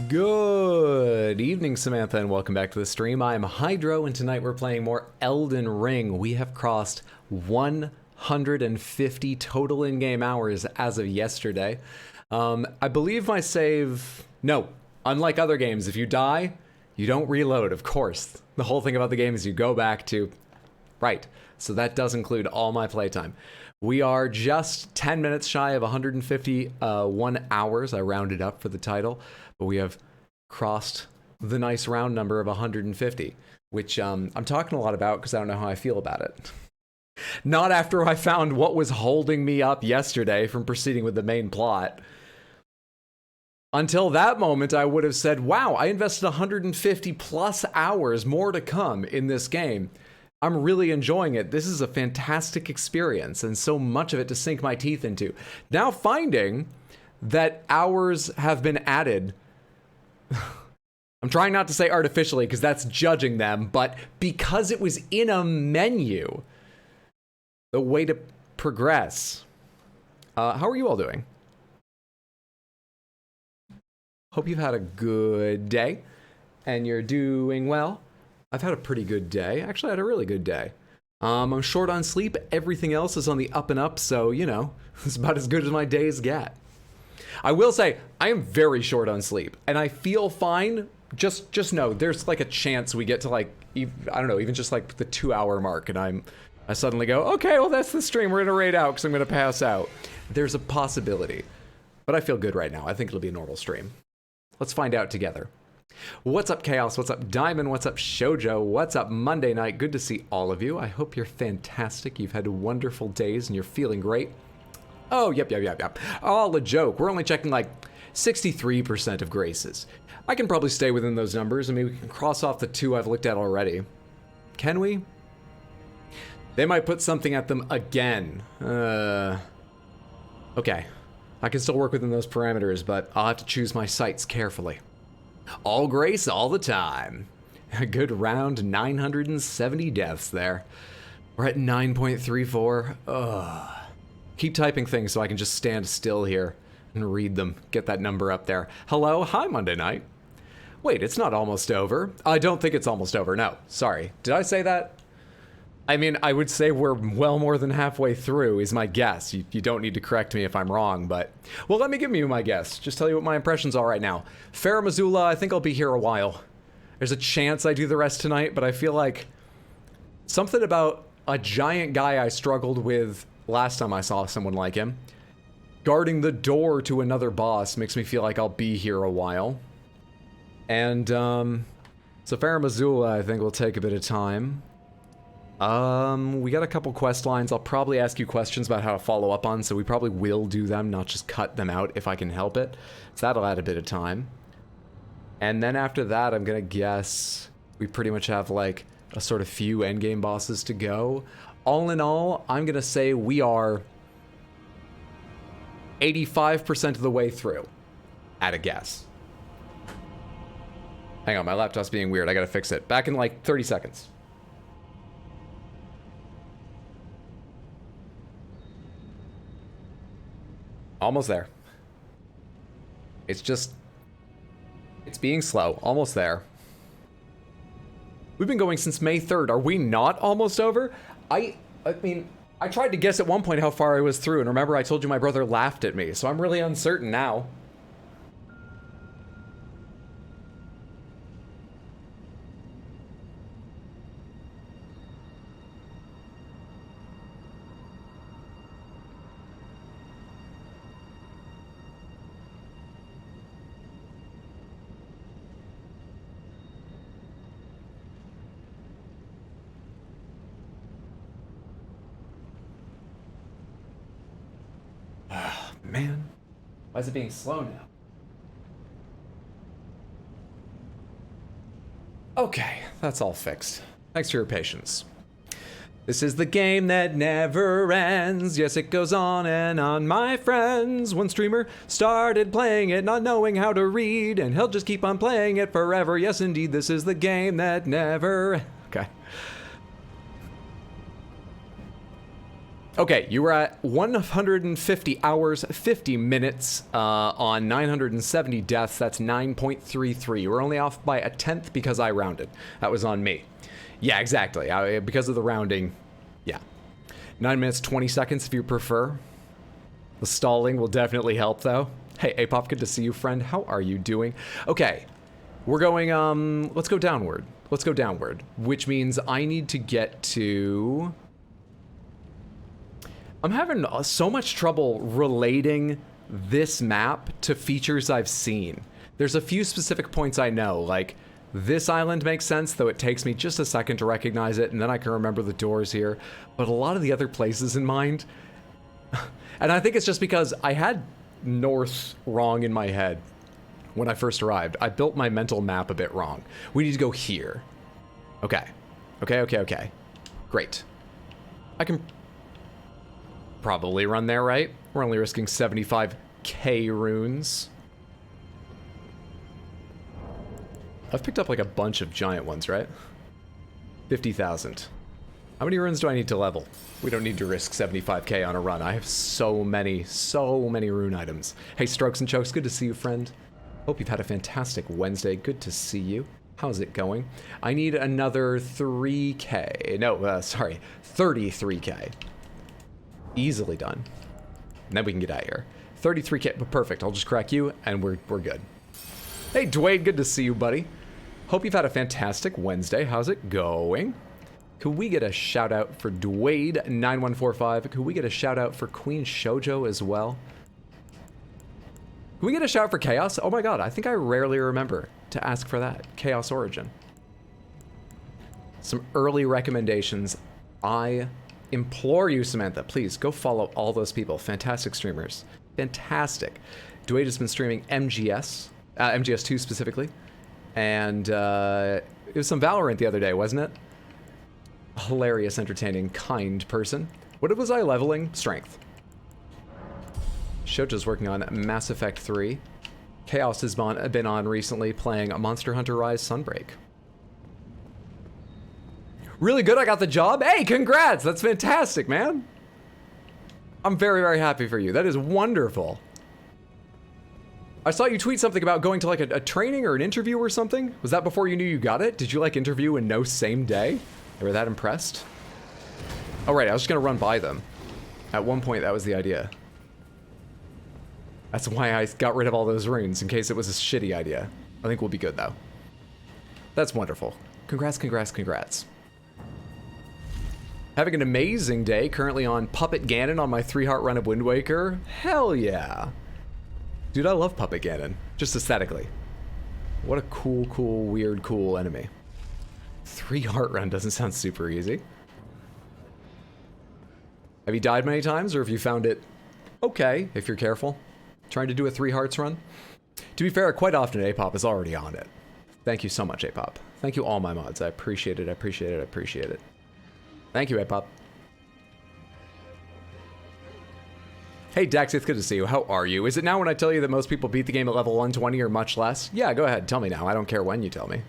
Good evening, Samantha, and welcome back to the stream. I'm Hydro, and tonight we're playing more Elden Ring. We have crossed 150 total in-game hours as of yesterday. I believe my save... No, unlike other games, if you die, you don't reload, of course. The whole thing about the game is you go back to... Right, so that does include all my playtime. We are just 10 minutes shy of 151 hours. I rounded up for the title, but we have crossed the nice round number of 150, which I'm talking a lot about because I don't know how I feel about it. Not after I found what was holding me up yesterday from proceeding with the main plot. Until that moment, I would have said, wow, I invested 150 plus hours, more to come in this game. I'm really enjoying it. This is a fantastic experience, and so much of it to sink my teeth into. Now finding that hours have been added, I'm trying not to say artificially because that's judging them, but because it was in a menu, the way to progress. How are you all doing? Hope you've had a good day, and you're doing well. I've had a pretty good day. Actually, I had a really good day. I'm short on sleep. Everything else is on the up and up, so, you know, it's about as good as my days get. I will say, I am very short on sleep, and I feel fine. Just know, there's like a chance we get to like, I don't know, even just like the 2-hour mark, and I suddenly go, okay, well, that's the stream. We're gonna raid out because I'm gonna pass out. There's a possibility, but I feel good right now. I think it'll be a normal stream. Let's find out together. What's up, Chaos? What's up, Diamond? What's up, Shoujo? What's up, Monday night? Good to see all of you. I hope you're fantastic. You've had wonderful days and you're feeling great. Oh, yep. All a joke. We're only checking like 63% of graces. I can probably stay within those numbers. I mean, we can cross off the 2 I've looked at already. Can we? They might put something at them again. Okay. I can still work within those parameters, but I'll have to choose my sites carefully. All grace all the time. A good round 970 deaths there. We're at 9.34. Ugh. Keep typing things so I can just stand still here and read them. Get that number up there. Hello, hi Monday night. Wait, it's not almost over. I don't think it's almost over, no. Sorry, did I say that? I mean, I would say we're well more than halfway through is my guess. You don't need to correct me if I'm wrong, but... Well, let me give you my guess. Just tell you what my impressions are right now. Faraam Azula, I think I'll be here a while. There's a chance I do the rest tonight, but I feel like... Something about a giant guy I struggled with last time I saw someone like him. Guarding the door to another boss makes me feel like I'll be here a while. And, so Faraam Azula, I think, will take a bit of time. We got a couple quest lines. I'll probably ask you questions about how to follow up on, so we probably will do them, not just cut them out if I can help it. So that'll add a bit of time. And then after that, I'm gonna guess we pretty much have like a sort of few endgame bosses to go. All in all, I'm gonna say we are 85% of the way through, at a guess. Hang on, my laptop's being weird. I gotta fix it. Back in like 30 seconds. Almost there. It's being slow. Almost there. We've been going since May 3rd. Are we not almost over? I mean, I tried to guess at one point how far I was through, and remember I told you my brother laughed at me, so I'm really uncertain now. Man, why is it being slow now? Okay, that's all fixed. Thanks for your patience. This is the game that never ends. Yes, it goes on and on, my friends. One streamer started playing it, not knowing how to read, and he'll just keep on playing it forever. Yes, indeed, this is the game that never... Okay. Okay, you were at 150 hours, 50 minutes on 970 deaths. That's 9.33. You were only off by a tenth because I rounded. That was on me. Yeah, exactly. Because of the rounding, yeah. 9 minutes, 20 seconds if you prefer. The stalling will definitely help, though. Hey, Apop, good to see you, friend. How are you doing? Okay, we're going, let's go downward. Let's go downward, which means I need to get to... I'm having so much trouble relating this map to features I've seen. There's a few specific points I know, like this island makes sense, though it takes me just a second to recognize it, and then I can remember the doors here. But a lot of the other places in mind, and I think it's just because I had north wrong in my head when I first arrived. I built my mental map a bit wrong. We need to go here. Okay. Okay. Great. I can probably run there, right? We're only risking 75k runes. I've picked up like a bunch of giant ones, right? 50,000. How many runes do I need to level? We don't need to risk 75k on a run. I have so many rune items. Hey, Strokes and Chokes, good to see you, friend. Hope you've had a fantastic Wednesday. Good to see you. How's it going? I need another 3k. No, sorry, 33k. Easily done. And then we can get out of here. 33k, but perfect. I'll just crack you, and we're good. Hey, Dwayne, good to see you, buddy. Hope you've had a fantastic Wednesday. How's it going? Could we get a shout out for Dwade9145? Could we get a shout out for Queen Shoujo as well? Can we get a shout out for Chaos? Oh my god, I think I rarely remember to ask for that. Chaos Origin. Some early recommendations. I implore you, Samantha, please go follow all those people. Fantastic streamers. Fantastic. Dwayne has been streaming MGS, MGS2 specifically. And it was some Valorant the other day, wasn't it? Hilarious, entertaining, kind person. What was I leveling? Strength. Shojo's working on Mass Effect 3. Chaos has been on recently playing Monster Hunter Rise Sunbreak. Really good, I got the job. Hey, congrats! That's fantastic, man. I'm very, very happy for you. That is wonderful. I saw you tweet something about going to like a training or an interview or something. Was that before you knew you got it? Did you like interview and know same day? They were that impressed? Oh right, I was just gonna run by them. At one point, that was the idea. That's why I got rid of all those runes, in case it was a shitty idea. I think we'll be good, though. That's wonderful. Congrats, congrats, congrats. Having an amazing day, currently on Puppet Ganon on my 3-heart run of Wind Waker. Hell yeah. Dude, I love Puppet Ganon, just aesthetically. What a cool, weird, cool enemy. 3-heart run doesn't sound super easy. Have you died many times, or have you found it okay, if you're careful? Trying to do a 3 hearts run? To be fair, quite often Apop is already on it. Thank you so much, Apop. Thank you all my mods. I appreciate it, I appreciate it, I appreciate it. Thank you, Apop. Hey, Dax, it's good to see you. How are you? Is it now when I tell you that most people beat the game at level 120 or much less? Yeah, go ahead, tell me now. I don't care when you tell me.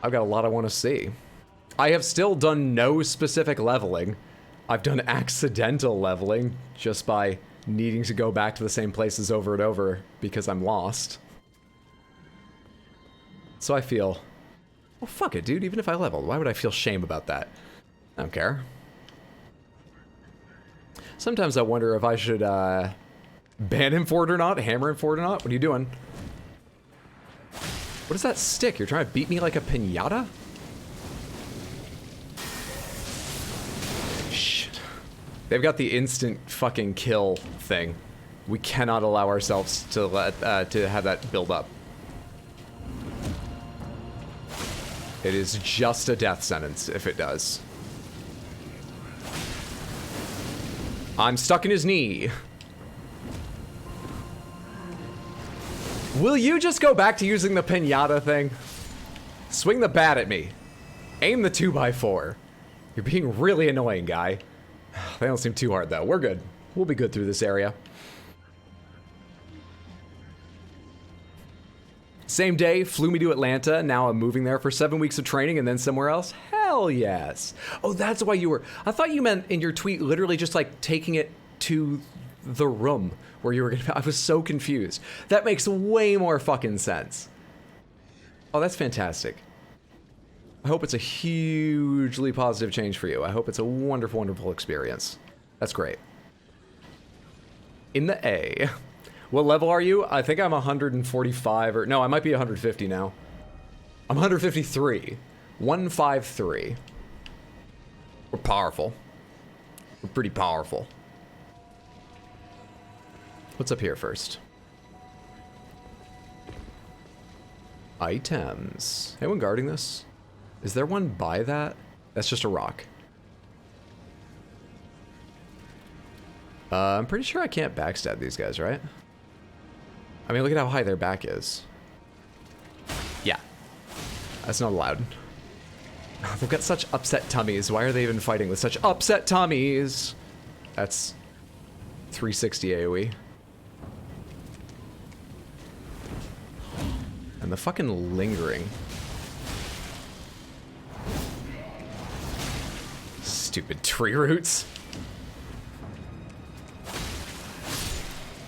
I've got a lot I want to see. I have still done no specific leveling. I've done accidental leveling just by needing to go back to the same places over and over because I'm lost. So I feel, well, fuck it, dude. Even if I leveled, why would I feel shame about that? I don't care. Sometimes I wonder if I should ban him for it or not, hammer him for it or not. What are you doing? What is that stick? You're trying to beat me like a piñata? Shit. They've got the instant fucking kill thing. We cannot allow ourselves to let to have that build up. It is just a death sentence if it does. I'm stuck in his knee. Will you just go back to using the piñata thing? Swing the bat at me. Aim the 2x4. You're being really annoying, guy. They don't seem too hard, though. We're good. We'll be good through this area. Same day, flew me to Atlanta. Now I'm moving there for 7 weeks of training and then somewhere else. Hell Hell yes. Oh, that's why you were... I thought you meant in your tweet literally just like taking it to the room where you were gonna... I was so confused. That makes way more fucking sense. Oh, that's fantastic. I hope it's a hugely positive change for you. I hope it's a wonderful, wonderful experience. That's great. In the A. What level are you? I think I'm 145 or... No, I might be 150 now. I'm 153. 153. We're powerful. We're pretty powerful. What's up here first? Items. Anyone guarding this? Is there one by that? That's just a rock. I'm pretty sure I can't backstab these guys, right? I mean, look at how high their back is. Yeah. That's not allowed. They've got such upset tummies. Why are they even fighting with such upset tummies? That's 360 AoE. And the fucking lingering. Stupid tree roots.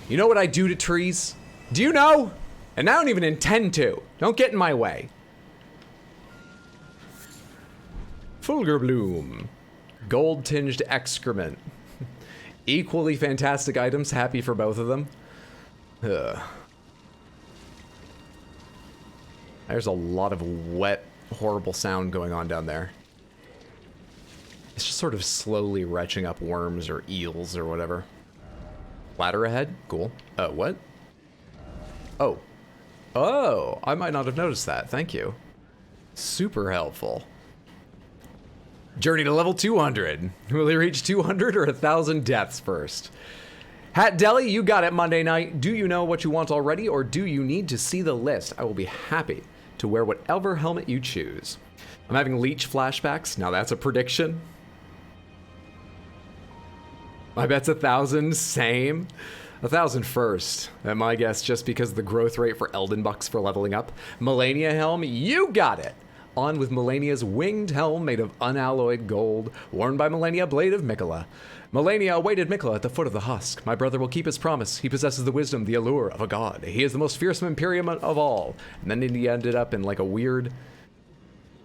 You know what I do to trees? Do you know? And I don't even intend to. Don't get in my way. Fulgur Bloom. Gold-tinged excrement. Equally fantastic items. Happy for both of them. Ugh. There's a lot of wet, horrible sound going on down there. It's just sort of slowly retching up worms or eels or whatever. Ladder ahead? Cool. What? Oh. Oh, I might not have noticed that. Thank you. Super helpful. Journey to level 200. Will he reach 200 or 1,000 deaths first? Hat Deli, you got it Monday night. Do you know what you want already, or do you need to see the list? I will be happy to wear whatever helmet you choose. I'm having leech flashbacks. Now that's a prediction. My bet's 1,000. Same. 1,000 first. At my guess, just because of the growth rate for Elden Bucks for leveling up. Malenia helm, you got it. On with Malenia's winged helm made of unalloyed gold, worn by Malenia, blade of Mikola. Malenia awaited Mikola at the foot of the husk. My brother will keep his promise. He possesses the wisdom, the allure of a god. He is the most fearsome Imperium of all. And then he ended up in like a weird,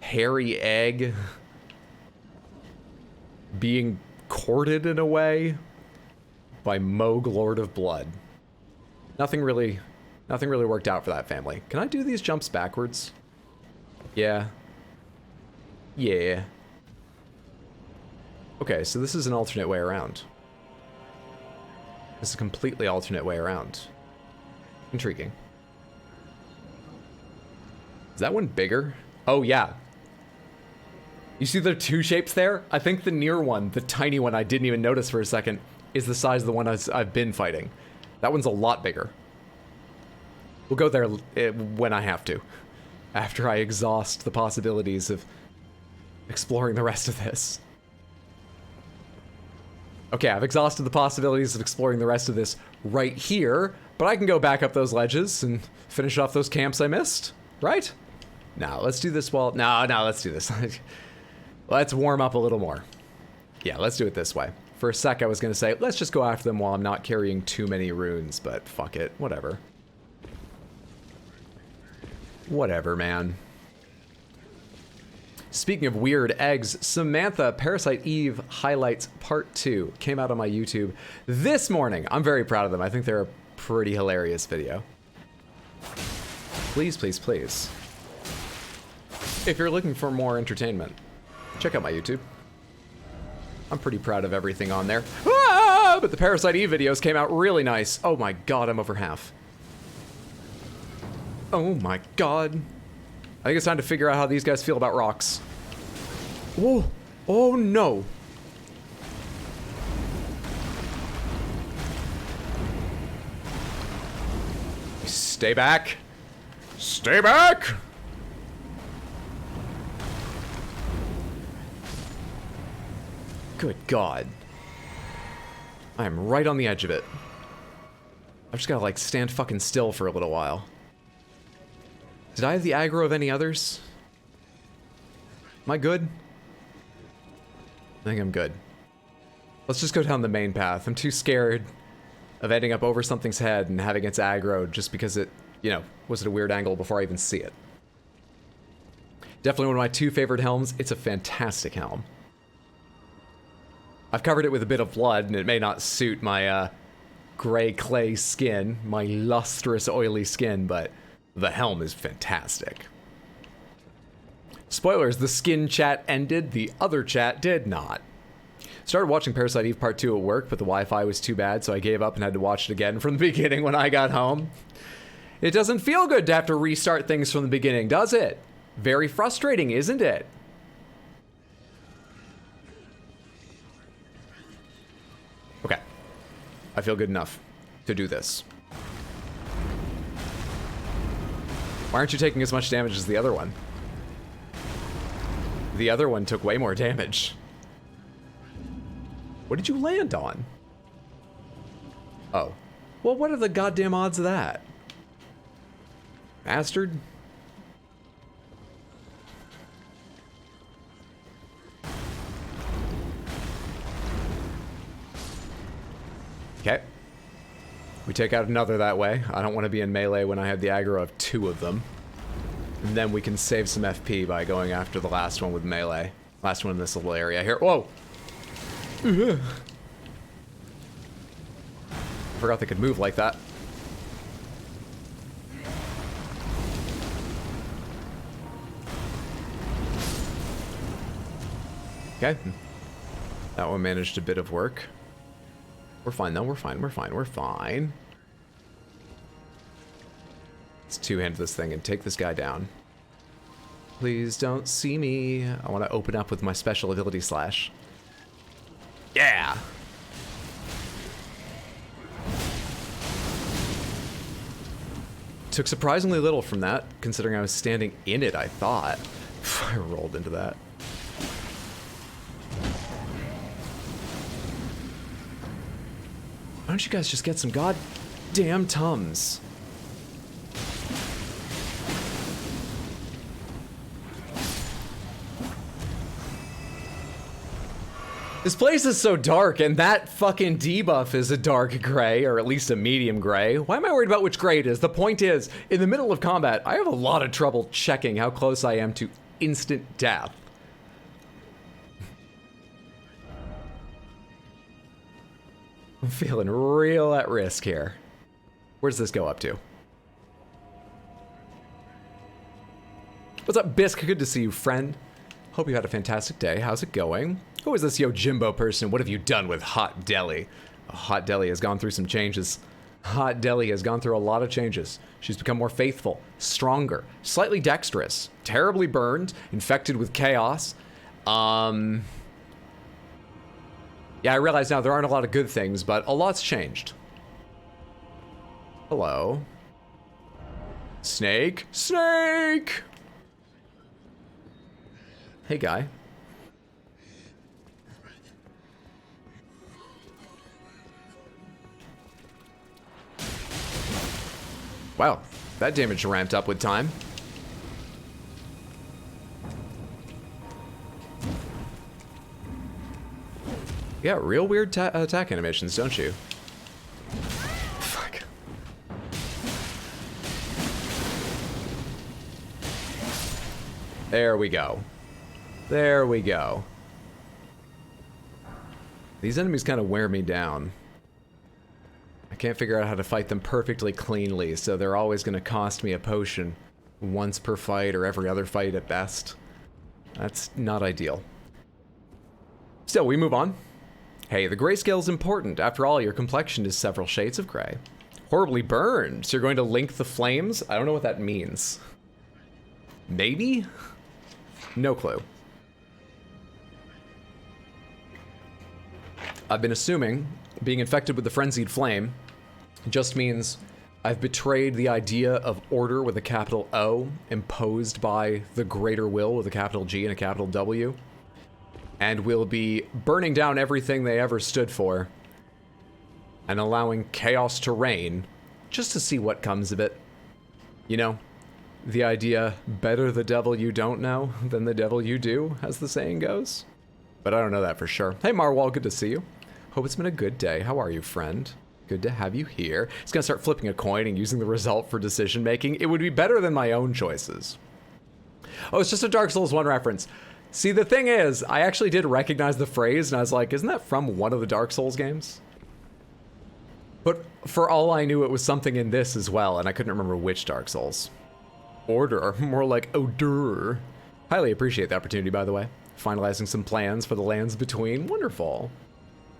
hairy egg being courted in a way by Moog, Lord of Blood. Nothing really worked out for that family. Can I do these jumps backwards? Yeah. Yeah. Okay, so this is an alternate way around. This is a completely alternate way around. Intriguing. Is that one bigger? Oh, yeah. You see the two shapes there? I think the near one, the tiny one I didn't even notice for a second, is the size of the one I've been fighting. That one's a lot bigger. We'll go there when I have to. After I exhaust the possibilities of exploring the rest of this. Okay, I've exhausted the possibilities of exploring the rest of this right here, but I can go back up those ledges and finish off those camps I missed, right? Now, let's do this while... No, let's do this. Let's warm up a little more. Yeah, let's do it this way. For a sec, I was going to say, let's just go after them while I'm not carrying too many runes, but fuck it, whatever. Whatever, man. Speaking of weird eggs, Samantha Parasite Eve Highlights Part 2 came out on my YouTube this morning. I'm very proud of them. I think they're a pretty hilarious video. Please, please, please. If you're looking for more entertainment, check out my YouTube. I'm pretty proud of everything on there. Ah! But the Parasite Eve videos came out really nice. Oh my god, I'm over half. Oh my god. I think it's time to figure out how these guys feel about rocks. Whoa. Oh no. Stay back. Stay back. Good god. I am right on the edge of it. I've just gotta like stand fucking still for a little while. Did I have the aggro of any others? Am I good? I think I'm good. Let's just go down the main path. I'm too scared of ending up over something's head and having its aggro just because it, you know, was at a weird angle before I even see it. Definitely one of my 2 favorite helms. It's a fantastic helm. I've covered it with a bit of blood, and it may not suit my gray clay skin, my lustrous, oily skin, but the helm is fantastic. Spoilers, the skin chat ended, the other chat did not. Started watching Parasite Eve Part 2 at work, but the Wi-Fi was too bad, so I gave up and had to watch it again from the beginning when I got home. It doesn't feel good to have to restart things from the beginning, does it? Very frustrating, isn't it? Okay. I feel good enough to do this. Why aren't you taking as much damage as the other one? The other one took way more damage. What did you land on? Oh. Well, what are the goddamn odds of that? Bastard. Okay. We take out another that way. I don't want to be in melee when I have the aggro of 2 of them. And then we can save some FP by going after the last one with melee. Last one in this little area here. Whoa! Forgot they could move like that. Okay. That one managed a bit of work. We're fine though, we're fine, we're fine, we're fine. Let's two-hand this thing and take this guy down. Please don't see me. I want to open up with my special ability slash. Yeah! Took surprisingly little from that, considering I was standing in it, I thought. I rolled into that. Why don't you guys just get some goddamn Tums? This place is so dark, and that fucking debuff is a dark gray, or at least a medium gray. Why am I worried about which gray it is? The point is, in the middle of combat, I have a lot of trouble checking how close I am to instant death. I'm feeling real at risk here. Where does this go up to? What's up, Bisk? Good to see you, friend. Hope you had a fantastic day. How's it going? Who is this Yojimbo person? What have you done with Hot Deli? Hot Deli has gone through some changes. Hot Deli has gone through a lot of changes. She's become more faithful, stronger, slightly dexterous, terribly burned, infected with chaos. Yeah, I realize now there aren't a lot of good things, but a lot's changed. Hello. Snake? Snake! Hey, guy. Wow, that damage ramped up with time. Yeah, real weird attack animations, don't you? Fuck. There we go. There we go. These enemies kind of wear me down. I can't figure out how to fight them perfectly cleanly, so they're always going to cost me a potion once per fight or every other fight at best. That's not ideal. Still, we move on. Hey, the grayscale is important. After all, your complexion is several shades of gray. Horribly burned. So you're going to link the flames? I don't know what that means. Maybe? No clue. I've been assuming being infected with the frenzied flame just means I've betrayed the idea of order with a capital O imposed by the greater will with a capital G and a capital W, and will be burning down everything they ever stood for and allowing chaos to reign just to see what comes of it. You know, the idea, better the devil you don't know than the devil you do, as the saying goes. but I don't know that for sure. Hey Marwal, good to see you. Hope it's been a good day. How are you, friend? Good to have you here. It's gonna start flipping a coin and using the result for decision making. It would be better than my own choices. Oh, it's just a Dark Souls 1 reference. See, the thing is, I actually did recognize the phrase, and I was like, isn't that from one of the Dark Souls games? But for all I knew, it was something in this as well, and I couldn't remember which Dark Souls. Order, more like odor. Highly appreciate the opportunity, by the way. Finalizing some plans for the lands between. Wonderful.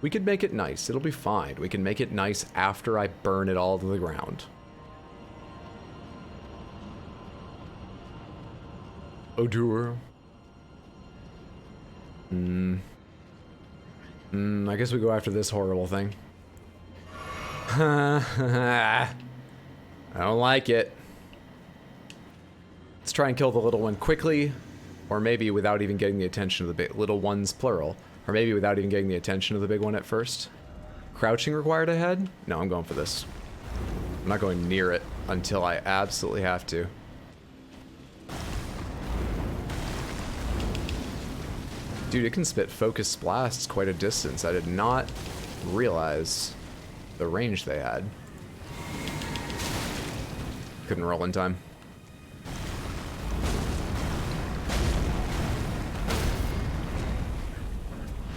We could make it nice. It'll be fine. We can make it nice after I burn it all to the ground. Odor. I guess we go after this horrible thing. I don't like it. Let's try and kill the little one quickly, or maybe without even getting the attention of the big little ones, plural, or maybe without even getting the attention of the big one at first. Crouching required ahead? No, I'm going for this. I'm not going near it until I absolutely have to. Dude, it can spit focused blasts quite a distance. I did not realize the range they had. Couldn't roll in time.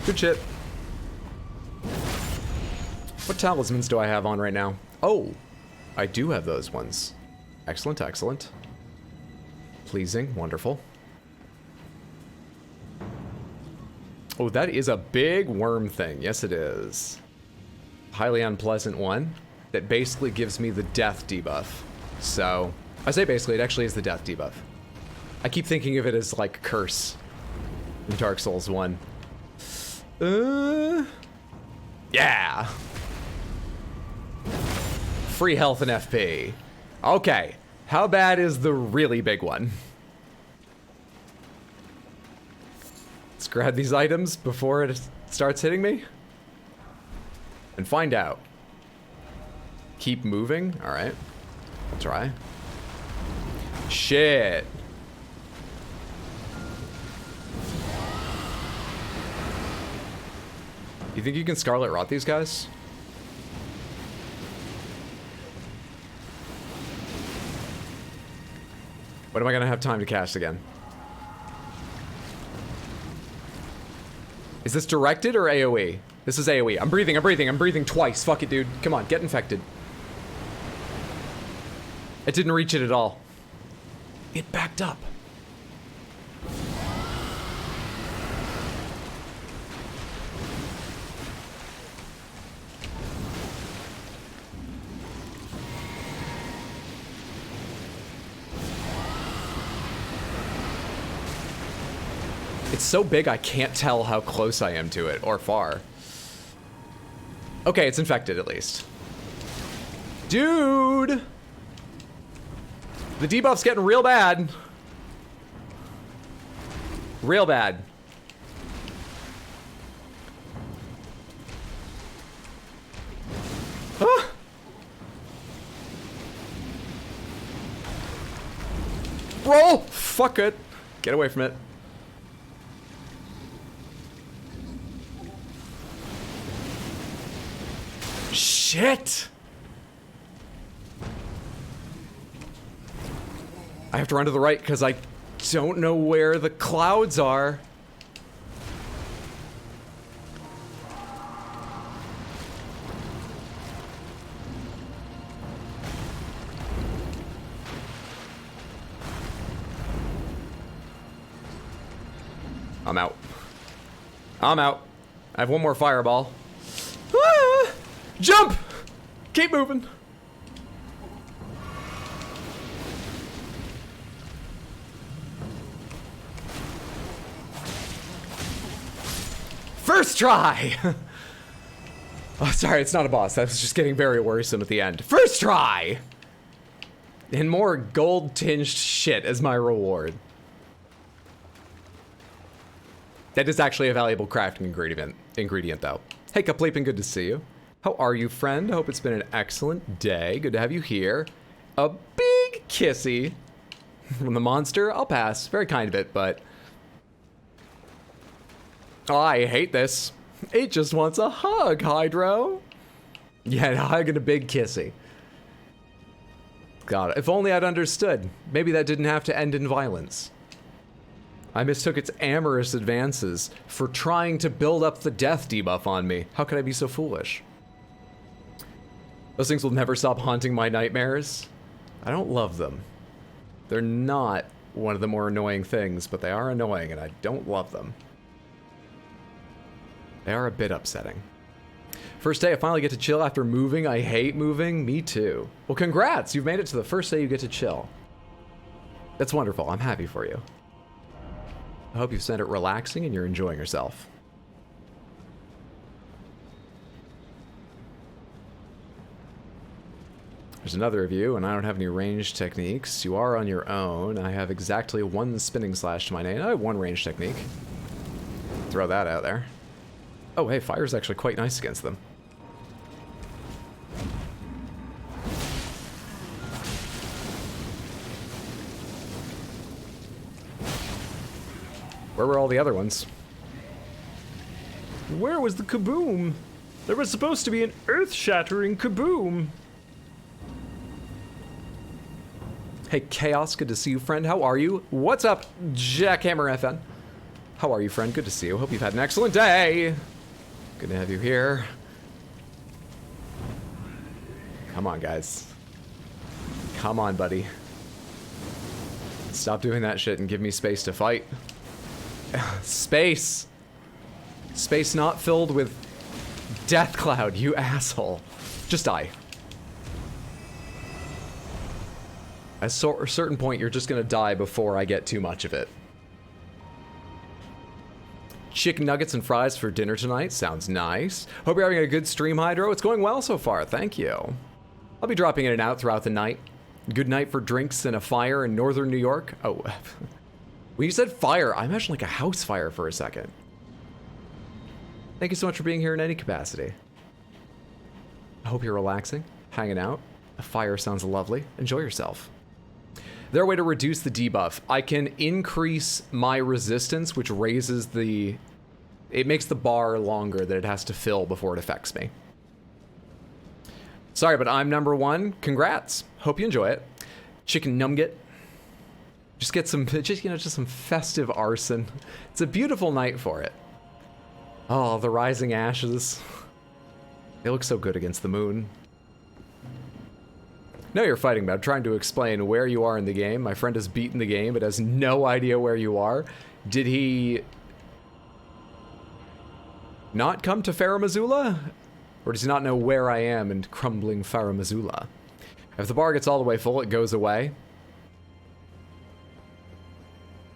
Good shit. What talismans do I have on right now? Oh, I do have those ones. Excellent, excellent. Pleasing, wonderful. Oh, that is a big worm thing. Yes, it is. Highly unpleasant one that basically gives me the death debuff. So, I say basically, it actually is the death debuff. I keep thinking of it as like curse in Dark Souls 1. Yeah. Free health and FP. Okay, how bad is the really big one? Let's grab these items before it starts hitting me. And find out. Keep moving? Alright. I'll try. Shit. You think you can Scarlet Rot these guys? When am I gonna have time to cast again? Is this directed or AoE? This is AoE. I'm breathing twice. Fuck it, dude. Come on, get infected. It didn't reach it at all. It backed up. It's so big I can't tell how close I am to it, or far. Okay, it's infected at least. Dude! The debuff's getting real bad. Real bad. Ah! Roll! Fuck it. Get away from it. Shit! I have to run to the right because I don't know where the clouds are. I'm out. I'm out. I have one more fireball. Ah! Jump! Keep moving. First try! Oh, sorry, it's not a boss. That was just getting very worrisome at the end. First try! And more gold-tinged shit as my reward. That is actually a valuable crafting ingredient though. Hey, Kapleepin, good to see you. How are you, friend? I hope it's been an excellent day. Good to have you here. A big kissy from the monster. I'll pass. Very kind of it, but... Oh, I hate this. It just wants a hug, Hydro. Yeah, a hug and a big kissy. God, if only I'd understood. Maybe that didn't have to end in violence. I mistook its amorous advances for trying to build up the death debuff on me. How could I be so foolish? Those things will never stop haunting my nightmares. I don't love them. They're not one of the more annoying things, but they are annoying and I don't love them. They are a bit upsetting. First day, I finally get to chill after moving. I hate moving. Me too. Well, congrats. You've made it to the first day you get to chill. That's wonderful. I'm happy for you. I hope you've spent it relaxing and you're enjoying yourself. There's another of you, and I don't have any ranged techniques. You are on your own. I have exactly one spinning slash to my name. I have one ranged technique. Throw that out there. Oh, hey, fire's actually quite nice against them. Where were all the other ones? Where was the kaboom? There was supposed to be an earth-shattering kaboom. Hey, Chaos, good to see you, friend. How are you? What's up, Jackhammer FN? How are you, friend? Good to see you. Hope you've had an excellent day. Good to have you here. Come on, guys. Come on, buddy. Stop doing that shit and give me space to fight. Space! Space not filled with death cloud, you asshole. Just die. At a certain point, you're just gonna die before I get too much of it. Chicken nuggets and fries for dinner tonight. Sounds nice. Hope you're having a good stream, Hydro. It's going well so far. Thank you. I'll be dropping in and out throughout the night. Good night for drinks and a fire in northern New York. Oh, when you said fire, I imagined like a house fire for a second. Thank you so much for being here in any capacity. I hope you're relaxing, hanging out. A fire sounds lovely. Enjoy yourself. There's a way to reduce the debuff. I can increase my resistance, which raises the... It makes the bar longer that it has to fill before it affects me. Sorry, but I'm number one. Congrats. Hope you enjoy it. Chicken numget. Just get some, just some festive arson. It's a beautiful night for it. Oh, the rising ashes. They look so good against the moon. No, you're fighting, but I'm trying to explain where you are in the game. My friend has beaten the game, but has no idea where you are. Did he not come to Faraam Azula? Or does he not know where I am in crumbling Faraam Azula? If the bar gets all the way full, it goes away.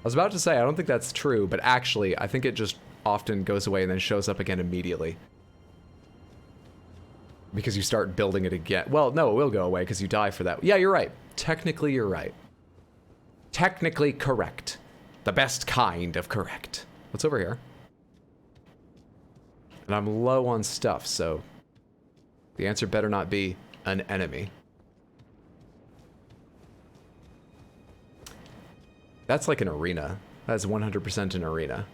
I was about to say, I don't think that's true, but actually, I think it just often goes away and then shows up again immediately. Because you start building it again. Well, no, it will go away because you die for that. Yeah, you're right. Technically, you're right. Technically correct. The best kind of correct. What's over here? And I'm low on stuff, so the answer better not be an enemy. That's like an arena. That's 100% an arena.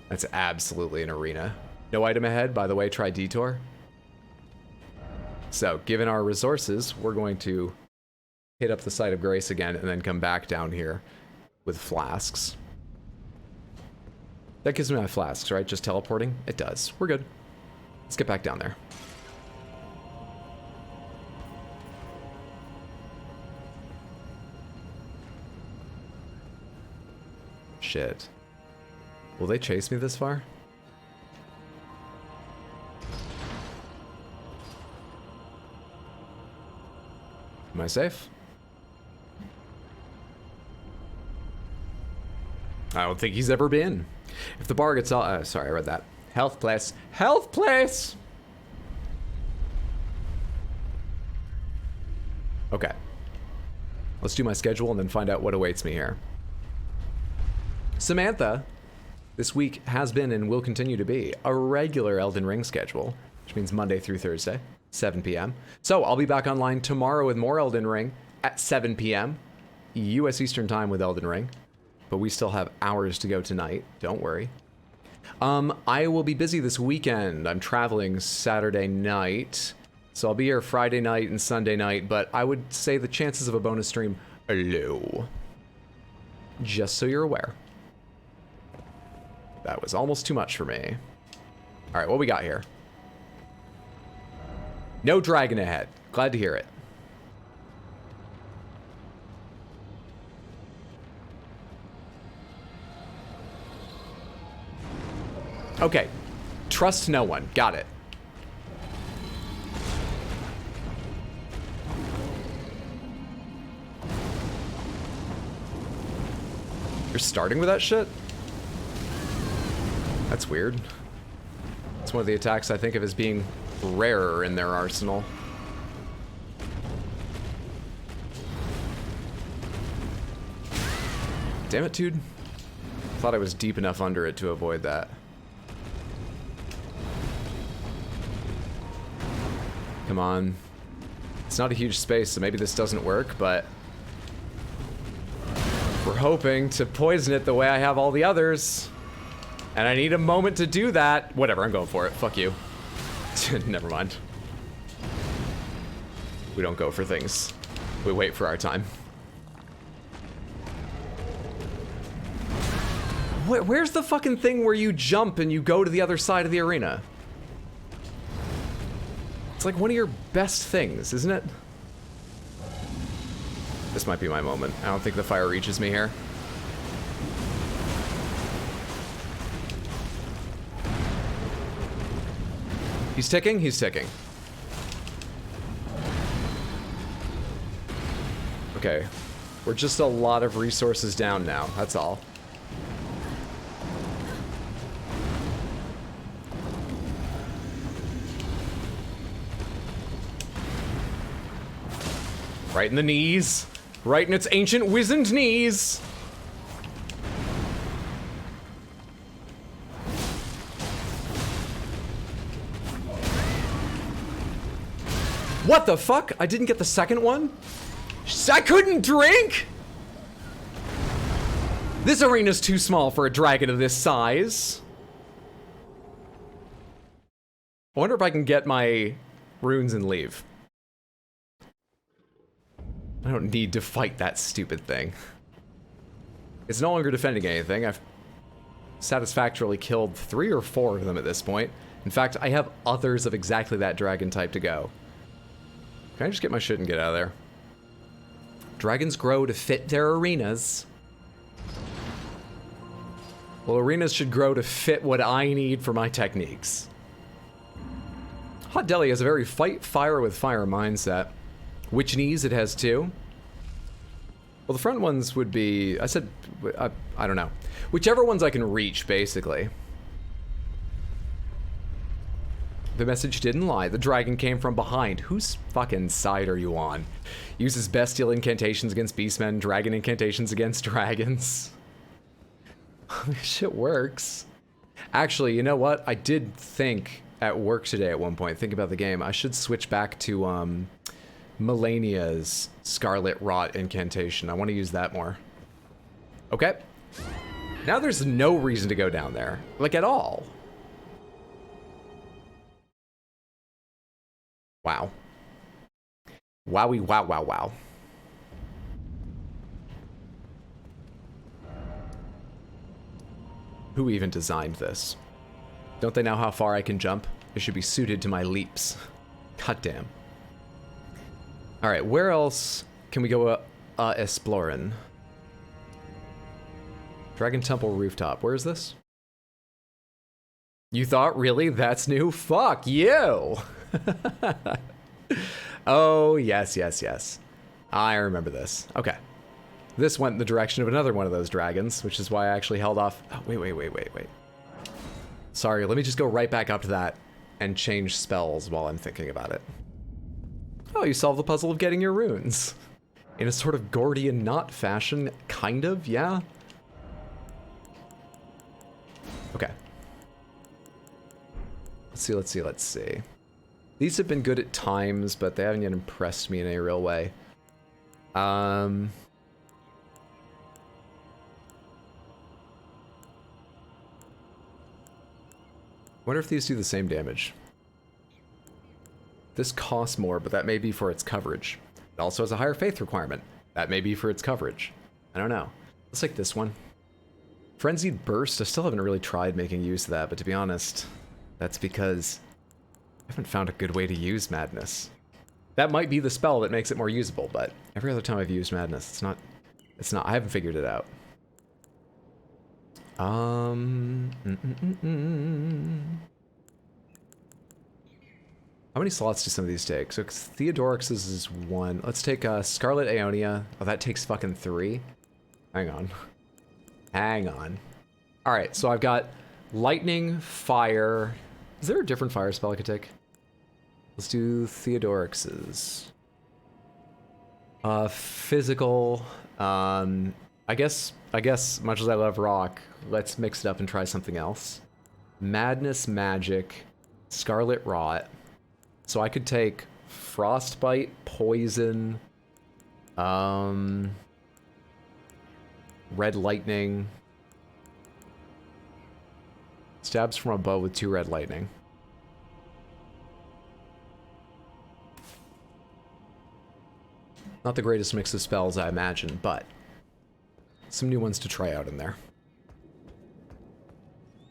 That's absolutely an arena. No item ahead, by the way, try detour. So, given our resources, we're going to hit up the site of grace again and then come back down here with flasks. That gives me my flasks, right? Just teleporting? It does. We're good. Let's get back down there. Shit. Will they chase me this far? Am I safe? I don't think he's ever been. If the bar gets all... sorry, I read that. Health place. Health place! Okay. Let's do my schedule and then find out what awaits me here. Samantha, this week has been and will continue to be a regular Elden Ring schedule, which means Monday through Thursday, 7 p.m. So I'll be back online tomorrow with more Elden Ring at 7 p.m. US Eastern Time with Elden Ring. But we still have hours to go tonight. Don't worry. I will be busy this weekend. I'm traveling Saturday night, so I'll be here Friday night and Sunday night, but I would say the chances of a bonus stream are low. Just so you're aware. That was almost too much for me. All right, what we got here? No dragon ahead. Glad to hear it. Okay. Trust no one. Got it. You're starting with that shit? That's weird. It's one of the attacks I think of as being rarer in their arsenal. Damn it, dude. Thought I was deep enough under it to avoid that. Come on. It's not a huge space, so maybe this doesn't work, but we're hoping to poison it the way I have all the others. And I need a moment to do that. Whatever, I'm going for it. Fuck you. Never mind. We don't go for things. We wait for our time. Where's the fucking thing where you jump and you go to the other side of the arena? It's like one of your best things, isn't it? This might be my moment. I don't think the fire reaches me here. He's ticking? He's ticking. Okay. We're just a lot of resources down now. That's all. Right in the knees. Right in its ancient wizened knees. What the fuck? I didn't get the second one? I couldn't drink? This arena's too small for a dragon of this size. I wonder if I can get my runes and leave. I don't need to fight that stupid thing. It's no longer defending anything. I've satisfactorily killed 3 or 4 of them at this point. In fact, I have others of exactly that dragon type to go. Can I just get my shit and get out of there? Dragons grow to fit their arenas. Well, arenas should grow to fit what I need for my techniques. Hot Deli has a very fight fire with fire mindset. Which knees it has too? Well, the front ones would be... I said... I don't know. Whichever ones I can reach, basically. The message didn't lie. The dragon came from behind. Whose fucking side are you on? Uses bestial incantations against beastmen, dragon incantations against dragons. This shit works. Actually, you know what? I did think at work today at one point, think about the game, I should switch back to Melania's Scarlet Rot incantation. I want to use that more. Okay. Now there's no reason to go down there. Like, at all. Wow. Wowie, wow, wow, wow. Who even designed this? Don't they know how far I can jump? It should be suited to my leaps. God damn. Alright, where else can we go exploring? Dragon Temple Rooftop. Where is this? You thought, really? That's new? Fuck you! Oh, yes, yes, yes. I remember this. Okay. This went in the direction of another one of those dragons, which is why I actually held off. Oh, wait. Sorry, let me just go right back up to that and change spells while I'm thinking about it. Oh, you solved the puzzle of getting your runes. In a sort of Gordian knot fashion, kind of, yeah? Okay. Let's see. These have been good at times, but they haven't yet impressed me in a real way. Wonder if these do the same damage. This costs more, but that may be for its coverage. It also has a higher faith requirement. That may be for its coverage. I don't know. Let's take this one. Frenzied Burst, I still haven't really tried making use of that, but to be honest, that's because I haven't found a good way to use Madness. That might be the spell that makes it more usable, but every other time I've used Madness, it's not, I haven't figured it out. How many slots do some of these take? So Theodorix's is 1. Let's take Scarlet Aeonia. Oh, that takes fucking 3. Hang on. Hang on. Alright, so I've got Lightning, Fire. Is there a different fire spell I could take? Let's do Theodorix's. Physical. I guess, much as I love rock, let's mix it up and try something else. Madness, Magic, Scarlet Rot. So I could take Frostbite, Poison, Red Lightning. Stabs from a bow with 2 Red Lightning. Not the greatest mix of spells, I imagine, but some new ones to try out in there.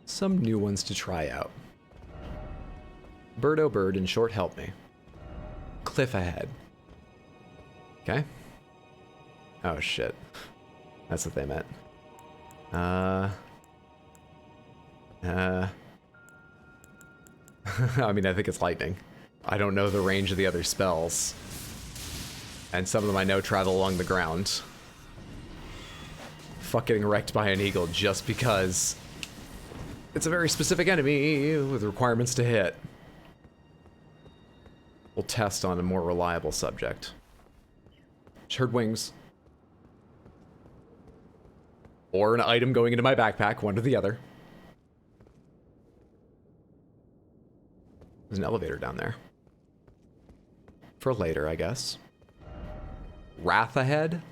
Some new ones to try out. Bird, oh bird, in short, help me. Cliff ahead. Okay. Oh shit. That's what they meant. I mean, I think it's lightning. I don't know the range of the other spells. And some of them I know travel along the ground. Fuck getting wrecked by an eagle just because it's a very specific enemy with requirements to hit. We'll test on a more reliable subject. Just heard wings. Or an item going into my backpack, one or the other. There's an elevator down there. For later, I guess. Wrath ahead?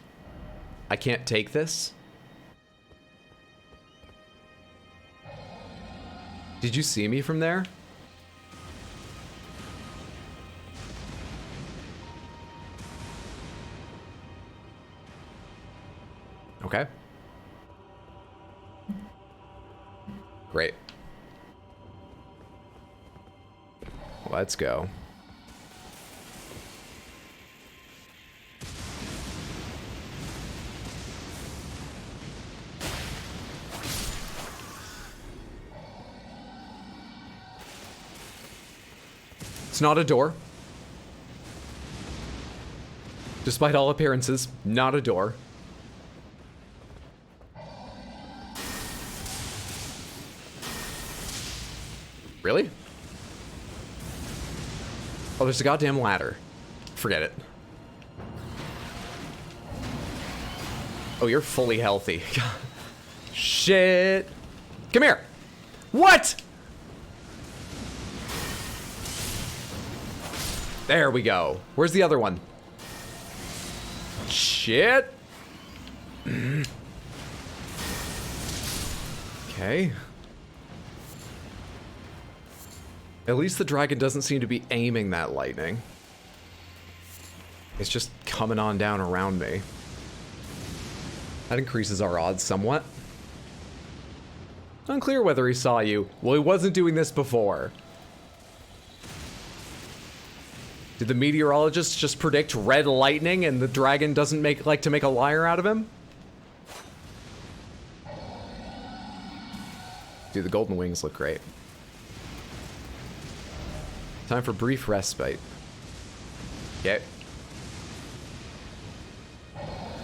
I can't take this? Did you see me from there? Okay. Great. Let's go. It's not a door. Despite all appearances, not a door. Really? Oh, there's a goddamn ladder. Forget it. Oh, you're fully healthy. Shit. Come here. What? There we go. Where's the other one? Shit. Okay. At least the dragon doesn't seem to be aiming that lightning. It's just coming on down around me. That increases our odds somewhat. Unclear whether he saw you. Well, he wasn't doing this before. Did the meteorologist just predict red lightning and the dragon doesn't like to make a liar out of him? Dude, the golden wings look great. Time for brief respite. Okay.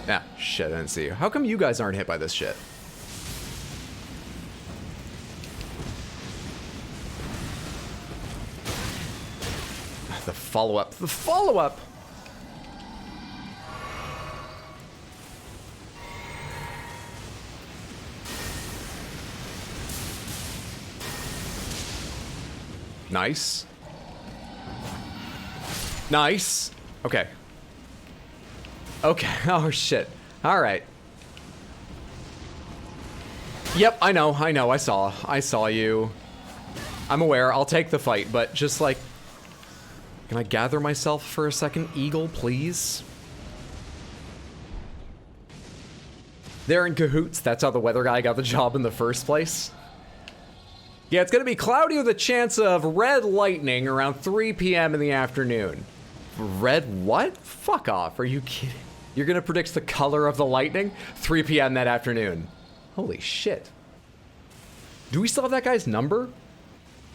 Ah, shit, I didn't see you. How come you guys aren't hit by this shit? The follow-up. The follow-up! Nice. Nice. Okay. Okay. Oh, shit. All right. Yep, I know. I saw you. I'm aware, I'll take the fight, but just like... Can I gather myself for a second? Eagle, please? They're in cahoots. That's how the weather guy got the job in the first place. Yeah, it's gonna be cloudy with a chance of red lightning around 3 p.m. in the afternoon. Red what? Fuck off. Are you kidding? You're gonna predict the color of the lightning? 3 p.m. that afternoon. Holy shit. Do we still have that guy's number?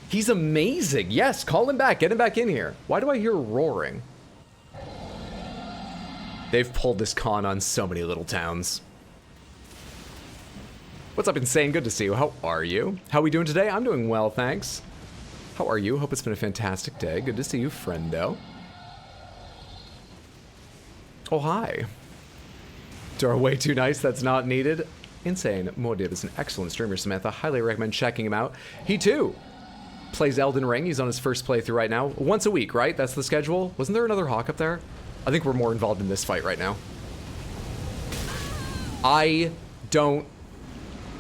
He's amazing. Yes, call him back. Get him back in here. Why do I hear roaring? They've pulled this con on so many little towns. What's up, Insane? Good to see you. How are you? How are we doing today? I'm doing well, thanks. How are you? Hope it's been a fantastic day. Good to see you, friendo. Oh, hi. Dora, way too nice. That's not needed. Insane. Modib is an excellent streamer, Samantha. Highly recommend checking him out. He, too, plays Elden Ring. He's on his first playthrough right now. Once a week, right? That's the schedule. Wasn't there another Hawk up there? I think we're more involved in this fight right now. I don't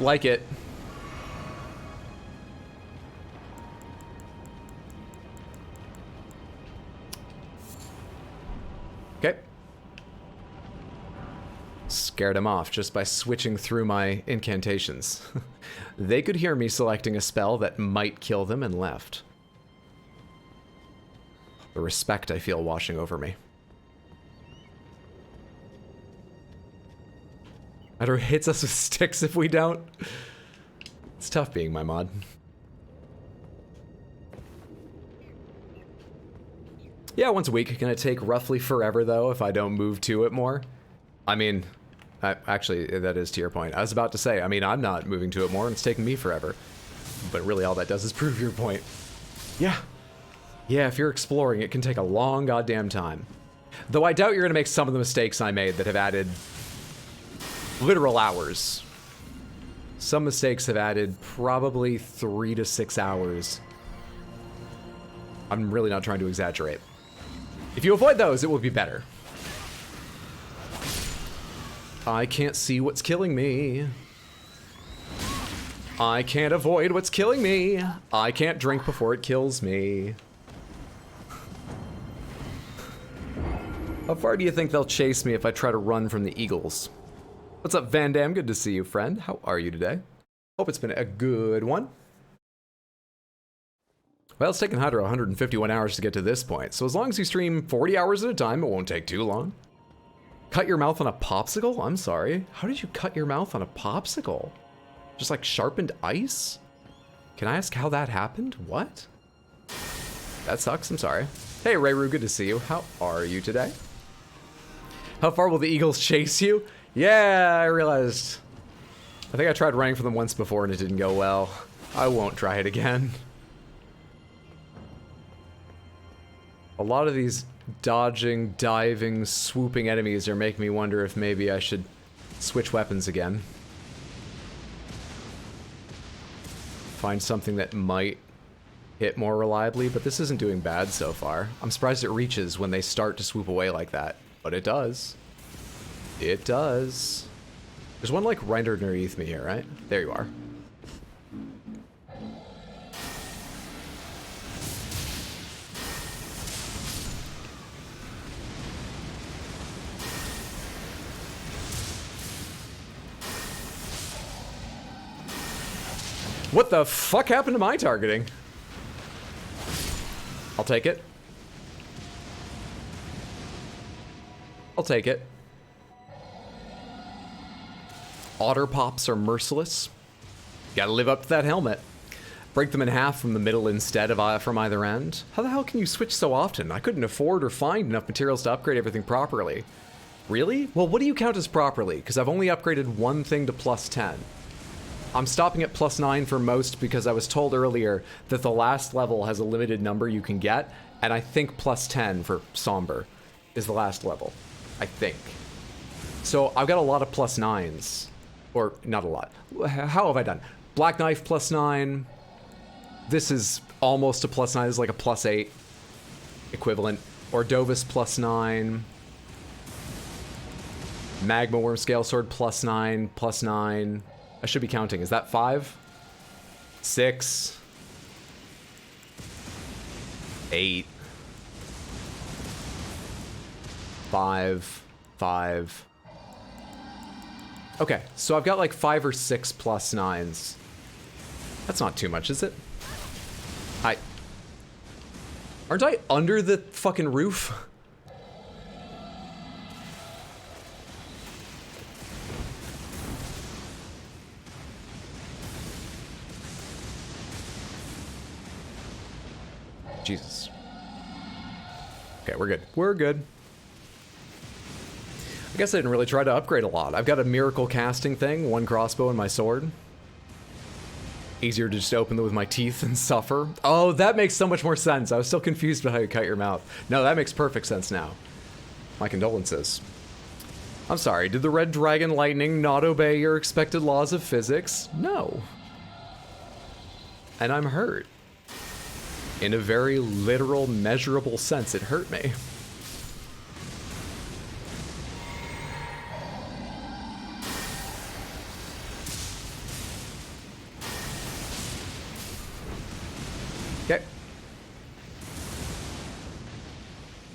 like it. Okay. Scared him off just by switching through my incantations. They could hear me selecting a spell that might kill them and left. The respect I feel washing over me. Adro hits us with sticks if we don't. It's tough being my mod. Yeah, once a week. Gonna take roughly forever, though, if I don't move to it more. I mean, actually, that is to your point. I was about to say, I mean, I'm not moving to it more, and it's taking me forever. But really, all that does is prove your point. Yeah. Yeah, if you're exploring, it can take a long goddamn time. Though I doubt you're gonna make some of the mistakes I made that have added literal hours. Some mistakes have added probably 3 to 6 hours. I'm really not trying to exaggerate. If you avoid those, it will be better. I can't see what's killing me. I can't avoid what's killing me. I can't drink before it kills me. How far do you think they'll chase me if I try to run from the eagles? What's up, Van Dam? Good to see you, friend. How are you today? Hope it's been a good one. Well, it's taken Hydra 151 hours to get to this point, so as long as you stream 40 hours at a time, it won't take too long. Cut your mouth on a popsicle? I'm sorry. How did you cut your mouth on a popsicle? Just like sharpened ice? Can I ask how that happened? What? That sucks, I'm sorry. Hey, Rayru, good to see you. How are you today? How far will the eagles chase you? Yeah, I realized. I think I tried running from them once before and it didn't go well. I won't try it again. A lot of these dodging, diving, swooping enemies are making me wonder if maybe I should switch weapons again. Find something that might hit more reliably, but this isn't doing bad so far. I'm surprised it reaches when they start to swoop away like that, but it does. It does. There's one like right underneath me here, right? There you are. What the fuck happened to my targeting? I'll take it. I'll take it. Otter pops are merciless. Gotta live up to that helmet. Break them in half from the middle instead of from either end. How the hell can you switch so often? I couldn't afford or find enough materials to upgrade everything properly. Really? Well, what do you count as properly? Because I've only upgraded one thing to +10. I'm stopping at +9 for most because I was told earlier that the last level has a limited number you can get, and I think +10 for Somber is the last level. I think. So I've got a lot of +9s. Or, not a lot. How have I done? Black Knife +9. This is almost a +9. This is like a +8 equivalent. Ordovis +9. Magma Worm Scale Sword +9, +9. I should be counting. Is that 5? 6. 8. 5. 5. Okay, so I've got like 5 or 6 plus 9s. That's not too much, is it? Aren't I under the fucking roof? Jesus. Okay, we're good. We're good. I guess I didn't really try to upgrade a lot. I've got a miracle casting thing, 1 crossbow and my sword. Easier to just open them with my teeth and suffer. Oh, that makes so much more sense. I was still confused about how you cut your mouth. No, that makes perfect sense now. My condolences. I'm sorry, did the red dragon lightning not obey your expected laws of physics? No. And I'm hurt. In a very literal, measurable sense, it hurt me. Okay.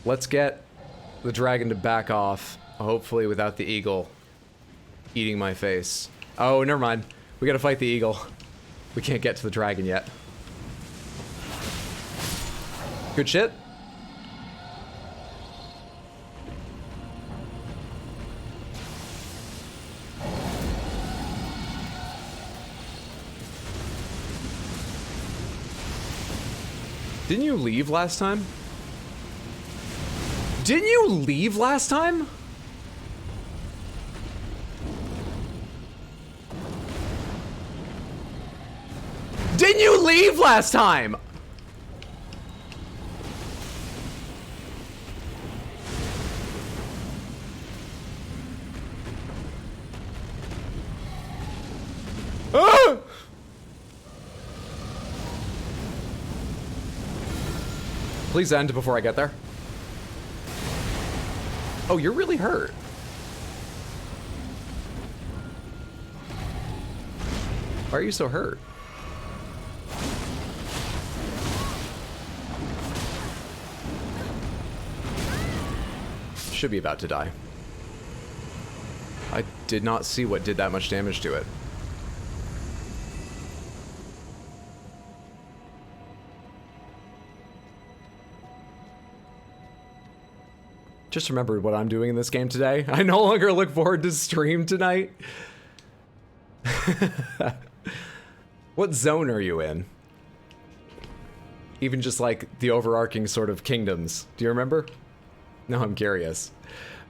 Let's get the dragon to back off, hopefully without the eagle eating my face. Oh, never mind. We gotta fight the eagle. We can't get to the dragon yet. Good shit. Didn't you leave last time? Didn't you leave last time? Didn't you leave last time? Ah! Please end before I get there. Oh, you're really hurt. Why are you so hurt? Should be about to die. I did not see what did that much damage to it. Just remembered what I'm doing in this game today. I no longer look forward to stream tonight. What zone are you in? Even just like the overarching sort of kingdoms. Do you remember? No, I'm curious.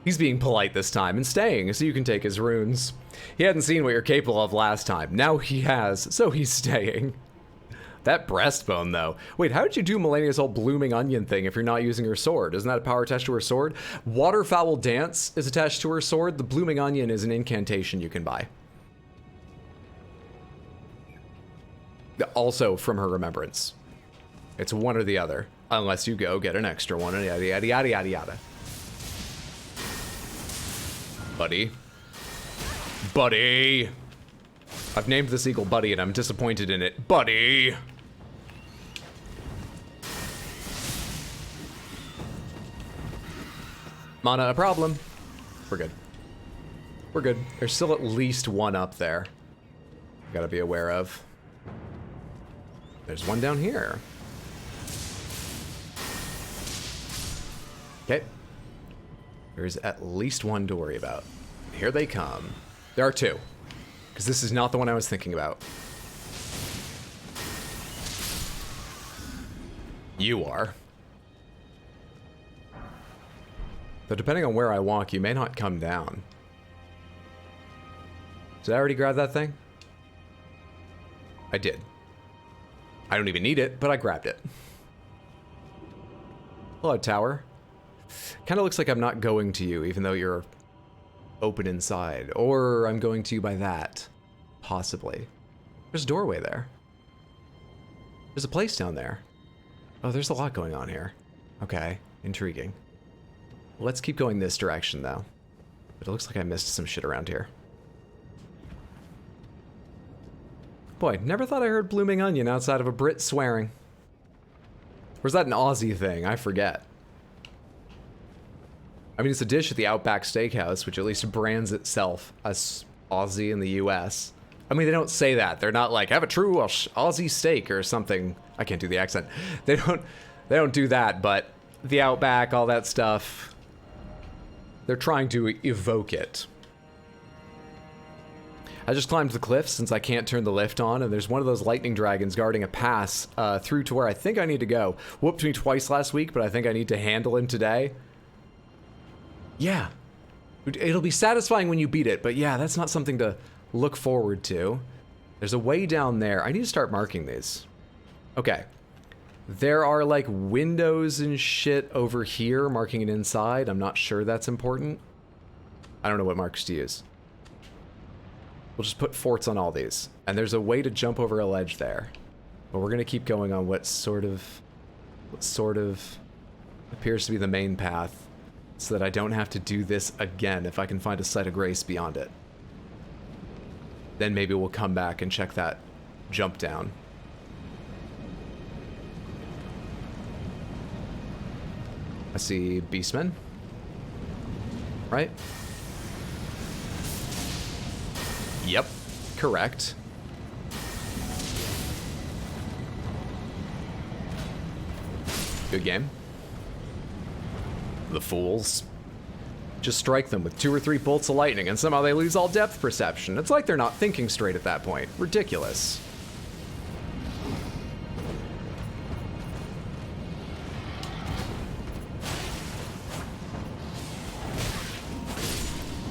He's being polite this time and staying so you can take his runes. He hadn't seen what you're capable of last time. Now he has, so he's staying. That breastbone, though. Wait, how did you do Malenia's whole blooming onion thing if you're not using her sword? Isn't that a power attached to her sword? Waterfowl Dance is attached to her sword. The blooming onion is an incantation you can buy. Also from her remembrance. It's one or the other. Unless you go get an extra one and yada yada yada yada yada. Buddy. Buddy! I've named this eagle Buddy and I'm disappointed in it. Buddy! Mana a problem. We're good. We're good. There's still at least one up there. Gotta be aware of. There's one down here. Okay. There's at least one to worry about. Here they come. There are two. Because this is not the one I was thinking about. You are. Though depending on where I walk, you may not come down. Did I already grab that thing? I did. I don't even need it, but I grabbed it. Hello, tower. Kind of looks like I'm not going to you, even though you're open inside. Or I'm going to you by that. Possibly. There's a doorway there. There's a place down there. Oh, there's a lot going on here. Okay, intriguing. Let's keep going this direction, though. But it looks like I missed some shit around here. Boy, never thought I heard blooming onion outside of a Brit swearing. Or is that an Aussie thing? I forget. I mean, it's a dish at the Outback Steakhouse, which at least brands itself as Aussie in the US. I mean, they don't say that. They're not like, have a true Aussie steak or something. I can't do the accent. They don't do that, but the Outback, all that stuff, they're trying to evoke it. I just climbed the cliff since I can't turn the lift on, and there's one of those lightning dragons guarding a pass through to where I think I need to go. Whooped me twice last week, but I think I need to handle him today. Yeah. It'll be satisfying when you beat it, but yeah, that's not something to look forward to. There's a way down there. I need to start marking these. Okay. There are like windows and shit over here marking it inside. I'm not sure that's important. I don't know what marks to use. We'll just put forts on all these. And there's a way to jump over a ledge there. But we're gonna keep going on what sort of appears to be the main path, so that I don't have to do this again if I can find a site of grace beyond it. Then maybe we'll come back and check that jump down. I see Beastman. Right? Yep, correct. Good game. The fools. Just strike them with 2 or 3 bolts of lightning and somehow they lose all depth perception. It's like they're not thinking straight at that point. Ridiculous.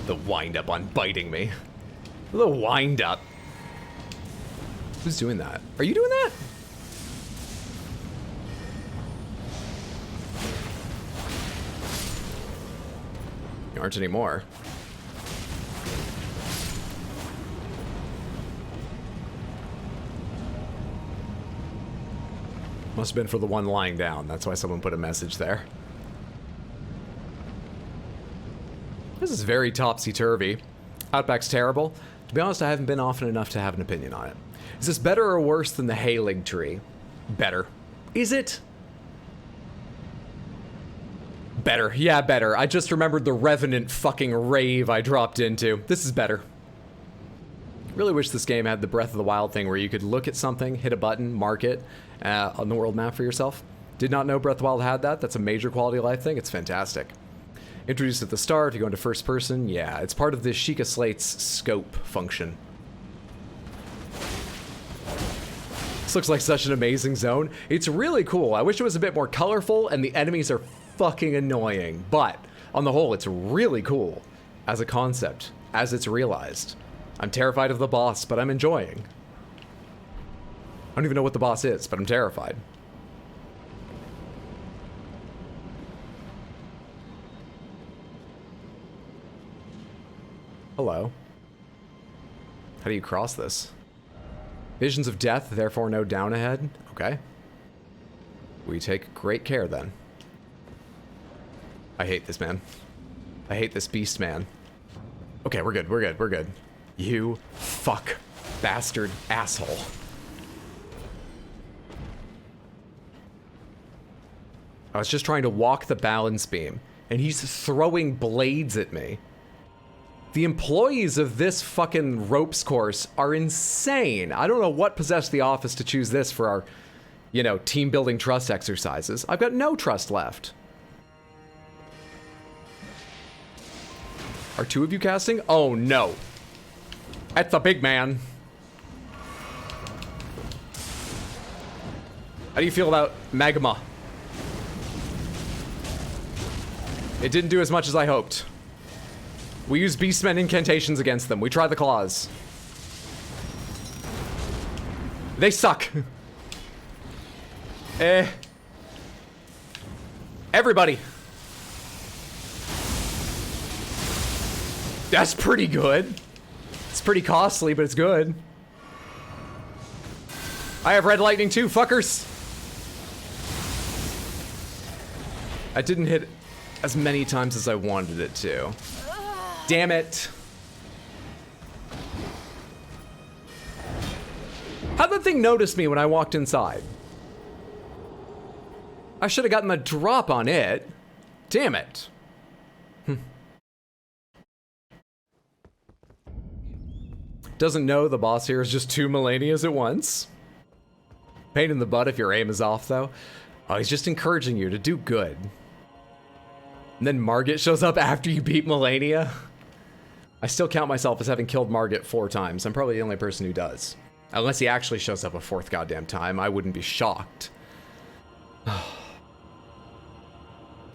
The wind-up on biting me. The wind-up. Who's doing that? Are you doing that? You aren't anymore. Must have been for the one lying down. That's why someone put a message there. This is very topsy-turvy. Outback's terrible. To be honest, I haven't been often enough to have an opinion on it. Is this better or worse than the Halig tree? Better. Is it? Better. Yeah, better. I just remembered the Revenant fucking rave I dropped into. This is better. Really wish this game had the Breath of the Wild thing where you could look at something, hit a button, mark it on the world map for yourself. Did not know Breath of the Wild had that. That's a major quality of life thing. It's fantastic. Introduced at the start, you go into first person. Yeah, it's part of the Sheikah Slate's scope function. This looks like such an amazing zone. It's really cool. I wish it was a bit more colorful and the enemies are fucking annoying, but on the whole, it's really cool as a concept, as it's realized. I'm terrified of the boss, but I'm enjoying. I don't even know what the boss is, but I'm terrified. Hello. How do you cross this? Visions of death, therefore no down ahead? Okay. We take great care then. I hate this man. I hate this beast man. Okay, we're good, we're good, we're good. You fuck bastard asshole. I was just trying to walk the balance beam, and he's throwing blades at me. The employees of this fucking ropes course are insane. I don't know what possessed the office to choose this for our, you know, team building trust exercises. I've got no trust left. Are 2 of you casting? Oh no. That's the big man. How do you feel about magma? It didn't do as much as I hoped. We use Beastman incantations against them. We try the claws. They suck. Everybody. That's pretty good. It's pretty costly, but it's good. I have red lightning too, fuckers. I didn't hit as many times as I wanted it to. Damn it. How'd the thing notice me when I walked inside? I should have gotten the drop on it. Damn it. Doesn't know the boss here is just 2 Malenias at once. Pain in the butt if your aim is off, though. Oh, he's just encouraging you to do good. And then Margit shows up after you beat Malenia. I still count myself as having killed Margit 4 times. I'm probably the only person who does. Unless he actually shows up a 4th goddamn time, I wouldn't be shocked.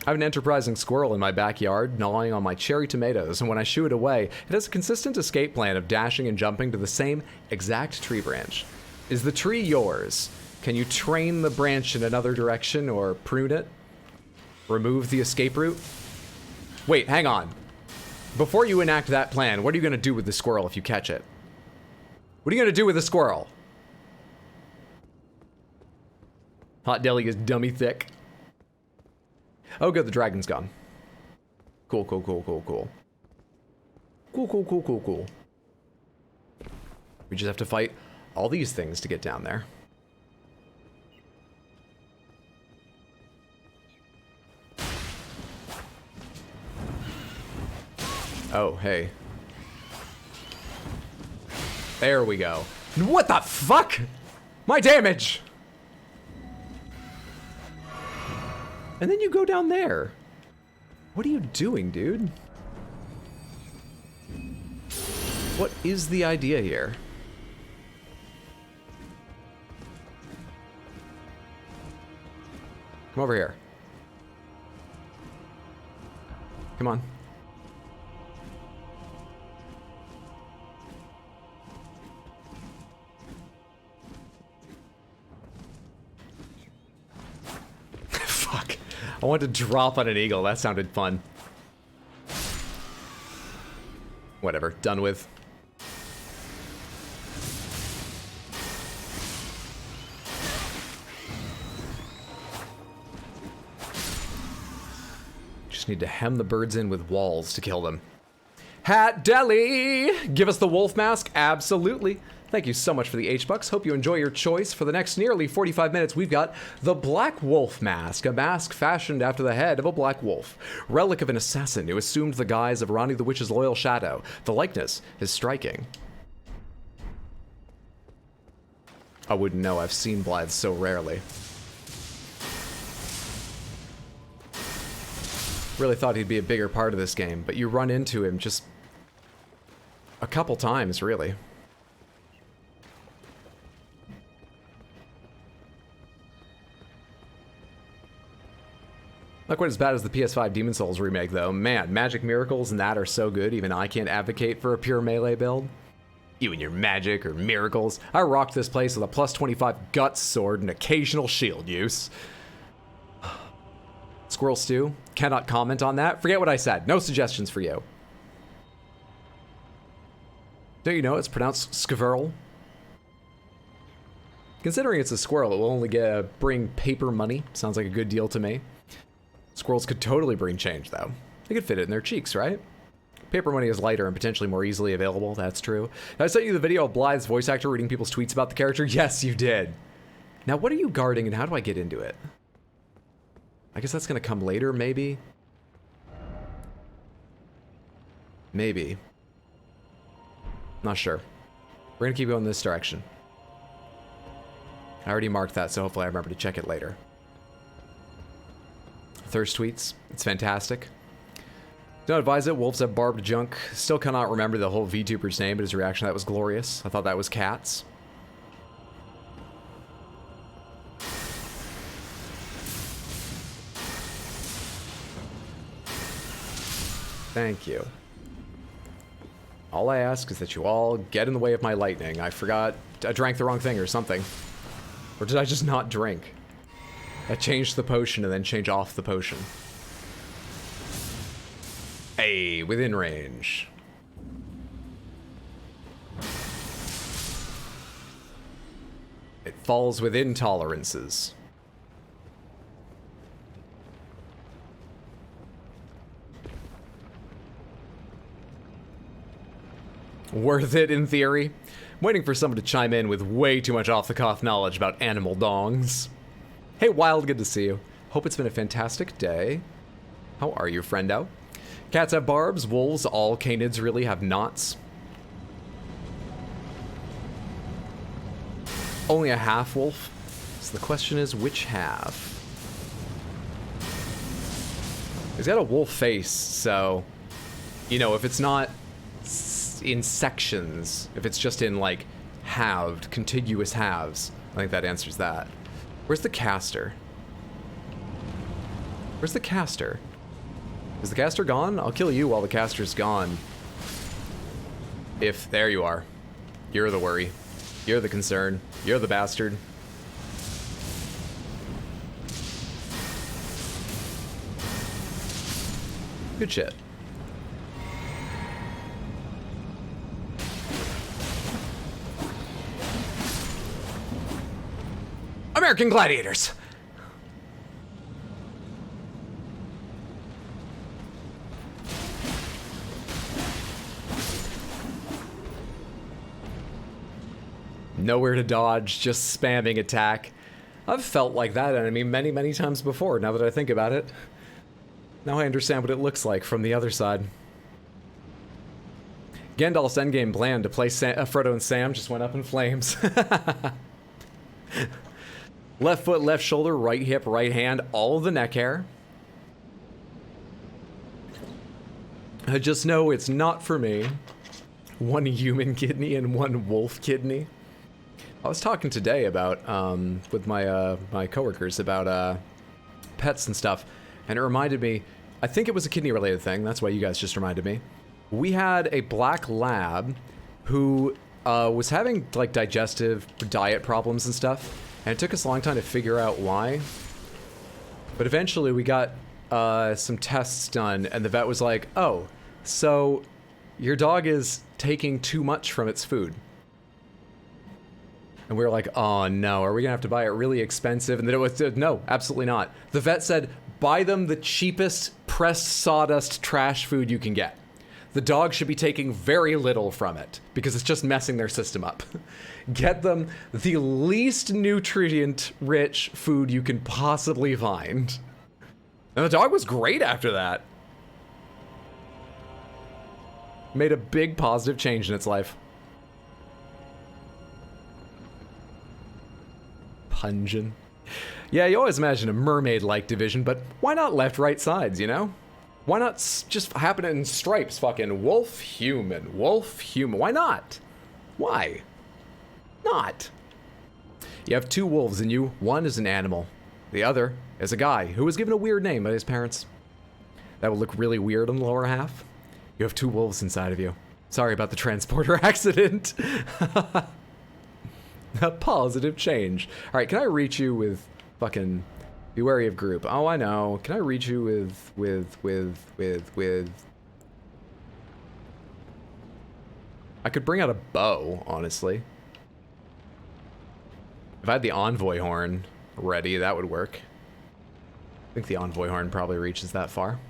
I have an enterprising squirrel in my backyard, gnawing on my cherry tomatoes, and when I shoo it away, it has a consistent escape plan of dashing and jumping to the same exact tree branch. Is the tree yours? Can you train the branch in another direction or prune it? Remove the escape route? Wait, hang on. Before you enact that plan, what are you going to do with the squirrel if you catch it? What are you going to do with the squirrel? Hot deli is dummy thick. Oh good, the dragon's gone. Cool, cool, cool, cool, cool. Cool, cool, cool, cool, cool. We just have to fight all these things to get down there. Oh, hey. There we go. What the fuck? My damage! And then you go down there. What are you doing, dude? What is the idea here? Come over here. Come on. Fuck. I wanted to drop on an eagle. That sounded fun. Whatever. Done with. Just need to hem the birds in with walls to kill them. Hat Deli! Give us the wolf mask? Absolutely. Thank you so much for the H-Bucks. Hope you enjoy your choice. For the next nearly 45 minutes, we've got the Black Wolf Mask, a mask fashioned after the head of a black wolf. Relic of an assassin who assumed the guise of Ranni the Witch's loyal shadow. The likeness is striking. I wouldn't know. I've seen Blythe so rarely. Really thought he'd be a bigger part of this game, but you run into him just a couple times, really. Not quite as bad as the PS5 Demon Souls remake, though. Man, magic miracles and that are so good, even I can't advocate for a pure melee build. You and your magic or miracles. I rocked this place with a plus 25 guts sword and occasional shield use. Squirrel Stew, cannot comment on that. Forget what I said. No suggestions for you. Don't you know it's pronounced squirrel? Considering it's a squirrel, it will only bring paper money. Sounds like a good deal to me. Squirrels could totally bring change, though. They could fit it in their cheeks, right? Paper money is lighter and potentially more easily available, that's true. Did I sent you the video of Blythe's voice actor reading people's tweets about the character? Yes, you did. Now, what are you guarding and how do I get into it? I guess that's gonna come later, maybe? Maybe. Not sure. We're gonna keep going this direction. I already marked that, so hopefully I remember to check it later. Thirst tweets. It's fantastic. Don't advise it. Wolves have barbed junk. Still cannot remember the whole VTuber's name, but his reaction to that was glorious. I thought that was cats. Thank you. All I ask is that you all get in the way of my lightning. I forgot. I drank the wrong thing or something. Or did I just not drink? I changed the potion and then change off the potion. Hey, within range. It falls within tolerances. Worth it in theory. I'm waiting for someone to chime in with way too much off-the-cuff knowledge about animal dongs. Hey, Wild, good to see you. Hope it's been a fantastic day. How are you, friendo? Cats have barbs, wolves, all canids really have knots. Only a half wolf. So the question is, which half? He's got a wolf face, so, you know, if it's not in sections, if it's just in, like, halved, contiguous halves, I think that answers that. Where's the caster? Where's the caster? Is the caster gone? I'll kill you while the caster's gone. If, there you are. You're the worry. You're the concern. You're the bastard. Good shit. American Gladiators! Nowhere to dodge, just spamming attack. I've felt like that enemy many, many times before, now that I think about it. Now I understand what it looks like from the other side. Gandalf's endgame plan to play Frodo and Sam just went up in flames. Left foot, left shoulder, right hip, right hand, all of the neck hair. I just know it's not for me. One human kidney and one wolf kidney. I was talking today about, with my, my coworkers about, pets and stuff, and it reminded me, I think it was a kidney-related thing, that's why you guys just reminded me. We had a black lab who, was having, like, digestive diet problems and stuff, and it took us a long time to figure out why. But eventually we got, some tests done, and the vet was like, oh, so your dog is taking too much from its food. And we were like, oh no, are we gonna have to buy it really expensive? And then it was, no, absolutely not. The vet said, buy them the cheapest pressed sawdust trash food you can get. The dog should be taking very little from it because it's just messing their system up. Get them the least nutrient-rich food you can possibly find. And the dog was great after that. Made a big positive change in its life. Pungent. Yeah, you always imagine a mermaid-like division, but why not left, right sides, you know? Why not just happen in stripes, fucking wolf, human, why not? Why? Not. You have two wolves in you, one is an animal. The other is a guy who was given a weird name by his parents. That would look really weird on the lower half. You have two wolves inside of you. Sorry about the transporter accident. A positive change. Alright, can I reach you with fucking... Be wary of group. Oh, I know. Can I reach you with... I could bring out a bow, honestly. If I had the envoy horn ready, that would work. I think the envoy horn probably reaches that far.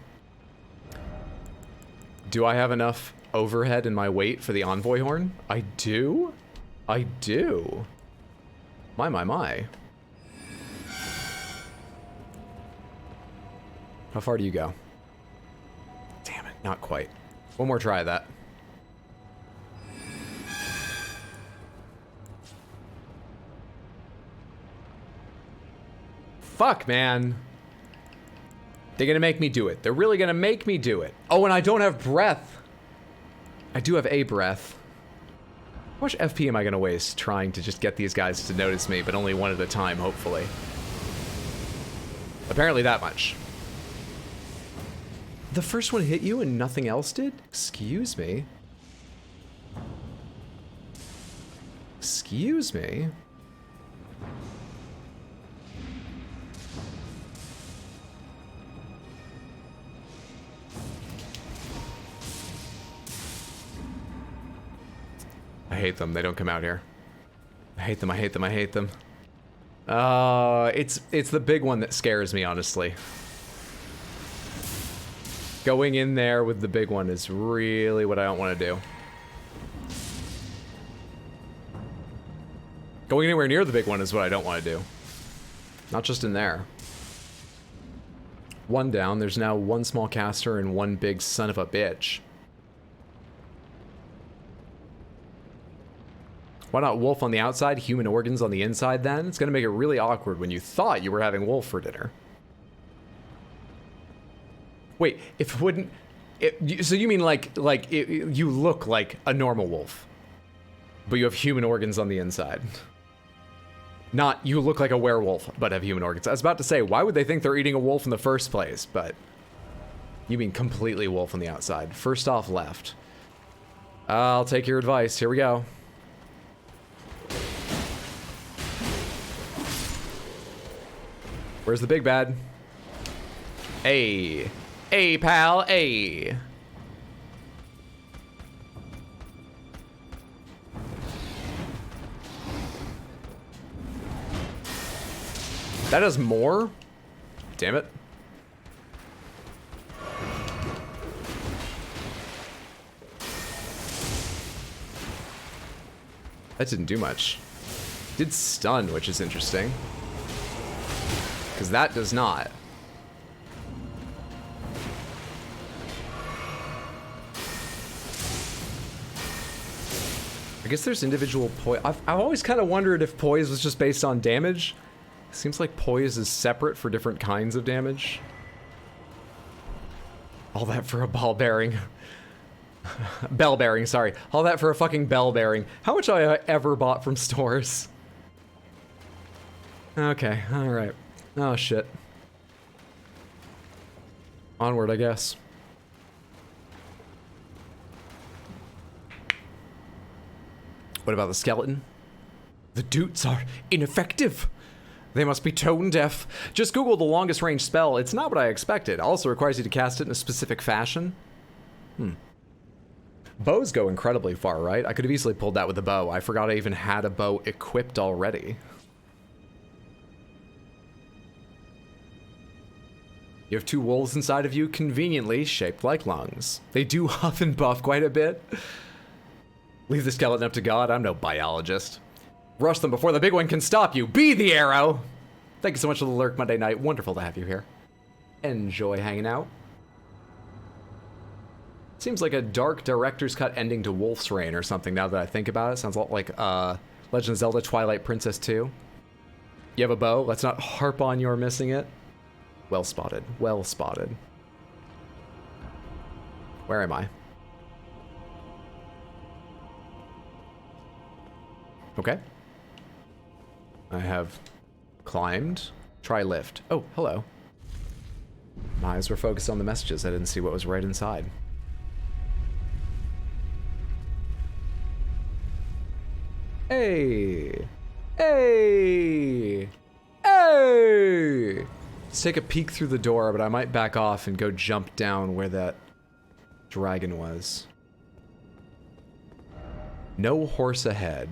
Do I have enough overhead in my weight for the envoy horn? I do? I do. My. How far do you go? Damn it, not quite. One more try of that. Fuck, man. They're gonna make me do it. They're really gonna make me do it. Oh, and I don't have breath. I do have a breath. How much FP am I gonna waste trying to just get these guys to notice me, but only one at a time, hopefully? Apparently that much. The first one hit you and nothing else did? Excuse me. Excuse me. I hate them. They don't come out here. I hate them. I hate them. I hate them. It's the big one that scares me, honestly. Going in there with the big one is really what I don't want to do. Going anywhere near the big one is what I don't want to do. Not just in there. One down. There's now one small caster and one big son of a bitch. Why not wolf on the outside, human organs on the inside then? It's going to make it really awkward when you thought you were having wolf for dinner. Wait, if it wouldn't... so you mean you look like a normal wolf, but you have human organs on the inside. Not you look like a werewolf, but have human organs. I was about to say, why would they think they're eating a wolf in the first place? But you mean completely wolf on the outside. First off left. I'll take your advice. Here we go. Where's the big bad? Hey. Hey, pal. Hey. That does more? Damn it. That didn't do much. Did stun, which is interesting. Because that does not. I guess there's individual poise. I've always kind of wondered if poise was just based on damage. Seems like poise is separate for different kinds of damage. All that for a ball bearing. Bell bearing, sorry. All that for a fucking bell bearing. How much have I ever bought from stores? Okay, alright. Oh, shit. Onward, I guess. What about the skeleton? The doots are ineffective. They must be tone deaf. Just Google the longest range spell. It's not what I expected. Also requires you to cast it in a specific fashion. Bows go incredibly far, right? I could have easily pulled that with a bow. I forgot I even had a bow equipped already. You have two wolves inside of you, conveniently shaped like lungs. They do huff and buff quite a bit. Leave the skeleton up to God. I'm no biologist. Rush them before the big one can stop you. Be the arrow! Thank you so much for the lurk Monday night. Wonderful to have you here. Enjoy hanging out. Seems like a dark director's cut ending to Wolf's Reign or something now that I think about it. Sounds a lot like Legend of Zelda Twilight Princess 2. You have a bow? Let's not harp on your missing it. Well spotted. Well spotted. Where am I? Okay. I have climbed. Try lift. Oh, hello. My eyes were focused on the messages. I didn't see what was right inside. Hey! Hey! Hey! Let's take a peek through the door, but I might back off and go jump down where that dragon was. No horse ahead.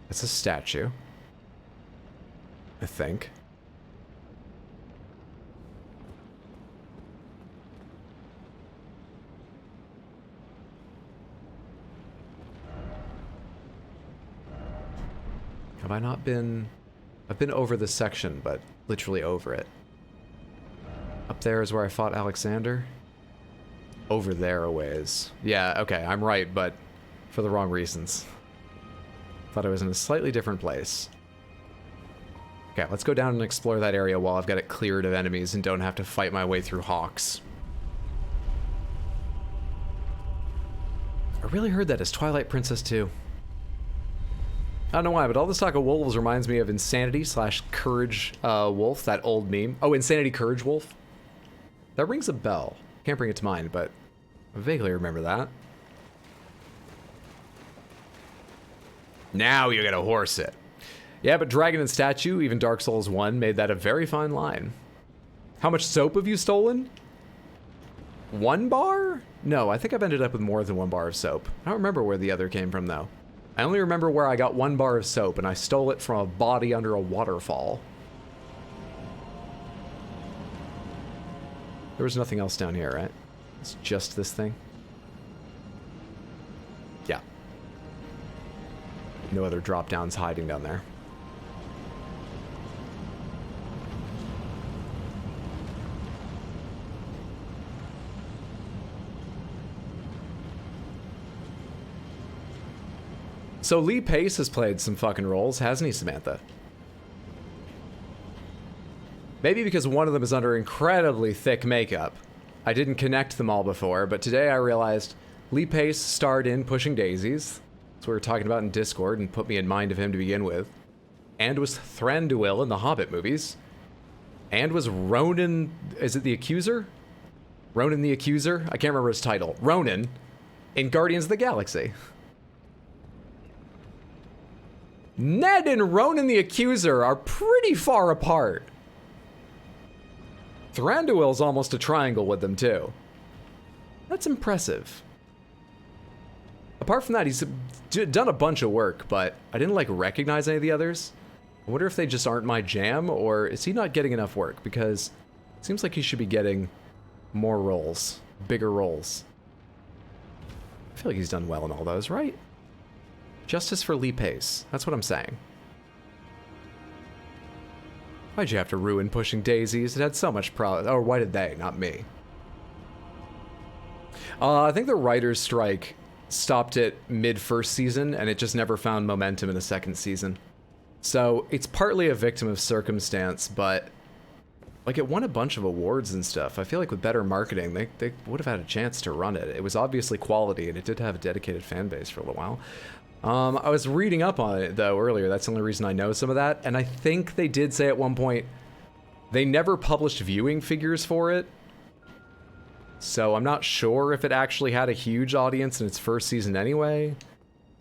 It's a statue. I think. Have I not been... I've been over this section, but literally over it. Up there is where I fought Alexander. Over there a ways. Yeah, okay, I'm right, but for the wrong reasons. Thought I was in a slightly different place. Okay, let's go down and explore that area while I've got it cleared of enemies and don't have to fight my way through hawks. I really heard that as Twilight Princess 2. I don't know why, but all this talk of wolves reminds me of Insanity / Courage Wolf, that old meme. Oh, Insanity Courage Wolf? That rings a bell. Can't bring it to mind, but I vaguely remember that. Now you gotta horse it. Yeah, but Dragon and Statue, even Dark Souls 1, made that a very fine line. How much soap have you stolen? 1 bar? No, I think I've ended up with more than 1 bar of soap. I don't remember where the other came from, though. I only remember where I got 1 bar of soap, and I stole it from a body under a waterfall. There was nothing else down here, right? It's just this thing. No other drop downs hiding down there. So Lee Pace has played some fucking roles, hasn't he, Samantha? Maybe because one of them is under incredibly thick makeup. I didn't connect them all before, but today I realized Lee Pace starred in Pushing Daisies. That's what we were talking about in Discord and put me in mind of him to begin with. And was Thranduil in the Hobbit movies. And was Ronan, is it the Accuser? Ronan the Accuser? I can't remember his title. Ronan in Guardians of the Galaxy. Ned and Ronan the Accuser are pretty far apart. Thranduil's almost a triangle with them, too. That's impressive. Apart from that, he's done a bunch of work, but I didn't, like, recognize any of the others. I wonder if they just aren't my jam, or is he not getting enough work? Because it seems like he should be getting more roles, bigger roles. I feel like he's done well in all those, right? Justice for Lee Pace. That's what I'm saying. Why'd you have to ruin Pushing Daisies? It had so much or why did they, not me? I think the writer's strike stopped it mid-first season, and it just never found momentum in the second season. So it's partly a victim of circumstance, but like it won a bunch of awards and stuff. I feel like with better marketing, they would have had a chance to run it. It was obviously quality, and it did have a dedicated fan base for a little while. I was reading up on it, though, earlier. That's the only reason I know some of that. And I think they did say at one point they never published viewing figures for it. So I'm not sure if it actually had a huge audience in its first season anyway.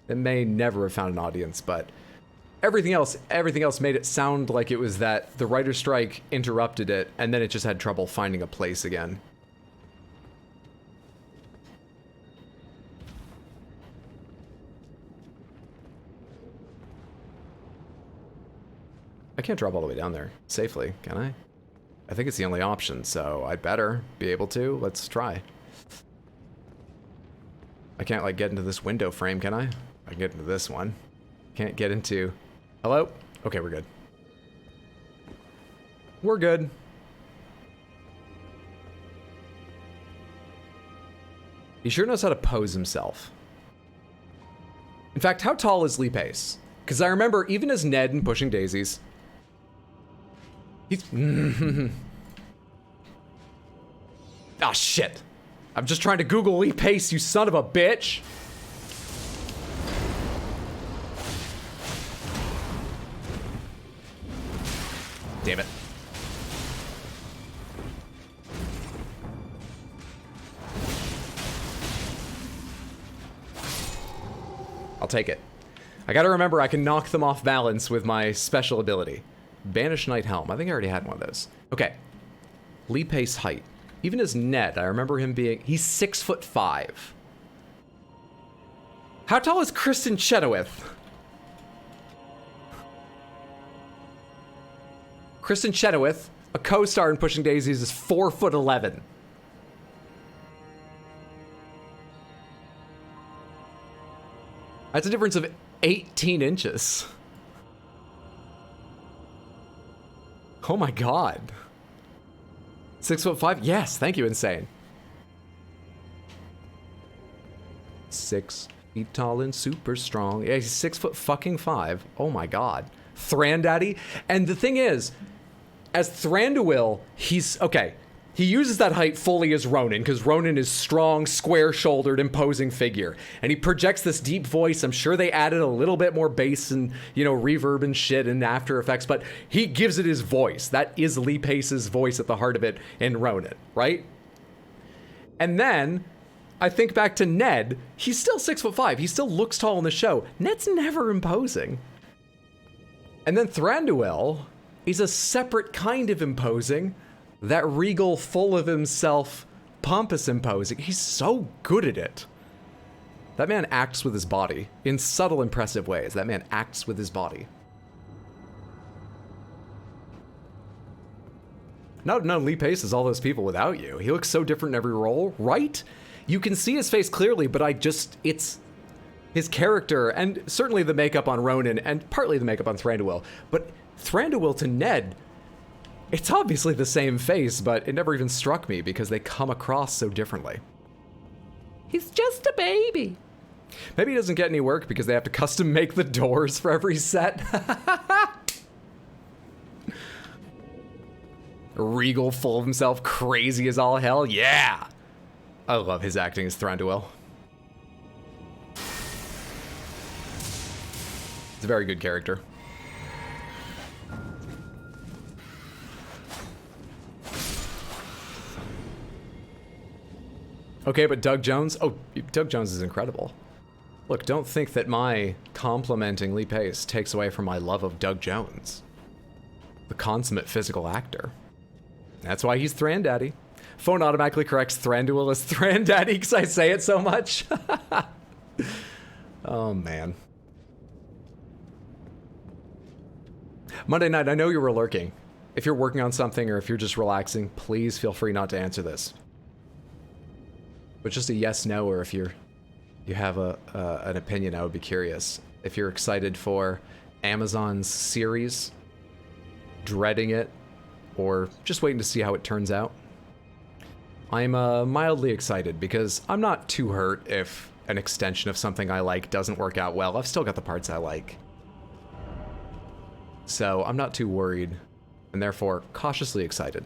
It may never have found an audience, but everything else made it sound like it was that the writer's strike interrupted it, and then it just had trouble finding a place again. I can't drop all the way down there safely, can I? I think it's the only option, so I'd better be able to. Let's try. I can't, like, get into this window frame, can I? I can get into this one. Can't get into... Hello? Okay, we're good. We're good. He sure knows how to pose himself. In fact, how tall is Lee Pace? Because I remember, even as Ned in Pushing Daisies... He's... Ah, shit. I'm just trying to Google Lee Pace, you son of a bitch. Damn it. I'll take it. I gotta remember I can knock them off balance with my special ability. Banish Knight Helm. I think I already had one of those. Okay. Lee Pace height. Even as Ned, I remember him being... He's 6'5". How tall is Kristen Chenoweth? Kristen Chenoweth, a co-star in Pushing Daisies, is 4'11". That's a difference of 18 inches. Oh my god. 6'5"? Yes, thank you, Insane. 6 feet tall and super strong. Yeah, he's 6'5". Oh my god. Thrandaddy. And the thing is, as Thranduil, he's... Okay, he uses that height fully as Ronan, because Ronan is strong, square-shouldered, imposing figure. And he projects this deep voice. I'm sure they added a little bit more bass and, you know, reverb and shit in After Effects, but he gives it his voice. That is Lee Pace's voice at the heart of it in Ronan, right? And then, I think back to Ned. He's still 6'5". He still looks tall in the show. Ned's never imposing. And then Thranduil is a separate kind of imposing. That regal, full of himself, pompous imposing. He's so good at it. That man acts with his body in subtle, impressive ways. That man acts with his body. No, Lee Pace is all those people without you. He looks so different in every role, right? You can see his face clearly, but his character, and certainly the makeup on Ronan, and partly the makeup on Thranduil, but Thranduil to Ned, it's obviously the same face, but it never even struck me because they come across so differently. He's just a baby. Maybe he doesn't get any work because they have to custom make the doors for every set. Regal, full of himself, crazy as all hell. Yeah! I love his acting as Thranduil. He's a very good character. Okay, but Doug Jones? Oh, Doug Jones is incredible. Look, don't think that my complimenting Lee Pace takes away from my love of Doug Jones. The consummate physical actor. That's why he's Thrandaddy. Phone automatically corrects Thranduil as Thrandaddy because I say it so much. Oh, man. Monday night, I know you were lurking. If you're working on something or if you're just relaxing, please feel free not to answer this. But just a yes, no, or if you have an opinion, I would be curious. If you're excited for Amazon's series, dreading it, or just waiting to see how it turns out. I'm mildly excited because I'm not too hurt if an extension of something I like doesn't work out well. I've still got the parts I like. So I'm not too worried, and therefore cautiously excited.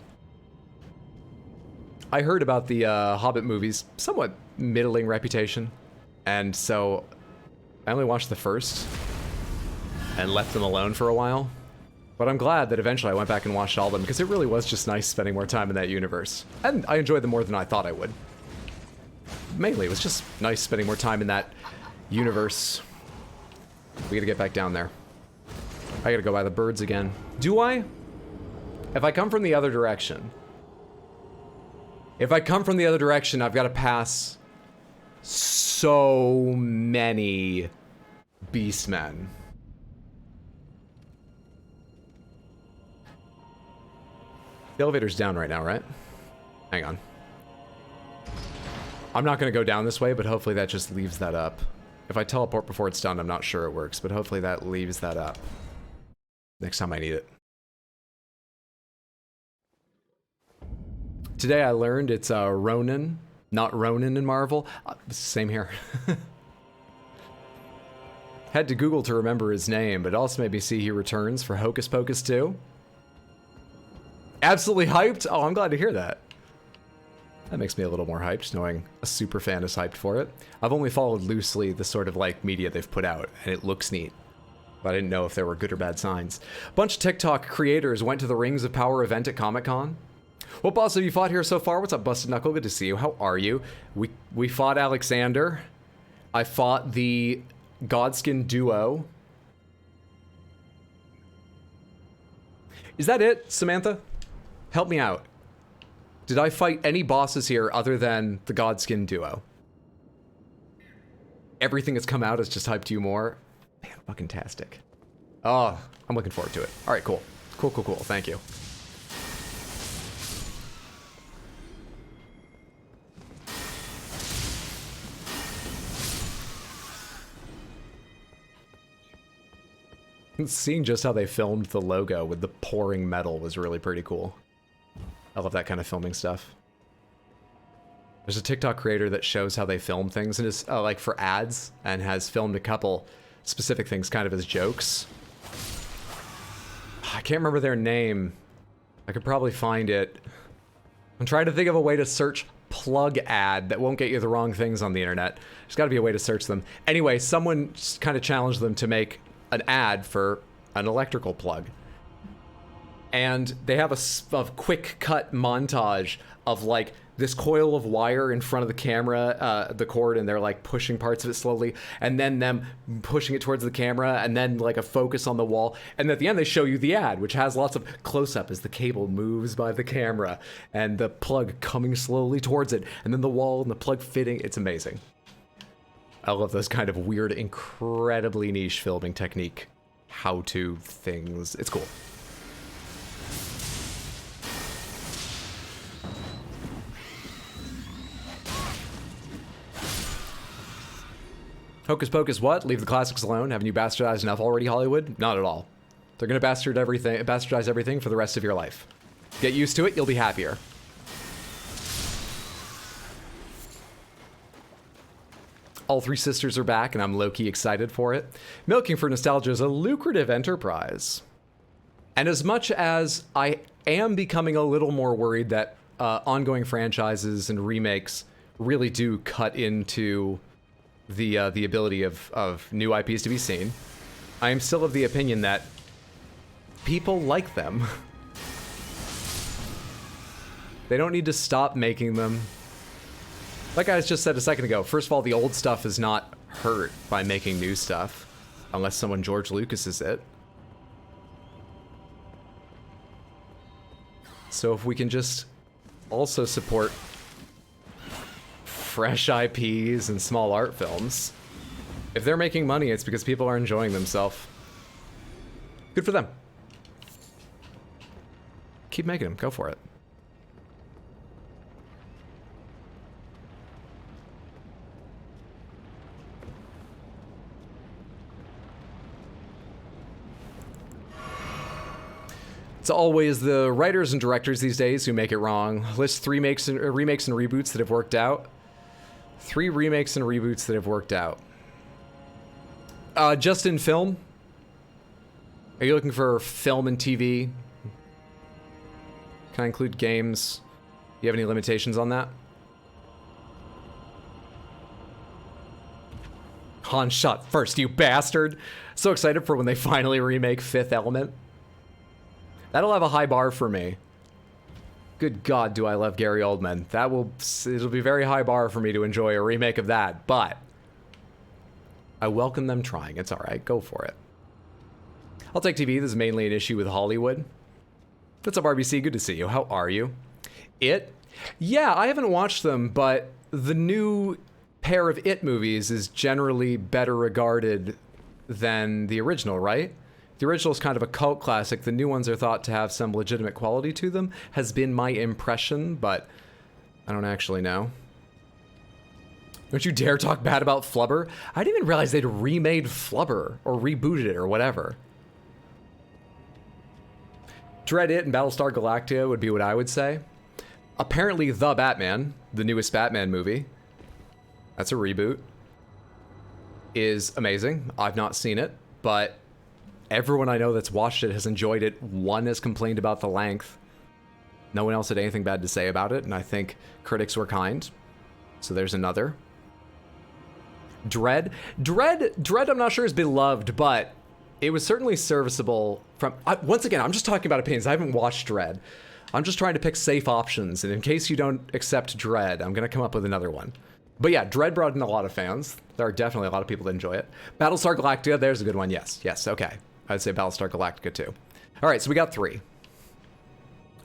I heard about the Hobbit movies, somewhat middling reputation, and so I only watched the first and left them alone for a while. But I'm glad that eventually I went back and watched all of them because it really was just nice spending more time in that universe. And I enjoyed them more than I thought I would. Mainly, it was just nice spending more time in that universe. We gotta get back down there. I gotta go by the birds again. Do I? If I come from the other direction... If I come from the other direction, I've got to pass so many Beastmen. The elevator's down right now, right? Hang on. I'm not going to go down this way, but hopefully that just leaves that up. If I teleport before it's done, I'm not sure it works, but hopefully that leaves that up. Next time I need it. Today I learned it's Ronan, not Ronan in Marvel. Same here. Had to Google to remember his name, but also made me see he returns for Hocus Pocus 2. Absolutely hyped? Oh, I'm glad to hear that. That makes me a little more hyped, knowing a super fan is hyped for it. I've only followed loosely the sort of like media they've put out, and it looks neat. But I didn't know if there were good or bad signs. A bunch of TikTok creators went to the Rings of Power event at Comic-Con. What boss have you fought here so far? What's up, Busted Knuckle? Good to see you. How are you? We fought Alexander. I fought the Godskin duo. Is that it, Samantha? Help me out. Did I fight any bosses here other than the Godskin duo? Everything that's come out has just hyped you more. Man, fucking tastic. Oh, I'm looking forward to it. All right, cool. Cool. Thank you. Seeing just how they filmed the logo with the pouring metal was really pretty cool. I love that kind of filming stuff. There's a TikTok creator that shows how they film things and is like for ads and has filmed a couple specific things kind of as jokes. I can't remember their name. I could probably find it. I'm trying to think of a way to search plug ad that won't get you the wrong things on the internet. There's got to be a way to search them. Anyway, someone kind of challenged them to make an ad for an electrical plug. And they have a quick cut montage of like this coil of wire in front of the camera, the cord, and they're like pushing parts of it slowly, and then them pushing it towards the camera, and then like a focus on the wall. And at the end they show you the ad, which has lots of close-up as the cable moves by the camera, and the plug coming slowly towards it, and then the wall and the plug fitting. It's amazing. I love those kind of weird, incredibly niche filming technique how-to things. It's cool. Hocus Pocus what? Leave the classics alone. Haven't you bastardized enough already, Hollywood? Not at all. They're gonna bastardize everything for the rest of your life. Get used to it, you'll be happier. All three sisters are back, and I'm low-key excited for it. Milking for nostalgia is a lucrative enterprise. And as much as I am becoming a little more worried that ongoing franchises and remakes really do cut into the ability of new IPs to be seen, I am still of the opinion that people like them. They don't need to stop making them. Like I just said a second ago, first of all, the old stuff is not hurt by making new stuff, unless someone George Lucas it. So if we can just also support fresh IPs and small art films, if they're making money, it's because people are enjoying themselves. Good for them. Keep making them. Go for it. It's always the writers and directors these days who make it wrong. List remakes and reboots that have worked out. 3 remakes and reboots that have worked out. Just in film? Are you looking for film and TV? Can I include games? Do you have any limitations on that? Han shot first, you bastard! So excited for when they finally remake Fifth Element. That'll have a high bar for me. Good God, do I love Gary Oldman. It'll be a very high bar for me to enjoy a remake of that, but I welcome them trying. It's all right, go for it. I'll take TV. This is mainly an issue with Hollywood. What's up, RBC? Good to see you. How are you? It? Yeah, I haven't watched them, but the new pair of It movies is generally better regarded than the original, right? The original is kind of a cult classic. The new ones are thought to have some legitimate quality to them, has been my impression, but I don't actually know. Don't you dare talk bad about Flubber. I didn't even realize they'd remade Flubber, or rebooted it, or whatever. Dread It and Battlestar Galactica would be what I would say. Apparently The Batman, the newest Batman movie, that's a reboot, is amazing. I've not seen it, but everyone I know that's watched it has enjoyed it. One has complained about the length. No one else had anything bad to say about it, and I think critics were kind. So there's another. Dread, I'm not sure is beloved, but it was certainly serviceable from... once again, I'm just talking about opinions. I haven't watched Dread. I'm just trying to pick safe options, and in case you don't accept Dread, I'm going to come up with another one. But yeah, Dread brought in a lot of fans. There are definitely a lot of people that enjoy it. Battlestar Galactica, there's a good one. Yes, okay. I'd say Battlestar Galactica too. All right, so we got 3.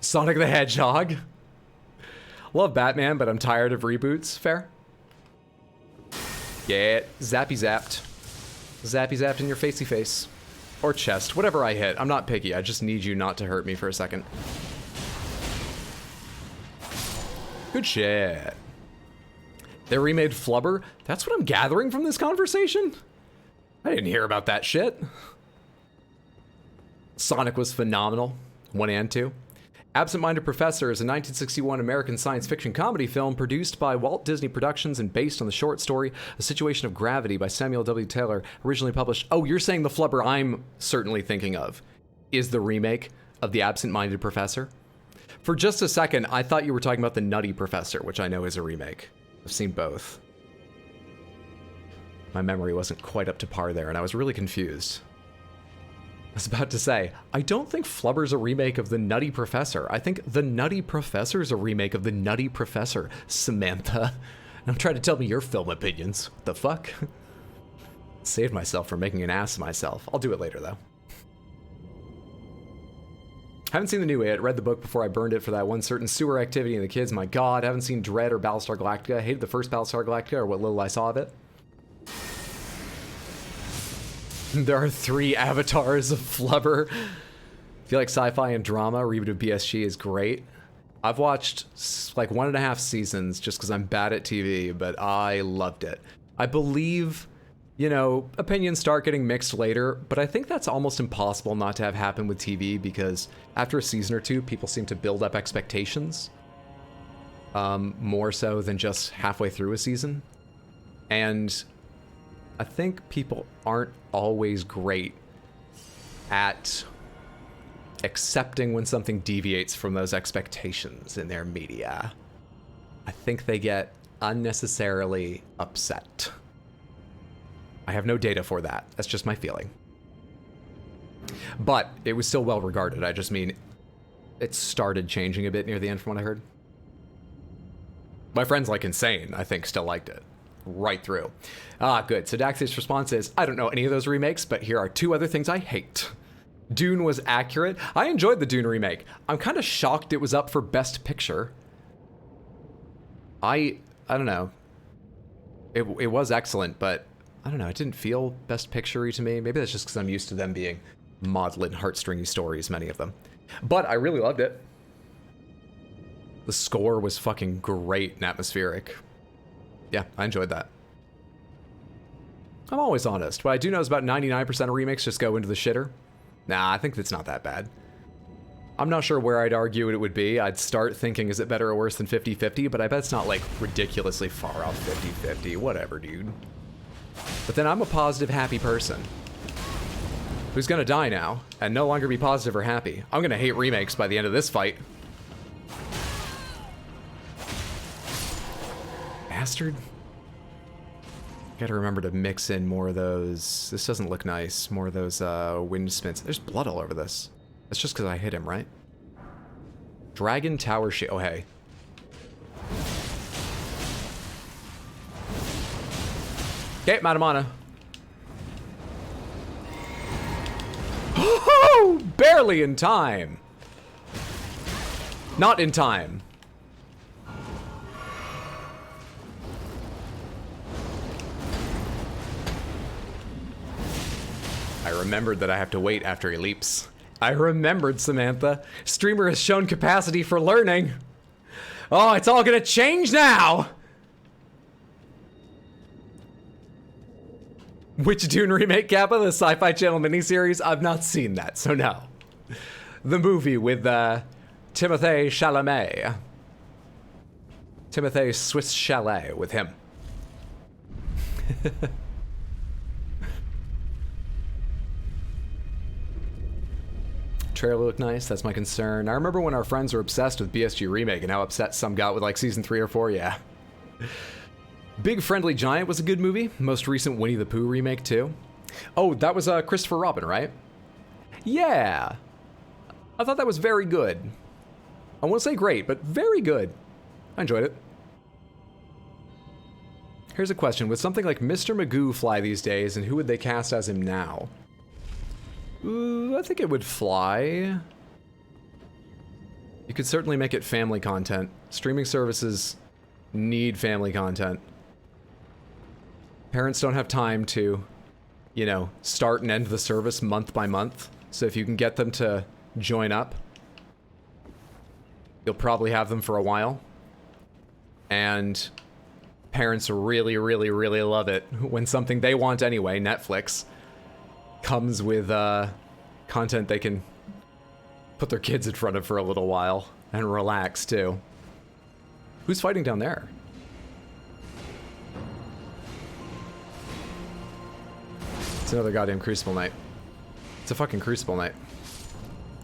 Sonic the Hedgehog. Love Batman, but I'm tired of reboots. Fair? Yeah, zappy zapped. Zappy zapped in your facey face. Or chest, whatever I hit. I'm not picky, I just need you not to hurt me for a second. Good shit. They remade Flubber? That's what I'm gathering from this conversation? I didn't hear about that shit. Sonic was phenomenal, 1 and 2. Absent-Minded Professor is a 1961 American science fiction comedy film produced by Walt Disney Productions and based on the short story A Situation of Gravity by Samuel W. Taylor, originally published... Oh, you're saying the Flubber I'm certainly thinking of is the remake of The Absent-Minded Professor? For just a second, I thought you were talking about The Nutty Professor, which I know is a remake. I've seen both. My memory wasn't quite up to par there, and I was really confused. I was about to say, I don't think Flubber's a remake of The Nutty Professor. I think The Nutty Professor's a remake of The Nutty Professor, Samantha. Don't try to tell me your film opinions. What the fuck? Saved myself from making an ass of myself. I'll do it later, though. Haven't seen the new It. Read the book before I burned it for that one certain sewer activity in the kids. My god, haven't seen Dread or Battlestar Galactica. Hated the first Battlestar Galactica, or what little I saw of it. There are 3 avatars of Flubber. If you like sci-fi and drama, reboot of BSG is great. I've watched like 1.5 seasons just because I'm bad at TV, but I loved it. I believe you know, opinions start getting mixed later, but I think that's almost impossible not to have happen with TV because after a season or two, people seem to build up expectations more so than just halfway through a season. And I think people aren't always great at accepting when something deviates from those expectations in their media. I think they get unnecessarily upset. I have no data for that. That's just my feeling. But it was still well regarded. I just mean, it started changing a bit near the end from what I heard. My friends like Insane, I think, still liked it. Right through. Good. So Daxi's response is, I don't know any of those remakes, but here are two other things I hate. Dune was accurate. I enjoyed the Dune remake. I'm kind of shocked it was up for Best Picture. I don't know. It was excellent, but I don't know. It didn't feel Best Picture-y to me. Maybe that's just because I'm used to them being maudlin, heartstringy stories, many of them. But I really loved it. The score was fucking great and atmospheric. Yeah, I enjoyed that. I'm always honest. What I do know is about 99% of remakes just go into the shitter. Nah, I think it's not that bad. I'm not sure where I'd argue it would be. I'd start thinking, is it better or worse than 50-50? But I bet it's not, like, ridiculously far off 50-50. Whatever, dude. But then I'm a positive, happy person who's gonna die now and no longer be positive or happy. I'm gonna hate remakes by the end of this fight. Bastard. Gotta remember to mix in more of those. This doesn't look nice. More of those wind spins. There's blood all over this. That's just because I hit him, right? Dragon Tower shit. Oh, hey. Okay, Madamana. Oh, barely in time. Not in time. I remembered that I have to wait after he leaps. I remembered, Samantha. Streamer has shown capacity for learning. Oh, it's all gonna change now! Which Dune remake, Kappa? The Sci-Fi Channel miniseries? I've not seen that, so no. The movie with Timothée Chalamet. Timothée Swiss Chalet with him. Trailer looked nice, that's my concern. I remember when our friends were obsessed with BSG Remake and how upset some got with like season 3 or 4, yeah. Big Friendly Giant was a good movie. Most recent Winnie the Pooh remake too. Oh, that was Christopher Robin, right? Yeah. I thought that was very good. I won't say great, but very good. I enjoyed it. Here's a question. Would something like Mr. Magoo fly these days, and who would they cast as him now? Ooh, I think it would fly. You could certainly make it family content. Streaming services need family content. Parents don't have time to, you know, start and end the service month by month. So if you can get them to join up, you'll probably have them for a while. And parents really, really, really love it when something they want anyway, Netflix, comes with content they can put their kids in front of for a little while and relax too. Who's fighting down there? It's another goddamn Crucible Knight. It's a fucking Crucible Knight.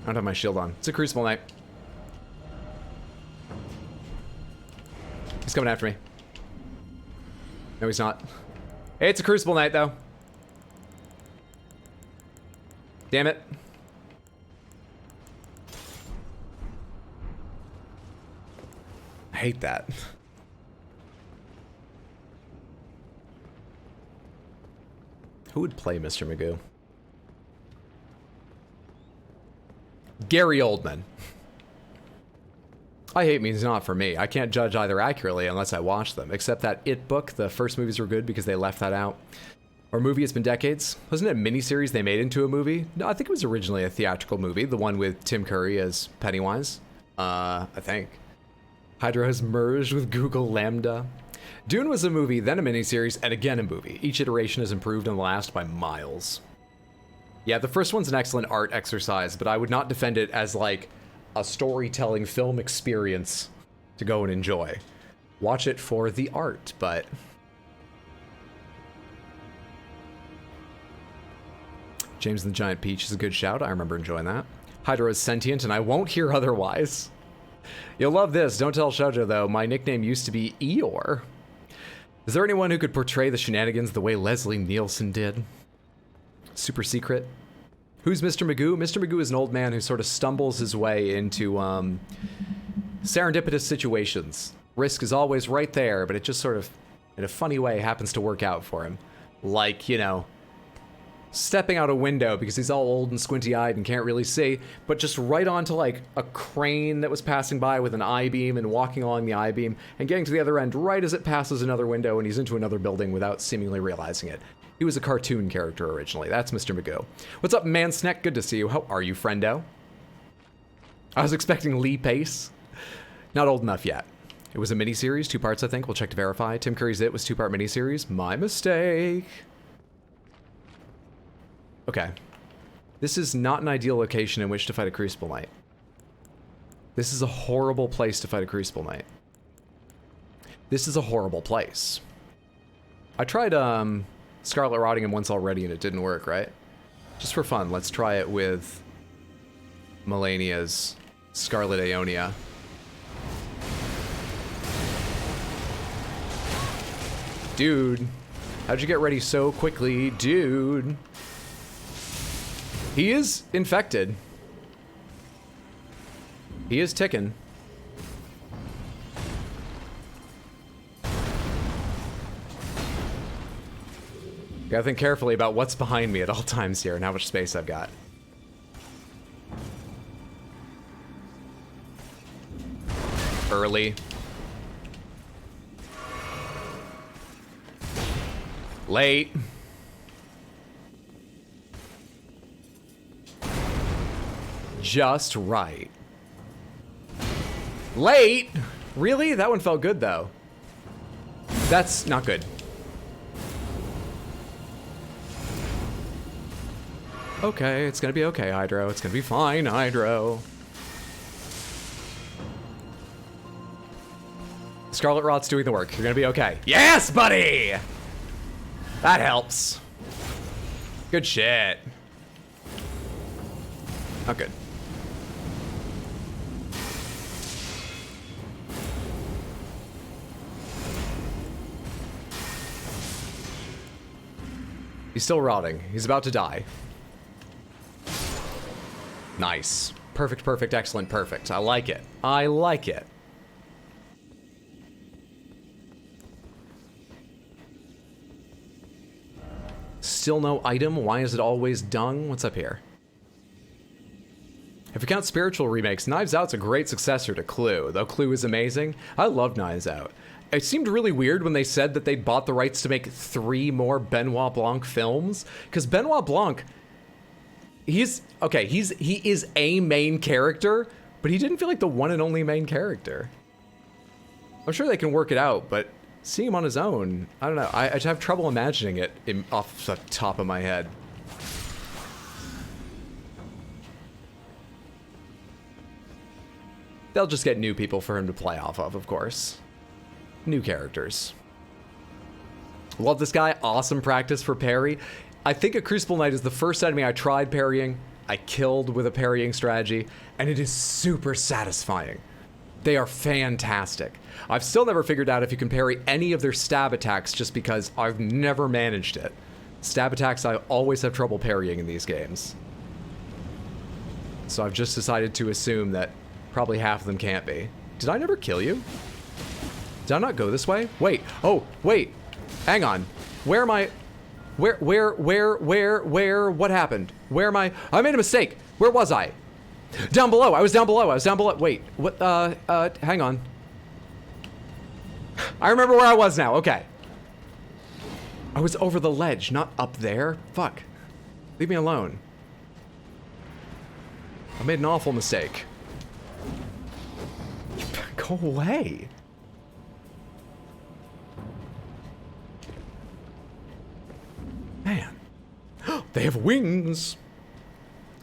I don't have my shield on. It's a Crucible Knight. He's coming after me. No, he's not. Hey, it's a Crucible Knight, though. Damn it. I hate that. Who would play Mr. Magoo? Gary Oldman. I hate means not for me. I can't judge either accurately unless I watch them, except that It book, the first movies were good because they left that out. Or movie, it's been decades. Wasn't it a miniseries they made into a movie? No, I think it was originally a theatrical movie, the one with Tim Curry as Pennywise. I think. Hydra has merged with Google Lambda. Dune was a movie, then a miniseries, and again a movie. Each iteration has improved on the last by miles. Yeah, the first one's an excellent art exercise, but I would not defend it as, like, a storytelling film experience to go and enjoy. Watch it for the art, but... James and the Giant Peach is a good shout. I remember enjoying that. Hydra is sentient, and I won't hear otherwise. You'll love this. Don't tell Shoujo, though. My nickname used to be Eeyore. Is there anyone who could portray the shenanigans the way Leslie Nielsen did? Super secret. Who's Mr. Magoo? Mr. Magoo is an old man who sort of stumbles his way into serendipitous situations. Risk is always right there, but it just sort of, in a funny way, happens to work out for him. Like, you know, stepping out a window because he's all old and squinty-eyed and can't really see, but just right onto, like, a crane that was passing by with an I-beam and walking along the I-beam and getting to the other end right as it passes another window and he's into another building without seemingly realizing it. He was a cartoon character originally. That's Mr. Magoo. What's up, Mansneck? Good to see you. How are you, friendo? I was expecting Lee Pace. Not old enough yet. It was a miniseries, 2 parts, I think. We'll check to verify. Tim Curry's It was 2-part miniseries. My mistake. Okay. This is not an ideal location in which to fight a Crucible Knight. This is a horrible place to fight a Crucible Knight. This is a horrible place. I tried, Scarlet Rottingham once already and it didn't work, right? Just for fun, let's try it with Melania's Scarlet Aeonia. Dude, how'd you get ready so quickly, dude? He is infected. He is ticking. Gotta think carefully about what's behind me at all times here and how much space I've got. Early. Late. Just right. Late? Really? That one felt good, though. That's not good. Okay, it's gonna be okay, Hydro. It's gonna be fine, Hydro. Scarlet Rot's doing the work. You're gonna be okay. Yes, buddy! That helps. Good shit. Not good. He's still rotting. He's about to die. Nice. Perfect, perfect, excellent, perfect. I like it. I like it. Still no item? Why is it always dung? What's up here? If you count spiritual remakes, Knives Out's a great successor to Clue, though Clue is amazing. I love Knives Out. It seemed really weird when they said that they'd bought the rights to make 3 more Benoit Blanc films, because Benoit Blanc, he is a main character, but he didn't feel like the one and only main character. I'm sure they can work it out, but seeing him on his own, I don't know. I just have trouble imagining it off the top of my head. They'll just get new people for him to play off of course. New characters. Love this guy. Awesome practice for parry. I think a Crucible Knight is the first enemy I tried parrying. I killed with a parrying strategy, and it is super satisfying. They are fantastic. I've still never figured out if you can parry any of their stab attacks just because I've never managed it. Stab attacks I always have trouble parrying in these games. So I've just decided to assume that probably half of them can't be. Did I never kill you? Did I not go this way? Wait. Oh, wait. Hang on. Where am I? Where, what happened? Where am I? I made a mistake. Where was I? Down below. I was down below. Wait, what, hang on. I remember where I was now. Okay. I was over the ledge, not up there. Fuck. Leave me alone. I made an awful mistake. Go away. They have wings!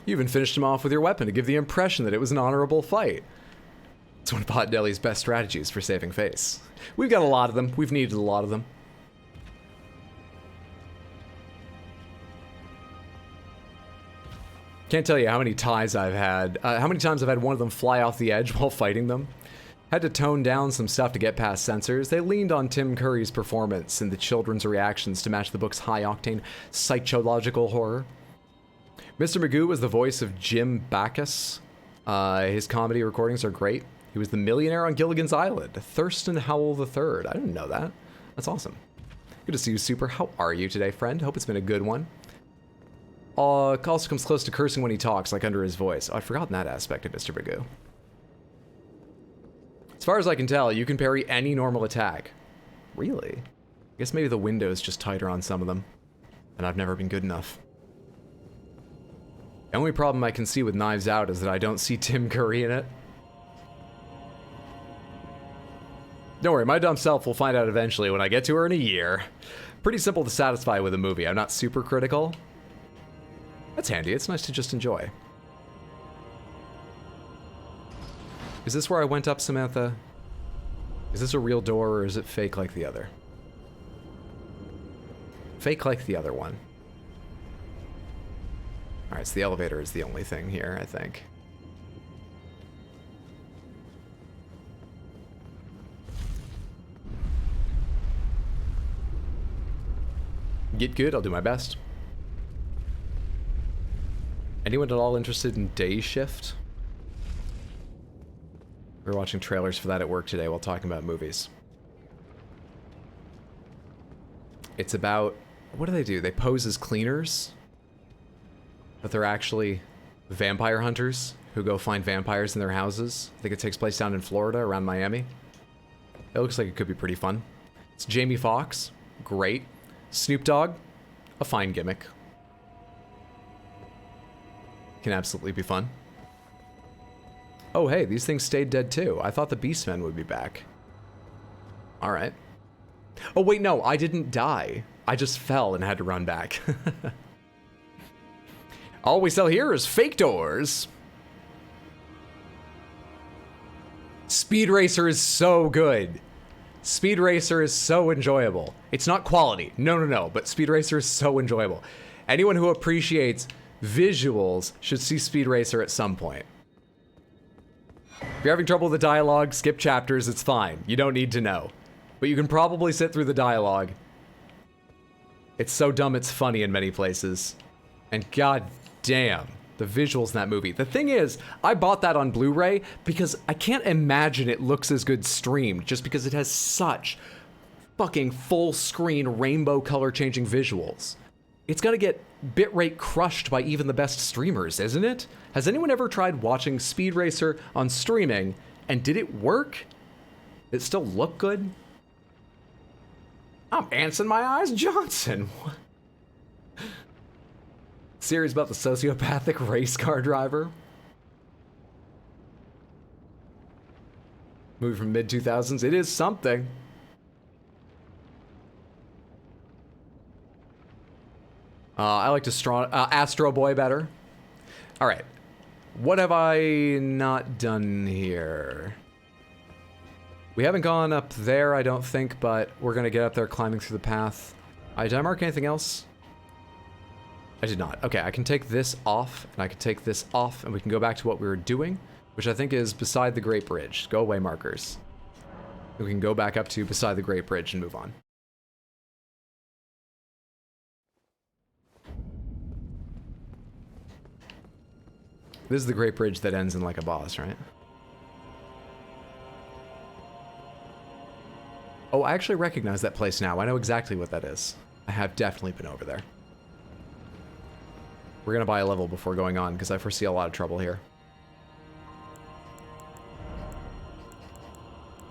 You even finished him off with your weapon to give the impression that it was an honorable fight. It's one of Potbelly's best strategies for saving face. We've got a lot of them. We've needed a lot of them. Can't tell you how many times I've had one of them fly off the edge while fighting them. Had to tone down some stuff to get past censors. They leaned on Tim Curry's performance and the children's reactions to match the book's high-octane psychological horror. Mr. Magoo was the voice of Jim Backus. His comedy recordings are great. He was the millionaire on Gilligan's Island, Thurston Howell III. I didn't know that. That's awesome. Good to see you, Super. How are you today, friend? Hope it's been a good one. Also comes close to cursing when he talks, like under his voice. Oh, I'd forgotten that aspect of Mr. Magoo. As far as I can tell, you can parry any normal attack. Really? I guess maybe the window's just tighter on some of them. And I've never been good enough. The only problem I can see with Knives Out is that I don't see Tim Curry in it. Don't worry, my dumb self will find out eventually when I get to her in a year. Pretty simple to satisfy with a movie. I'm not super critical. That's handy. It's nice to just enjoy. Is this where I went up, Samantha? Is this a real door or is it fake like the other? Fake like the other one. Alright, so the elevator is the only thing here, I think. Get good, I'll do my best. Anyone at all interested in Day Shift? We were watching trailers for that at work today while talking about movies. It's about... what do? They pose as cleaners, but they're actually vampire hunters who go find vampires in their houses. I think it takes place down in Florida, around Miami. It looks like it could be pretty fun. It's Jamie Foxx. Great. Snoop Dogg. A fine gimmick. Can absolutely be fun. Oh, hey, these things stayed dead too. I thought the Beastmen would be back. Alright. Oh, wait, no, I didn't die. I just fell and had to run back. All we sell here is fake doors. Speed Racer is so good. Speed Racer is so enjoyable. It's not quality. No, but Speed Racer is so enjoyable. Anyone who appreciates visuals should see Speed Racer at some point. If you're having trouble with the dialogue, skip chapters, it's fine. You don't need to know. But you can probably sit through the dialogue. It's so dumb it's funny in many places. And god damn, the visuals in that movie. The thing is, I bought that on Blu-ray because I can't imagine it looks as good streamed just because it has such fucking full screen rainbow color changing visuals. It's gonna get bitrate crushed by even the best streamers, isn't it? Has anyone ever tried watching Speed Racer on streaming and did it work? Did it still look good? I'm Anson My Eyes Johnson. What? Series about the sociopathic race car driver. Movie from mid-2000s. It is something. I like Astro Boy better. All right. What have I not done here? We haven't gone up there, I don't think, but we're going to get up there climbing through the path. Did I mark anything else? I did not. Okay, I can take this off, and I can take this off, and we can go back to what we were doing, which I think is beside the Great Bridge. Go away, markers. We can go back up to beside the Great Bridge and move on. This is the Great Bridge that ends in like a boss, right? Oh, I actually recognize that place now. I know exactly what that is. I have definitely been over there. We're gonna buy a level before going on, because I foresee a lot of trouble here.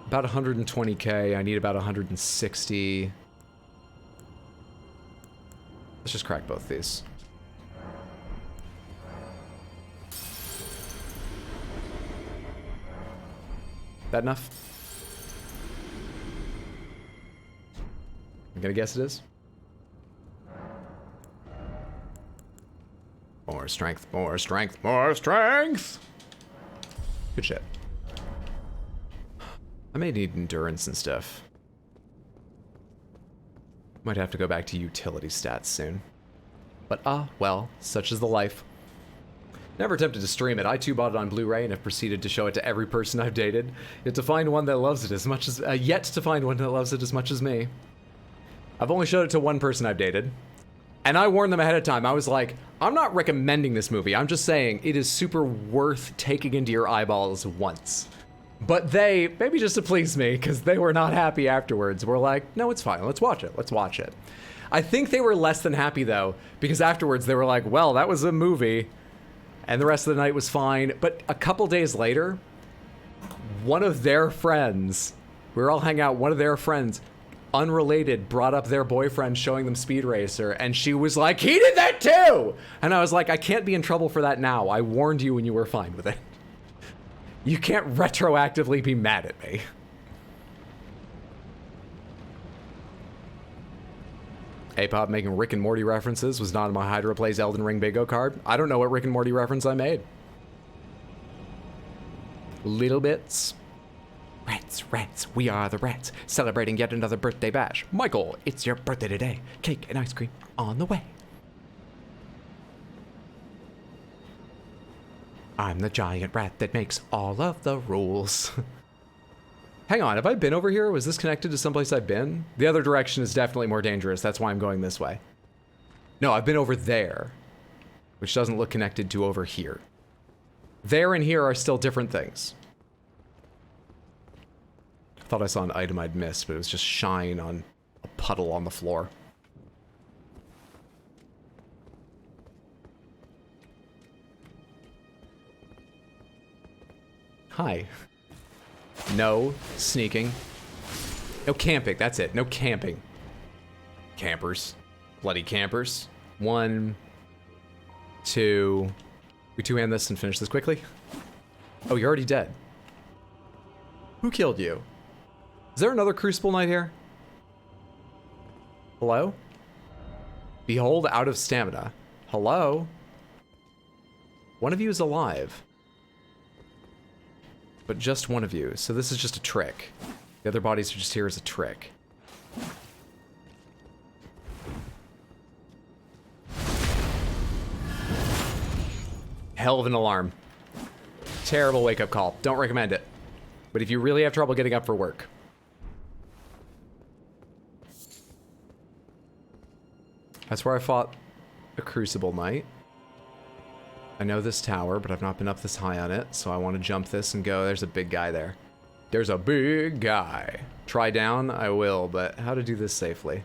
About 120k, I need about 160. Let's just crack both these. That enough? I'm gonna guess it is. More strength, more strength, more strength! Good shit. I may need endurance and stuff. Might have to go back to utility stats soon. But well, such is the life. Never attempted to stream it. I too bought it on Blu-ray and have proceeded to show it to every person I've dated. Yet to find one that loves it as much as me. I've only showed it to one person I've dated. And I warned them ahead of time. I was like, I'm not recommending this movie. I'm just saying it is super worth taking into your eyeballs once. But they, maybe just to please me, because they were not happy afterwards, were like, no, it's fine. Let's watch it. Let's watch it. I think they were less than happy, though, because afterwards they were like, well, that was a movie. And the rest of the night was fine. But a couple days later, one of their friends, we were all hanging out, one of their friends, unrelated, brought up their boyfriend showing them Speed Racer, and she was like, he did that too! And I was like, I can't be in trouble for that now. I warned you when you were fine with it. You can't retroactively be mad at me. A-Pop making Rick and Morty references was not in my Hydra Plays Elden Ring bingo card. I don't know what Rick and Morty reference I made. Little bits. Rats, we are the rats, celebrating yet another birthday bash. Michael, it's your birthday today. Cake and ice cream on the way. I'm the giant rat that makes all of the rules. Hang on, have I been over here? Was this connected to someplace I've been? The other direction is definitely more dangerous. That's why I'm going this way. No, I've been over there, which doesn't look connected to over here. There and here are still different things. I thought I saw an item I'd missed, but it was just shine on a puddle on the floor. Hi. No sneaking. No camping, that's it. No camping. Campers. Bloody campers. 1, 2... We two-hand this and finish this quickly? Oh, you're already dead. Who killed you? Is there another Crucible Knight here? Hello? Behold, out of stamina. Hello? One of you is alive. But just one of you, so this is just a trick. The other bodies are just here as a trick. Hell of an alarm. Terrible wake-up call. Don't recommend it. But if you really have trouble getting up for work. That's where I fought a Crucible Knight. I know this tower, but I've not been up this high on it, so I want to jump this and go. There's a big guy there. There's a big guy. Try down? I will, but how to do this safely?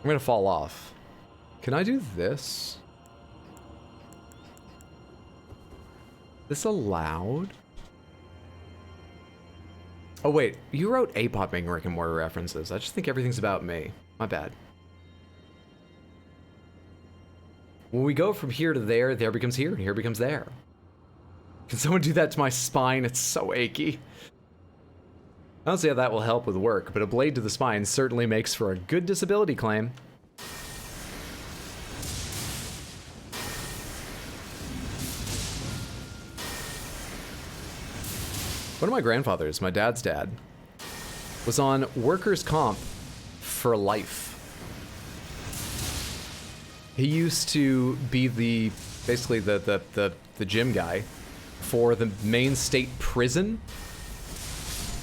I'm gonna fall off. Can I do this? This allowed? Oh wait, you wrote A-Pop making Rick and Morty references. I just think everything's about me. My bad. When we go from here to there, there becomes here, and here becomes there. Can someone do that to my spine? It's so achy. I don't see how that will help with work, but a blade to the spine certainly makes for a good disability claim. One of my grandfathers, my dad's dad, was on workers' comp for life. He used to be basically the gym guy for the Maine State Prison.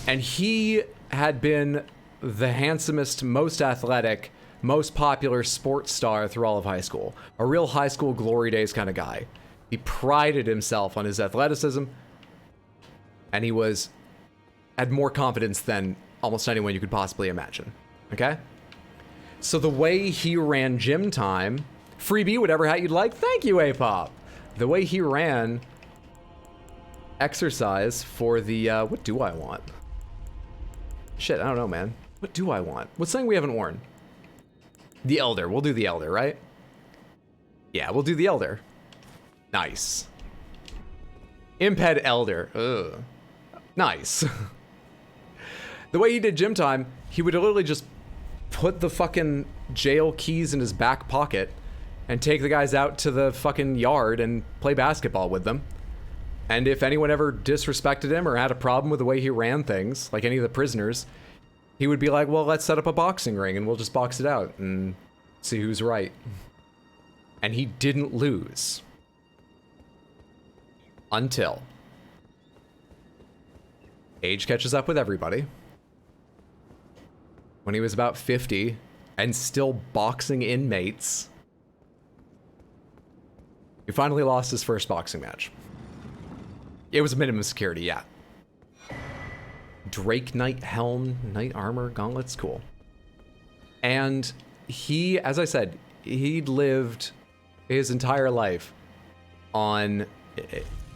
And he had been the handsomest, most athletic, most popular sports star through all of high school. A real high school glory days kind of guy. He prided himself on his athleticism. And he had more confidence than almost anyone you could possibly imagine. Okay? So the way he ran gym time, freebie, whatever hat you'd like, thank you, A-Pop. The way he ran exercise for the, what do I want? Shit, I don't know, man. What do I want? What's something we haven't worn? The Elder. We'll do the Elder, right? Yeah, we'll do the Elder. Nice. Imped Elder. Ugh. Nice. The way he did gym time, he would literally just put the fucking jail keys in his back pocket and take the guys out to the fucking yard and play basketball with them. And if anyone ever disrespected him or had a problem with the way he ran things, like any of the prisoners, he would be like, well, let's set up a boxing ring and we'll just box it out and see who's right. And he didn't lose. Until age catches up with everybody. When he was about 50 and still boxing inmates, he finally lost his first boxing match. It was minimum security, yeah. Drake Knight helm, knight armor, gauntlets, cool. And he, as I said, he'd lived his entire life on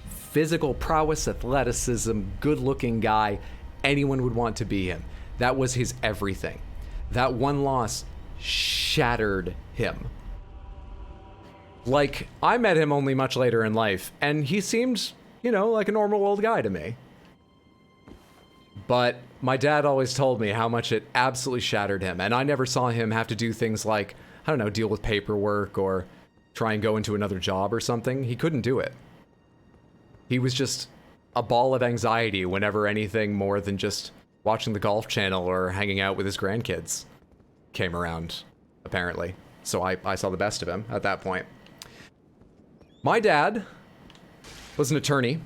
physical prowess, athleticism, good-looking guy. Anyone would want to be him. That was his everything. That one loss shattered him. Like, I met him only much later in life, and he seemed, you know, like a normal old guy to me. But my dad always told me how much it absolutely shattered him, and I never saw him have to do things like, I don't know, deal with paperwork or try and go into another job or something. He couldn't do it. He was just a ball of anxiety whenever anything more than just watching the Golf Channel or hanging out with his grandkids came around, apparently. So I saw the best of him at that point. My dad was an attorney,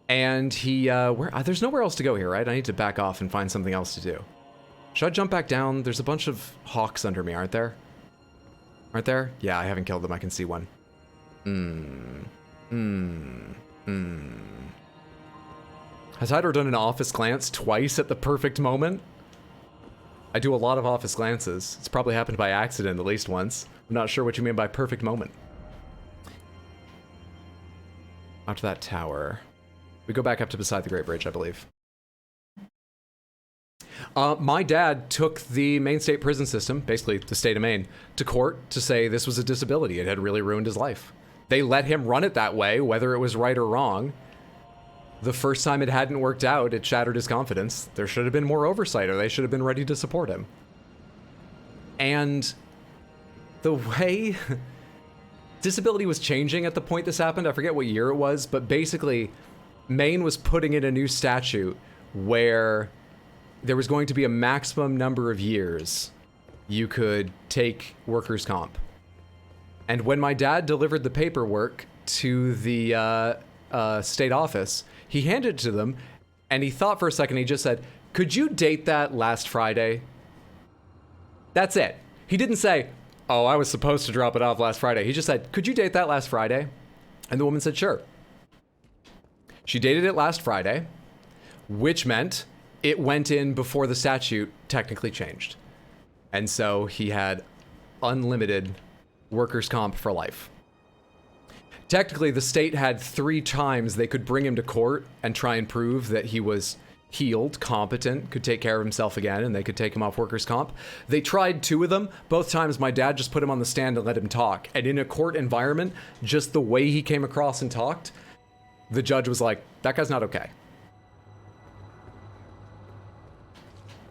and he, there's nowhere else to go here, right? I need to back off and find something else to do. Should I jump back down? There's a bunch of hawks under me, aren't there? Aren't there? Yeah, I haven't killed them. I can see one. Has Hydro done an office glance twice at the perfect moment? I do a lot of office glances. It's probably happened by accident at least once. I'm not sure what you mean by perfect moment. Out to that tower. We go back up to beside the Great Bridge, I believe. My dad took the Maine state prison system, basically the state of Maine, to court to say this was a disability. It had really ruined his life. They let him run it that way, whether it was right or wrong. The first time it hadn't worked out, it shattered his confidence. There should have been more oversight, or they should have been ready to support him. And the way disability was changing at the point this happened, I forget what year it was, but basically Maine was putting in a new statute where there was going to be a maximum number of years you could take workers' comp. And when my dad delivered the paperwork to the state office, he handed it to them, and he thought for a second. He just said, "Could you date that last Friday?" That's it. He didn't say, "Oh, I was supposed to drop it off last Friday." He just said, "Could you date that last Friday?" And the woman said, "Sure." She dated it last Friday, which meant it went in before the statute technically changed. And so he had unlimited workers' comp for life. Technically, the state had 3 times they could bring him to court and try and prove that he was healed, competent, could take care of himself again, and they could take him off workers' comp. They tried 2 of them. Both times my dad just put him on the stand and let him talk. And in a court environment, just the way he came across and talked, the judge was like, that guy's not okay.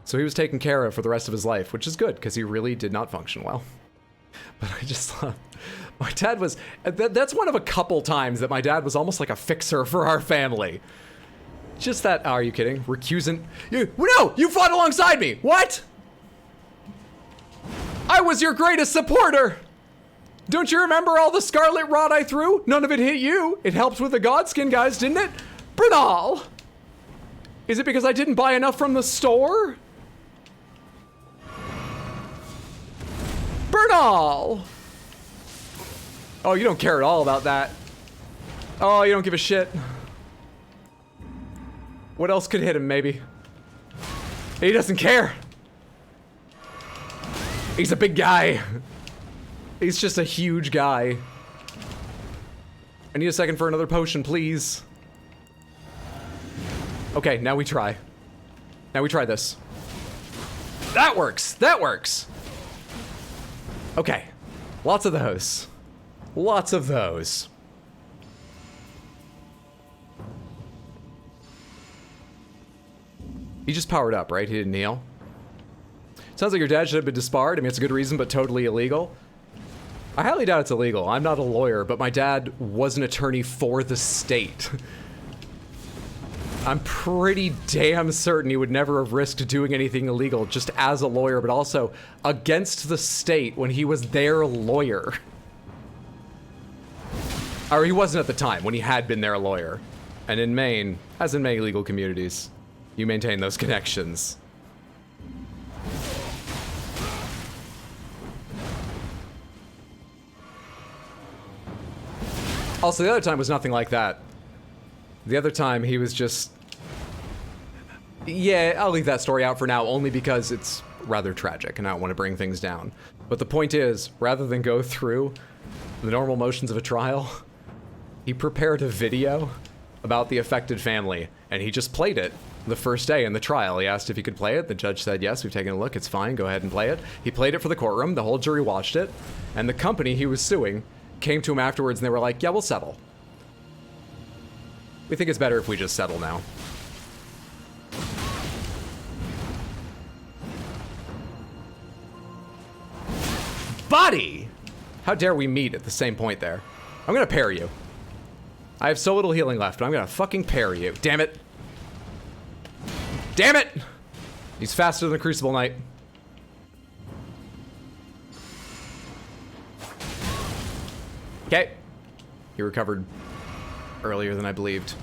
So he was taken care of for the rest of his life, which is good, because he really did not function well. But I just thought, my dad was, that's one of a couple times that my dad was almost like a fixer for our family. Just that, oh, are you kidding? Recusant? No, you fought alongside me. What? I was your greatest supporter. Don't you remember all the scarlet rot I threw? None of it hit you. It helped with the Godskin guys, didn't it? Bernal. Is it because I didn't buy enough from the store? Bernal. Oh, you don't care at all about that. Oh, you don't give a shit. What else could hit him, maybe? He doesn't care. He's a big guy. He's just a huge guy. I need a second for another potion, please. Okay, now we try. Now we try this. That works. That works. Okay. Lots of those. Lots of those. He just powered up, right? He didn't heal. Sounds like your dad should have been disbarred. I mean, it's a good reason, but totally illegal. I highly doubt it's illegal. I'm not a lawyer, but my dad was an attorney for the state. I'm pretty damn certain he would never have risked doing anything illegal just as a lawyer, but also against the state when he was their lawyer. Or he wasn't at the time, when he had been their lawyer. And in Maine, as in many legal communities, you maintain those connections. Also, the other time was nothing like that. The other time, he was just... Yeah, I'll leave that story out for now, only because it's rather tragic, and I don't want to bring things down. But the point is, rather than go through the normal motions of a trial, he prepared a video about the affected family, and he just played it the first day in the trial. He asked if he could play it. The judge said, yes, we've taken a look, it's fine, go ahead and play it. He played it for the courtroom, the whole jury watched it, and the company he was suing came to him afterwards and they were like, yeah, we'll settle. We think it's better if we just settle now. Buddy! How dare we meet at the same point there? I'm gonna parry you. I have so little healing left, but I'm gonna fucking parry you. Damn it. Damn it! He's faster than the Crucible Knight. Okay. He recovered earlier than I believed.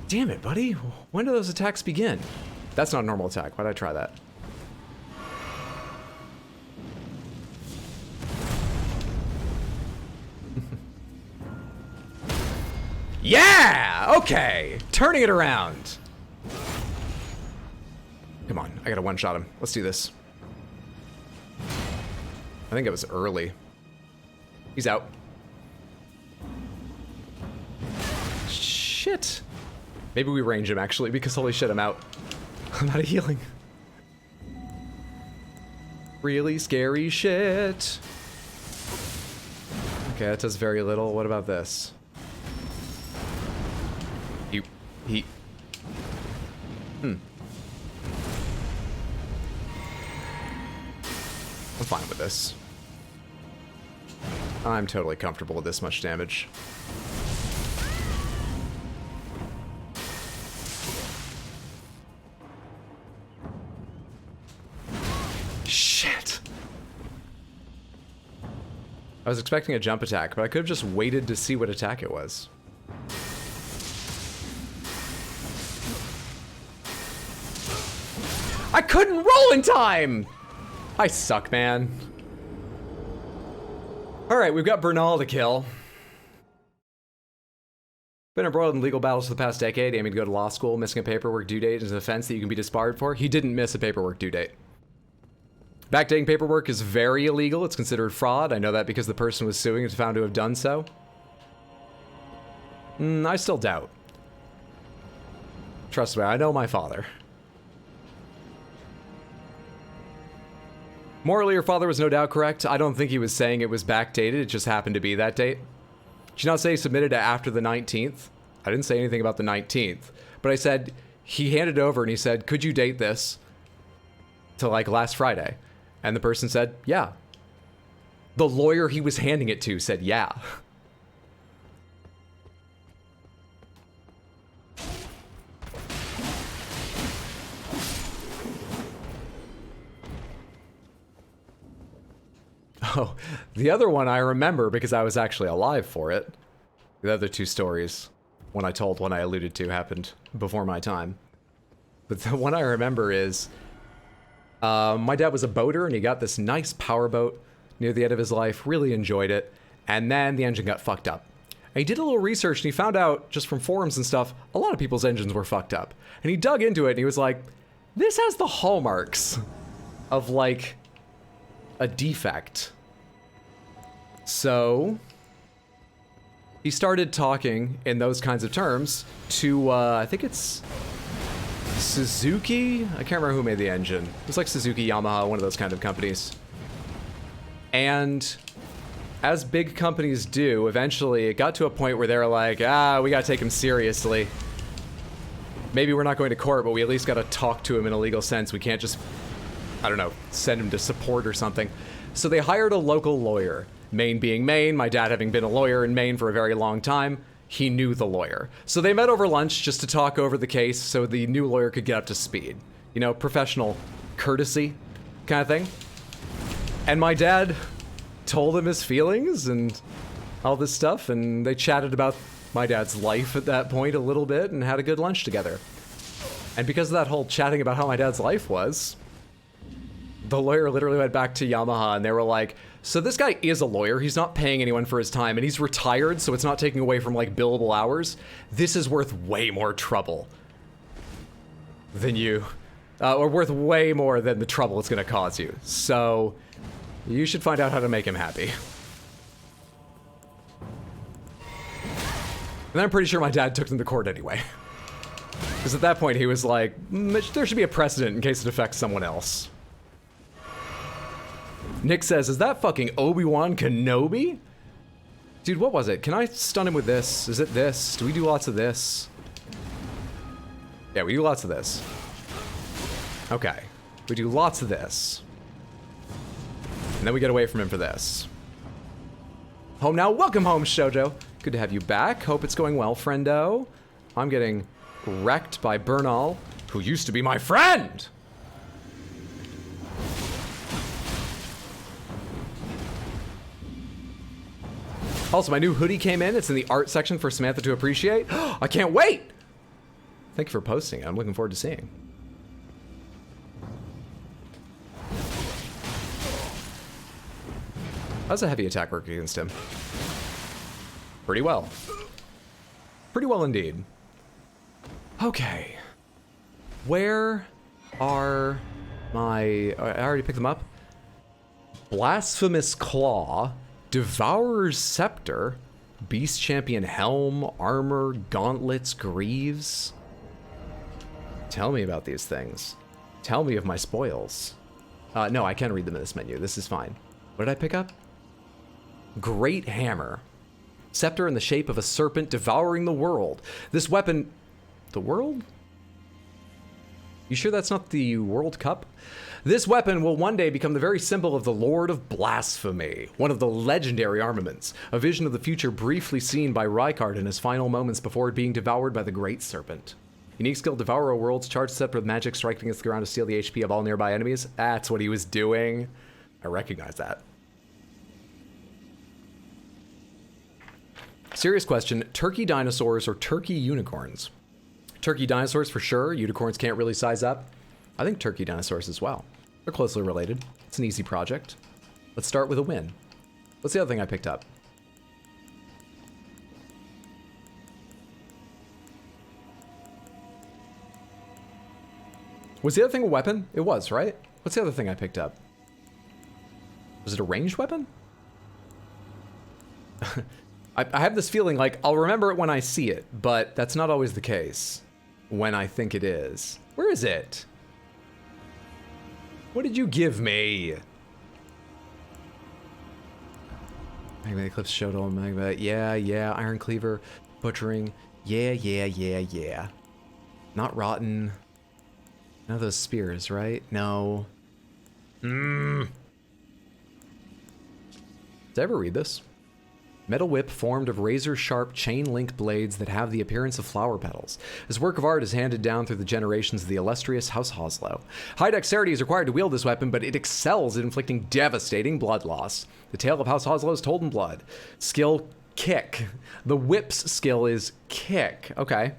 Damn it, buddy. When do those attacks begin? That's not a normal attack. Why'd I try that? Yeah! Okay! Turning it around. Come on. I gotta one-shot him. Let's do this. I think it was early. He's out. Shit. Maybe we range him, actually, because holy shit, I'm out. I'm out of healing. Really scary shit. Okay, that does very little. What about this? He... I'm fine with this. I'm totally comfortable with this much damage. Shit! I was expecting a jump attack, but I could have just waited to see what attack it was. I couldn't roll in time! I suck, man. Alright, we've got Bernal to kill. Been embroiled in legal battles for the past decade, aiming to go to law school, missing a paperwork due date is an offense that you can be disbarred for. He didn't miss a paperwork due date. Backdating paperwork is very illegal. It's considered fraud. I know that because the person was suing is found to have done so. I still doubt. Trust me, I know my father. Morally, your father was no doubt correct. I don't think he was saying it was backdated. It just happened to be that date. Did you not say he submitted it after the 19th? I didn't say anything about the 19th. But I said, he handed it over and he said, could you date this to like last Friday? And the person said, yeah. The lawyer he was handing it to said, yeah. Oh, the other one I remember because I was actually alive for it. The other two stories, one I told, one I alluded to, happened before my time. But the one I remember is, my dad was a boater and he got this nice powerboat near the end of his life, really enjoyed it, and then the engine got fucked up. And he did a little research and he found out, just from forums and stuff, a lot of people's engines were fucked up. And he dug into it and he was like, this has the hallmarks of like a defect. So he started talking in those kinds of terms to, I think it's Suzuki? I can't remember who made the engine. It was like Suzuki, Yamaha, one of those kind of companies. And as big companies do, eventually it got to a point where they were like, we gotta take him seriously. maybe we're not going to court, but we at least got to talk to him in a legal sense. We can't just, I don't know, send him to support or something. So they hired a local lawyer. Maine being Maine, my dad having been a lawyer in Maine for a very long time, he knew the lawyer. So they met over lunch just to talk over the case so the new lawyer could get up to speed. You know, professional courtesy kind of thing. And my dad told him his feelings and all this stuff, and they chatted about my dad's life at that point a little bit and had a good lunch together. And because of that whole chatting about how my dad's life was, the lawyer literally went back to Yamaha and they were like, so this guy is a lawyer, he's not paying anyone for his time, and he's retired, so it's not taking away from like billable hours. This is worth way more trouble than you, or worth way more than the trouble it's gonna cause you. So you should find out how to make him happy. And I'm pretty sure my dad took them to court anyway. Because at that point he was like, there should be a precedent in case it affects someone else. Nick says, is that fucking Obi-Wan Kenobi? Dude, what was it? Can I stun him with this? Is it this? Do we do lots of this? Yeah, we do lots of this. Okay. We do lots of this. And then we get away from him for this. Home now. Welcome home, Shoujo. Good to have you back. Hope it's going well, friendo. I'm getting wrecked by Bernal, who used to be my friend! Also, my new hoodie came in. It's in the art section for Samantha to appreciate. I can't wait! Thank you for posting it. I'm looking forward to seeing. How's a heavy attack work against him? Pretty well. Pretty well indeed. Okay. Where are my... I already picked them up. Blasphemous Claw, Devourer's Scepter, Beast Champion Helm, Armor, Gauntlets, Greaves. Tell me about these things. Tell me of my spoils. No, I can read them in this menu. This is fine. What did I pick up? Great Hammer. Scepter in the shape of a serpent devouring the world. This weapon... The world? You sure that's not the World Cup? This weapon will one day become the very symbol of the Lord of Blasphemy, one of the legendary armaments, a vision of the future briefly seen by Rykard in his final moments before being devoured by the Great Serpent. Unique skill, Devour Worlds, charge scepter with magic, striking against the ground to steal the HP of all nearby enemies. That's what he was doing. I recognize that. Serious question, turkey dinosaurs or turkey unicorns? Turkey dinosaurs for sure, unicorns can't really size up. I think turkey dinosaurs as well. They're closely related. It's an easy project. Let's start with a win. What's the other thing I picked up? Was the other thing a weapon? It was, right? What's the other thing I picked up? Was it a ranged weapon? I have this feeling like I'll remember it when I see it, but that's not always the case when I think it is. Where is it? What did you give me? Magma Eclipse Showdown, Magma. Yeah. Iron Cleaver, Butchering. Yeah. Not Rotten. None of those spears, right? No. Did I ever read this? Metal whip formed of razor-sharp chain-link blades that have the appearance of flower petals. This work of art is handed down through the generations of the illustrious House Hoslow. High dexterity is required to wield this weapon, but it excels at inflicting devastating blood loss. The tale of House Hoslow is told in blood. Skill, kick. The whip's skill is kick. Okay.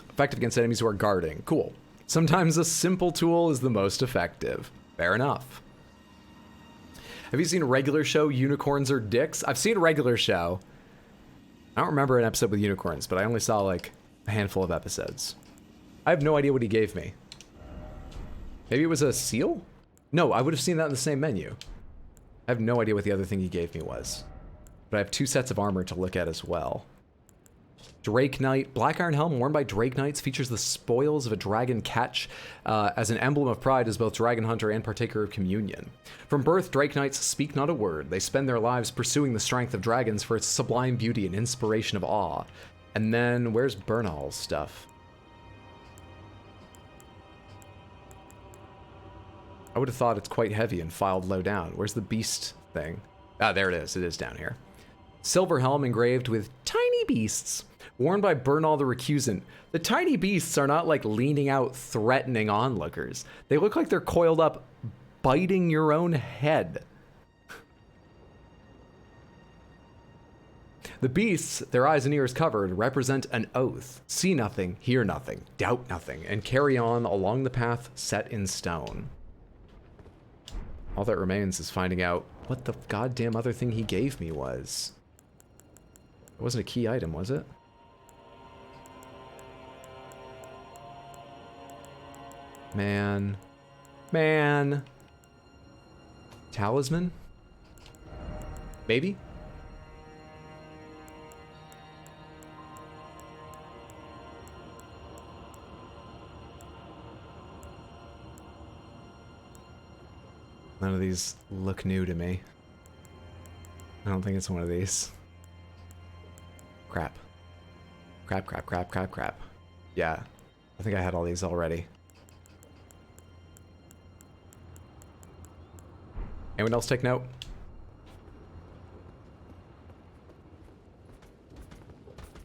Effective against enemies who are guarding. Cool. Sometimes a simple tool is the most effective. Fair enough. Have you seen Regular Show Unicorns Are Dicks? I've seen Regular Show. I don't remember an episode with unicorns, but I only saw like a handful of episodes. I have no idea what he gave me. Maybe it was a seal? No, I would have seen that in the same menu. I have no idea what the other thing he gave me was. But I have 2 sets of armor to look at as well. Drake Knight. Black Iron Helm worn by Drake Knights features the spoils of a dragon catch as an emblem of pride as both dragon hunter and partaker of communion. From birth, Drake Knights speak not a word. They spend their lives pursuing the strength of dragons for its sublime beauty and inspiration of awe. And then, where's Bernal's stuff? I would have thought it's quite heavy and filed low down. Where's the beast thing? Ah, there it is. It is down here. Silver helm engraved with tiny beasts, worn by Bernal the Recusant. The tiny beasts are not like leaning out, threatening onlookers. They look like they're coiled up, biting your own head. The beasts, their eyes and ears covered, represent an oath. See nothing, hear nothing, doubt nothing, and carry on along the path set in stone. All that remains is finding out what the goddamn other thing he gave me was. It wasn't a key item, was it? Man. Talisman? Maybe? None of these look new to me. I don't think it's one of these. Crap. Crap. Yeah. I think I had all these already. Anyone else take note?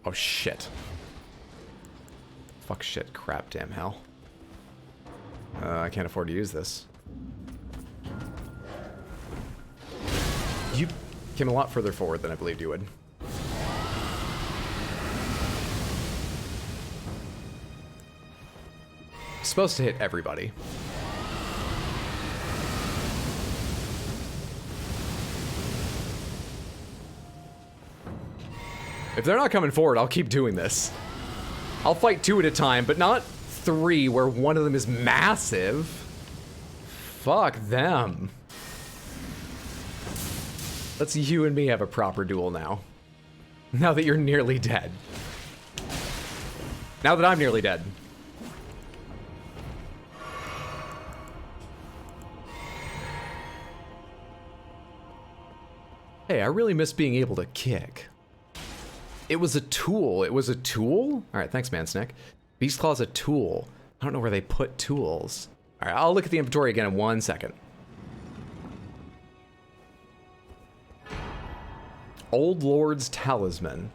Oh shit. Fuck, shit, crap, damn hell. I can't afford to use this. You came a lot further forward than I believed you would. Supposed to hit everybody. If they're not coming forward, I'll keep doing this. I'll fight 2 at a time, but not 3 where one of them is massive. Fuck them. Let's you and me have a proper duel now. Now that you're nearly dead. Now that I'm nearly dead. Hey, I really miss being able to kick. It was a tool. It was a tool? Alright, thanks, Mansnick. Beast Claw's a tool. I don't know where they put tools. Alright, I'll look at the inventory again in 1 second. Old Lord's Talisman.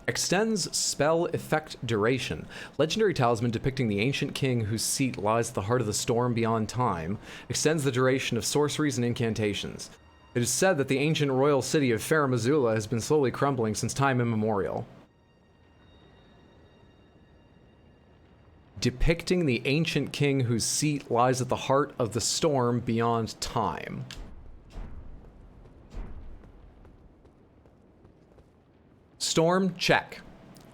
Extends spell effect duration. Legendary talisman depicting the ancient king whose seat lies at the heart of the storm beyond time. Extends the duration of sorceries and incantations. It is said that the ancient royal city of Faraam Azula has been slowly crumbling since time immemorial. Depicting the ancient king whose seat lies at the heart of the storm beyond time. Storm, check.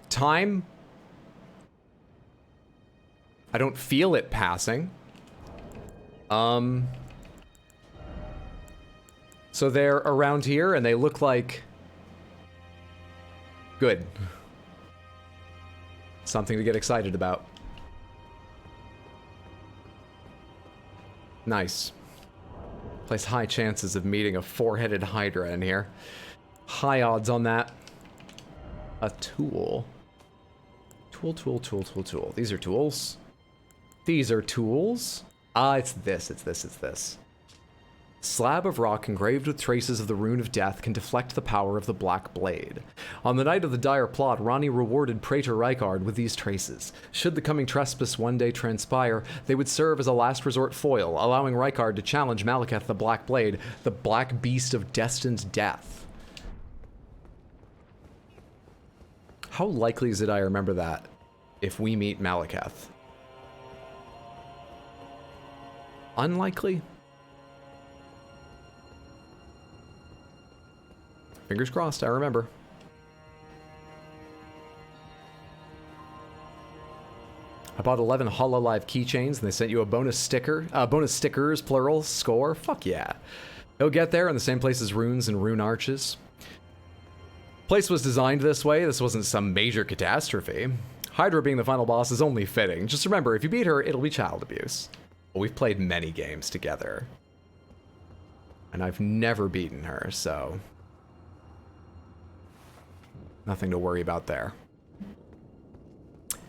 Time, I don't feel it passing. So they're around here and they look like... good. Something to get excited about. Nice. Place high chances of meeting a 4-headed Hydra in here. High odds on that. A tool. Tool. These are tools. These are tools. Ah, it's this. Slab of rock engraved with traces of the rune of death can deflect the power of the black blade. On the night of the dire plot, Ronnie rewarded Praetor Rykard with these traces. Should the coming trespass one day transpire, they would serve as a last resort foil, allowing Rykard to challenge Malekith the Black Blade, the black beast of destined death. How likely is it I remember that if we meet Malekith? Unlikely? Fingers crossed, I remember. I bought 11 Hololive keychains and they sent you a bonus sticker. Bonus stickers, plural, score. Fuck yeah. They'll get there in the same place as runes and rune arches. Place was designed this way. This wasn't some major catastrophe. Hydra being the final boss is only fitting. Just remember, if you beat her, it'll be child abuse. But we've played many games together. And I've never beaten her, so... Nothing to worry about there.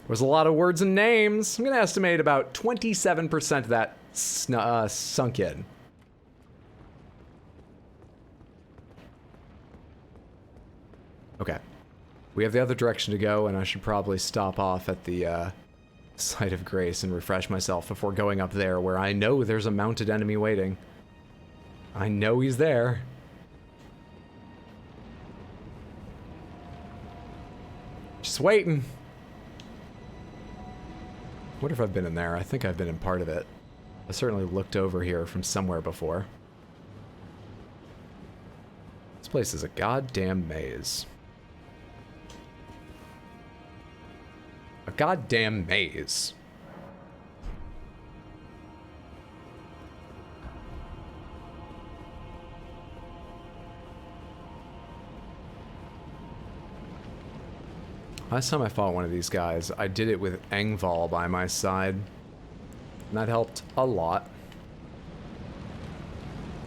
There's a lot of words and names. I'm going to estimate about 27% of that sunk in. Okay. We have the other direction to go, and I should probably stop off at the Site of Grace and refresh myself before going up there, where I know there's a mounted enemy waiting. I know he's there. Just waiting. What if I've been in there? I think I've been in part of it. I certainly looked over here from somewhere before. This place is a goddamn maze. A goddamn maze. Last time I fought one of these guys, I did it with Engval by my side. And that helped a lot.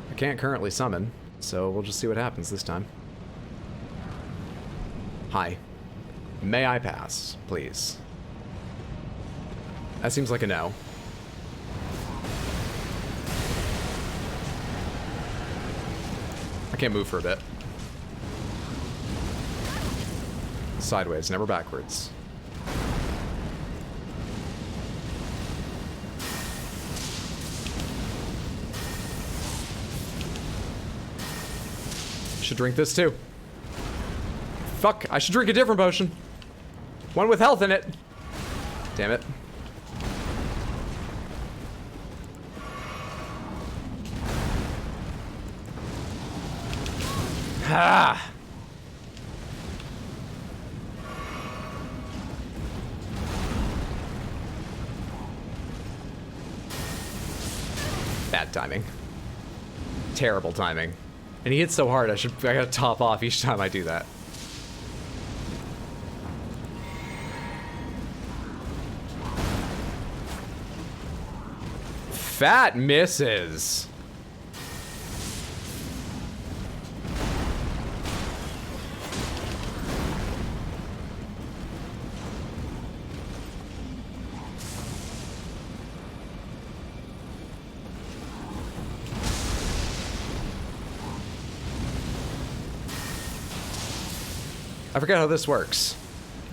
I can't currently summon, so we'll just see what happens this time. Hi. May I pass, please? That seems like a no. I can't move for a bit. Sideways, never backwards. Should drink this too. Fuck, I should drink a different potion. One with health in it. Damn it. Ah! Bad timing. Terrible timing. And he hits so hard, I gotta top off each time I do that. Fat misses. I forget how this works.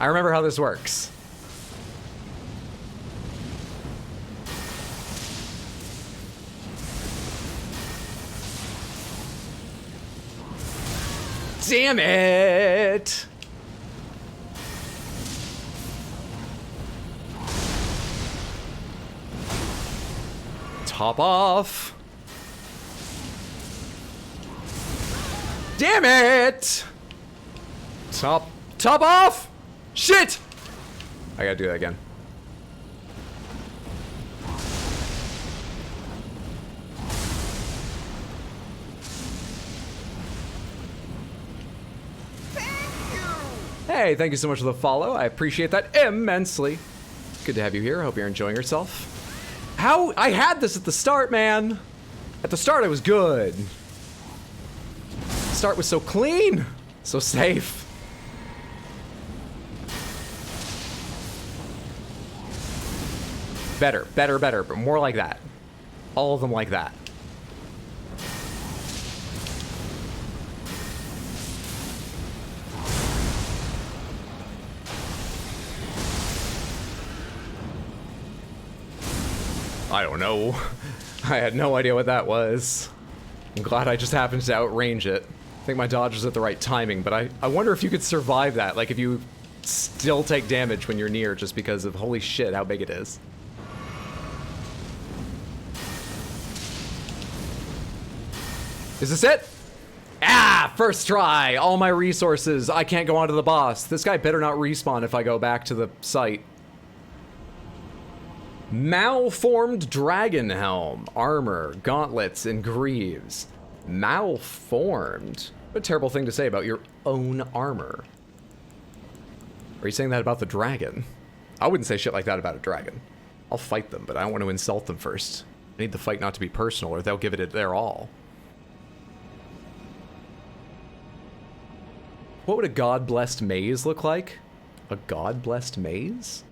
I remember how this works. Damn it! Top off. Damn it! Top off! Shit! I gotta do that again. Hey, thank you so much for the follow. I appreciate that immensely. Good to have you here. I hope you're enjoying yourself. How? I had this at the start, man. At the start, I was good. The start was so clean. So safe. Better, better, better, but more like that. All of them like that. I don't know. I had no idea what that was. I'm glad I just happened to outrange it. I think my dodge was at the right timing, but I wonder if you could survive that. Like, if you still take damage when you're near just because of, holy shit, how big it is. Is this it? Ah, first try. All my resources. I can't go on to the boss. This guy better not respawn if I go back to the site. Malformed dragon helm, armor, gauntlets, and greaves. Malformed? What a terrible thing to say about your own armor. Are you saying that about the dragon? I wouldn't say shit like that about a dragon. I'll fight them, but I don't want to insult them first. I need the fight not to be personal, or they'll give it their all. What would a god-blessed maze look like? A god-blessed maze?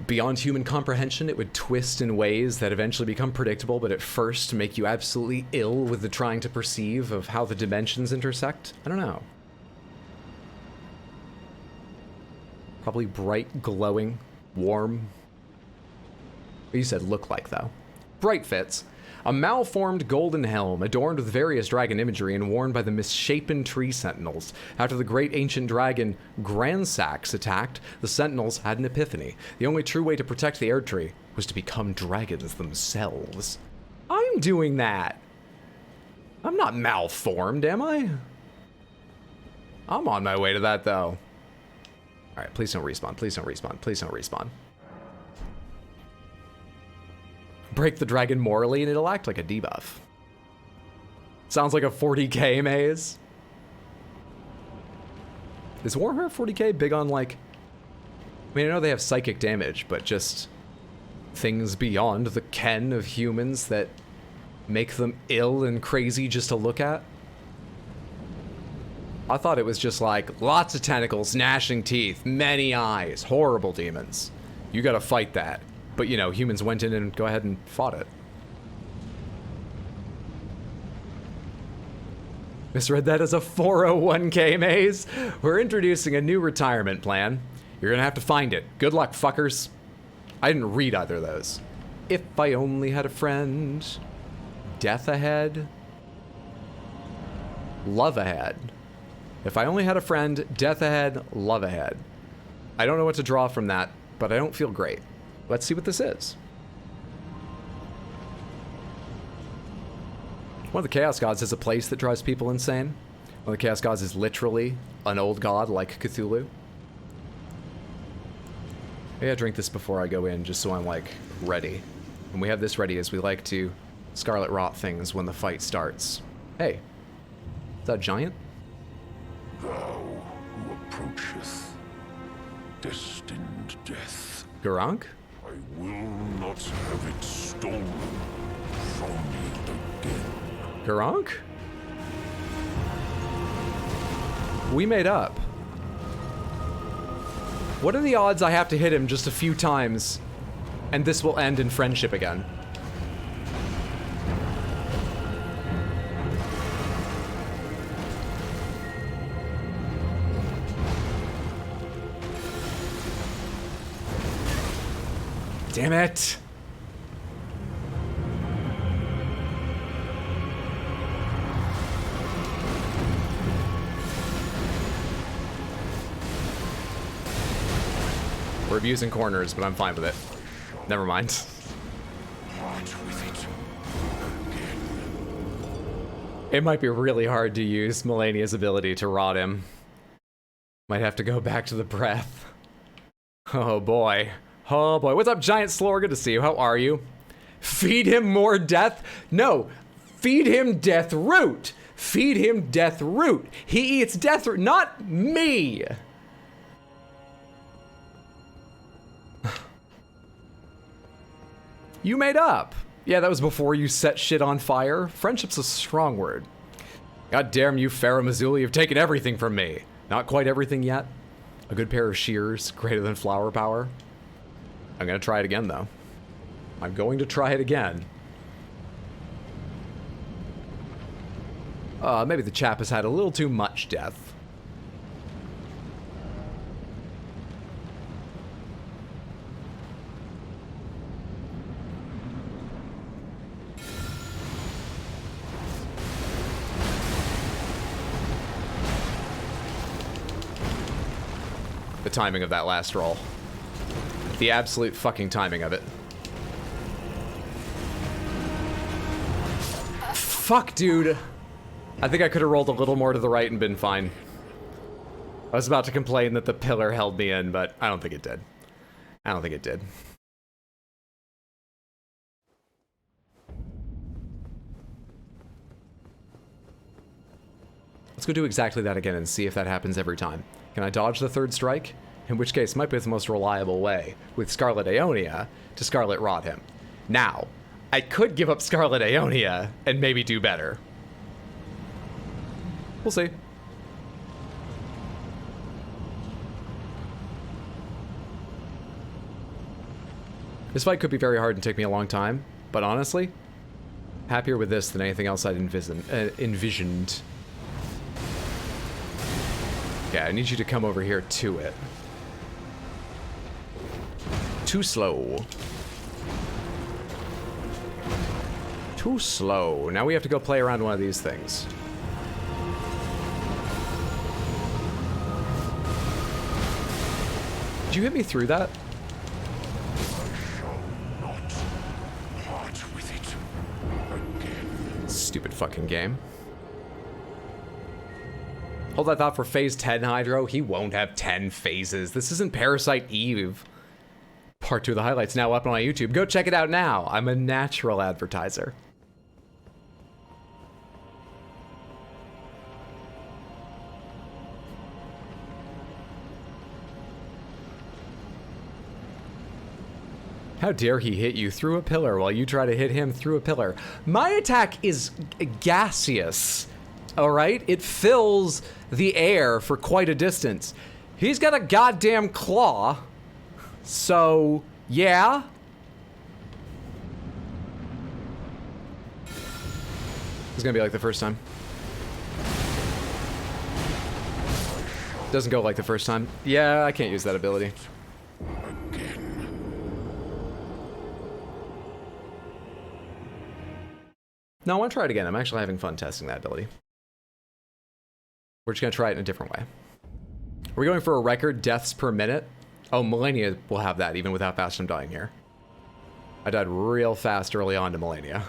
Beyond human comprehension, it would twist in ways that eventually become predictable, but at first make you absolutely ill with the trying to perceive of how the dimensions intersect. I don't know. Probably bright, glowing, warm. You said look like, though. Bright fits. A malformed golden helm adorned with various dragon imagery and worn by the misshapen tree sentinels. After the great ancient dragon Grandsax attacked, the sentinels had an epiphany. The only true way to protect the Erdtree was to become dragons themselves. I'm doing that. I'm not malformed, am I? I'm on my way to that, though. Alright, please don't respawn, please don't respawn, please don't respawn. Break the dragon morally and it'll act like a debuff. Sounds like a 40k maze. Is Warhammer 40k big on, like... I mean, I know they have psychic damage, but just things beyond the ken of humans that make them ill and crazy just to look at? I thought it was just like, lots of tentacles, gnashing teeth, many eyes, horrible demons. You gotta fight that. But, you know, humans went in and go ahead and fought it. Misread that as a 401k maze. We're introducing a new retirement plan. You're gonna have to find it. Good luck, fuckers. I didn't read either of those. If I only had a friend. Death ahead. Love ahead. If I only had a friend, death ahead, love ahead. I don't know what to draw from that, but I don't feel great. Let's see what this is. One of the Chaos Gods is a place that drives people insane. One of the Chaos Gods is literally an old god like Cthulhu. Maybe I drink this before I go in just so I'm, like, ready. And we have this ready as we like to Scarlet Rot things when the fight starts. Hey, is that a giant? Thou who approacheth destined death. Garank? I will not have it stolen from me again. Garank? We made up. What are the odds I have to hit him just a few times and this will end in friendship again? Damn it! We're abusing corners, but I'm fine with it. Never mind. Part with it. It might be really hard to use Melania's ability to rot him. Might have to go back to the breath. Oh boy. Oh boy, what's up, Giant Slore? Good to see you. How are you? Feed him more death? No, feed him death root. Feed him death root. He eats death root, not me. You made up. Yeah, that was before you set shit on fire. Friendship's a strong word. God damn you, Faraam Azula, you've taken everything from me. Not quite everything yet. A good pair of shears, greater than flower power. I'm gonna try it again, though. I'm going to try it again. Maybe the chap has had a little too much death. The timing of that last roll. The absolute fucking timing of it. Fuck, dude. I think I could have rolled a little more to the right and been fine. I was about to complain that the pillar held me in, but I don't think it did. I don't think it did. Let's go do exactly that again and see if that happens every time. Can I dodge the third strike? In which case, might be the most reliable way, with Scarlet Aeonia, to Scarlet Rot him. Now, I could give up Scarlet Aeonia and maybe do better. We'll see. This fight could be very hard and take me a long time, but honestly, happier with this than anything else I'd envisioned. Okay, I need you to come over here to it. Too slow. Too slow. Now we have to go play around one of these things. Did you hit me through that? Stupid fucking game. Hold that thought for phase 10, Hydro. He won't have 10 phases. This isn't Parasite Eve. Part 2 of the highlights now up on my YouTube. Go check it out now. I'm a natural advertiser. How dare he hit you through a pillar while you try to hit him through a pillar? My attack is gaseous, all right? It fills the air for quite a distance. He's got a goddamn claw, so yeah. It's gonna be like the first time. Doesn't go like the first time. Yeah, I can't use that ability. No, I want to try it again. I'm actually having fun testing that ability. We're just going to try it in a different way. We're going for a record deaths per minute. Oh, Millennia will have that even with how fast I'm dying here. I died real fast early on to Millennia.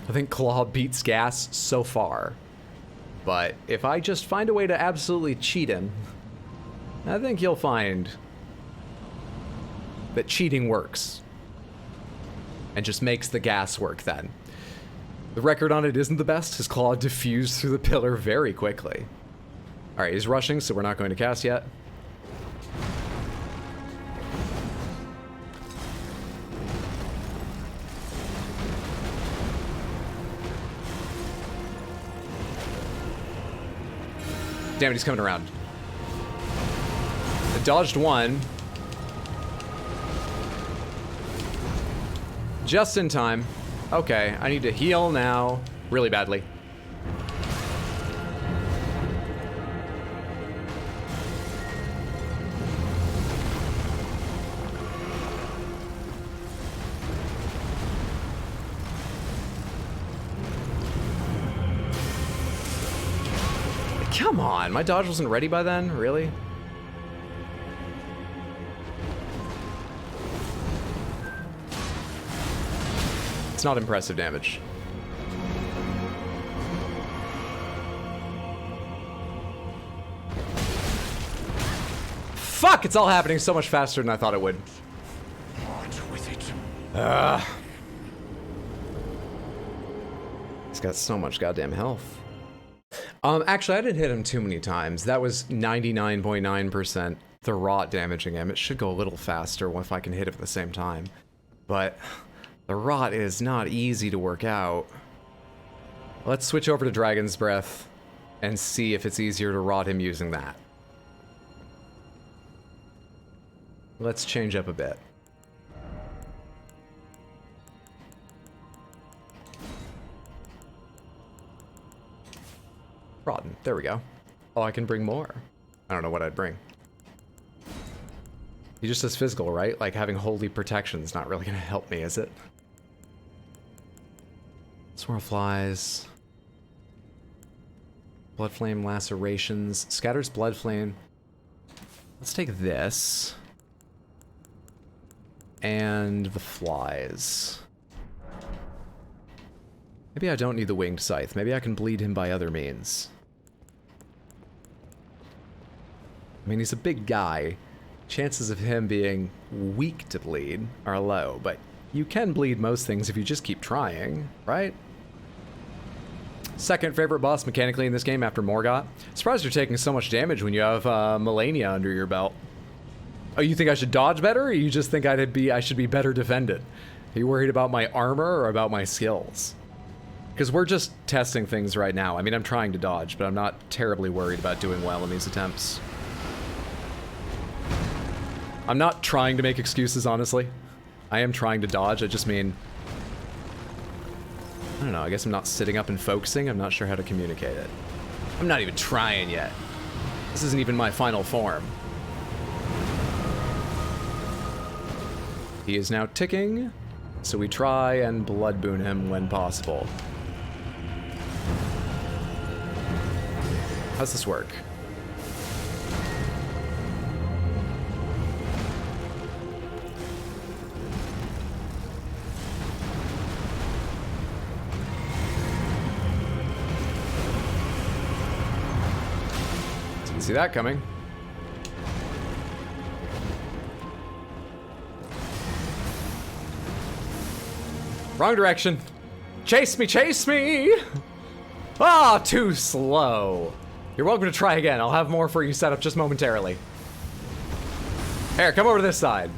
I think Claw beats Gas so far. But if I just find a way to absolutely cheat him, I think you'll find that cheating works. And just makes the Gas work then. The record on it isn't the best. His claw diffused through the pillar very quickly. Alright, he's rushing, so we're not going to cast yet. Damn it, he's coming around. I dodged one. Just in time. Okay, I need to heal now really badly. Come on, my dodge wasn't ready by then? Really? It's not impressive damage. Fuck! It's all happening so much faster than I thought it would. He's got so much goddamn health. Actually, I didn't hit him too many times. That was 99.9% the rot damaging him. It should go a little faster if I can hit him at the same time. But the rot is not easy to work out. Let's switch over to Dragon's Breath and see if it's easier to rot him using that. Let's change up a bit. Rotten. There we go. Oh, I can bring more. I don't know what I'd bring. He just says physical, right? Like having holy protection's not really gonna help me, is it? Swirl flies. Blood flame lacerations. Scatters blood flame. Let's take this. And the flies. Maybe I don't need the winged scythe. Maybe I can bleed him by other means. I mean, he's a big guy. Chances of him being weak to bleed are low, but you can bleed most things if you just keep trying, right? Second favorite boss mechanically in this game after Morgott. Surprised you're taking so much damage when you have Malenia under your belt. Oh, you think I should dodge better, or you just think I should be better defended? Are you worried about my armor or about my skills? Because we're just testing things right now. I mean, I'm trying to dodge, but I'm not terribly worried about doing well in these attempts. I'm not trying to make excuses, honestly. I am trying to dodge, I just mean... I don't know, I guess I'm not sitting up and focusing. I'm not sure how to communicate it. I'm not even trying yet. This isn't even my final form. He is now ticking, so we try and blood boon him when possible. How's this work? Didn't see that coming. Wrong direction. Chase me, chase me! Ah, too slow. You're welcome to try again. I'll have more for you set up just momentarily. Here, come over to this side.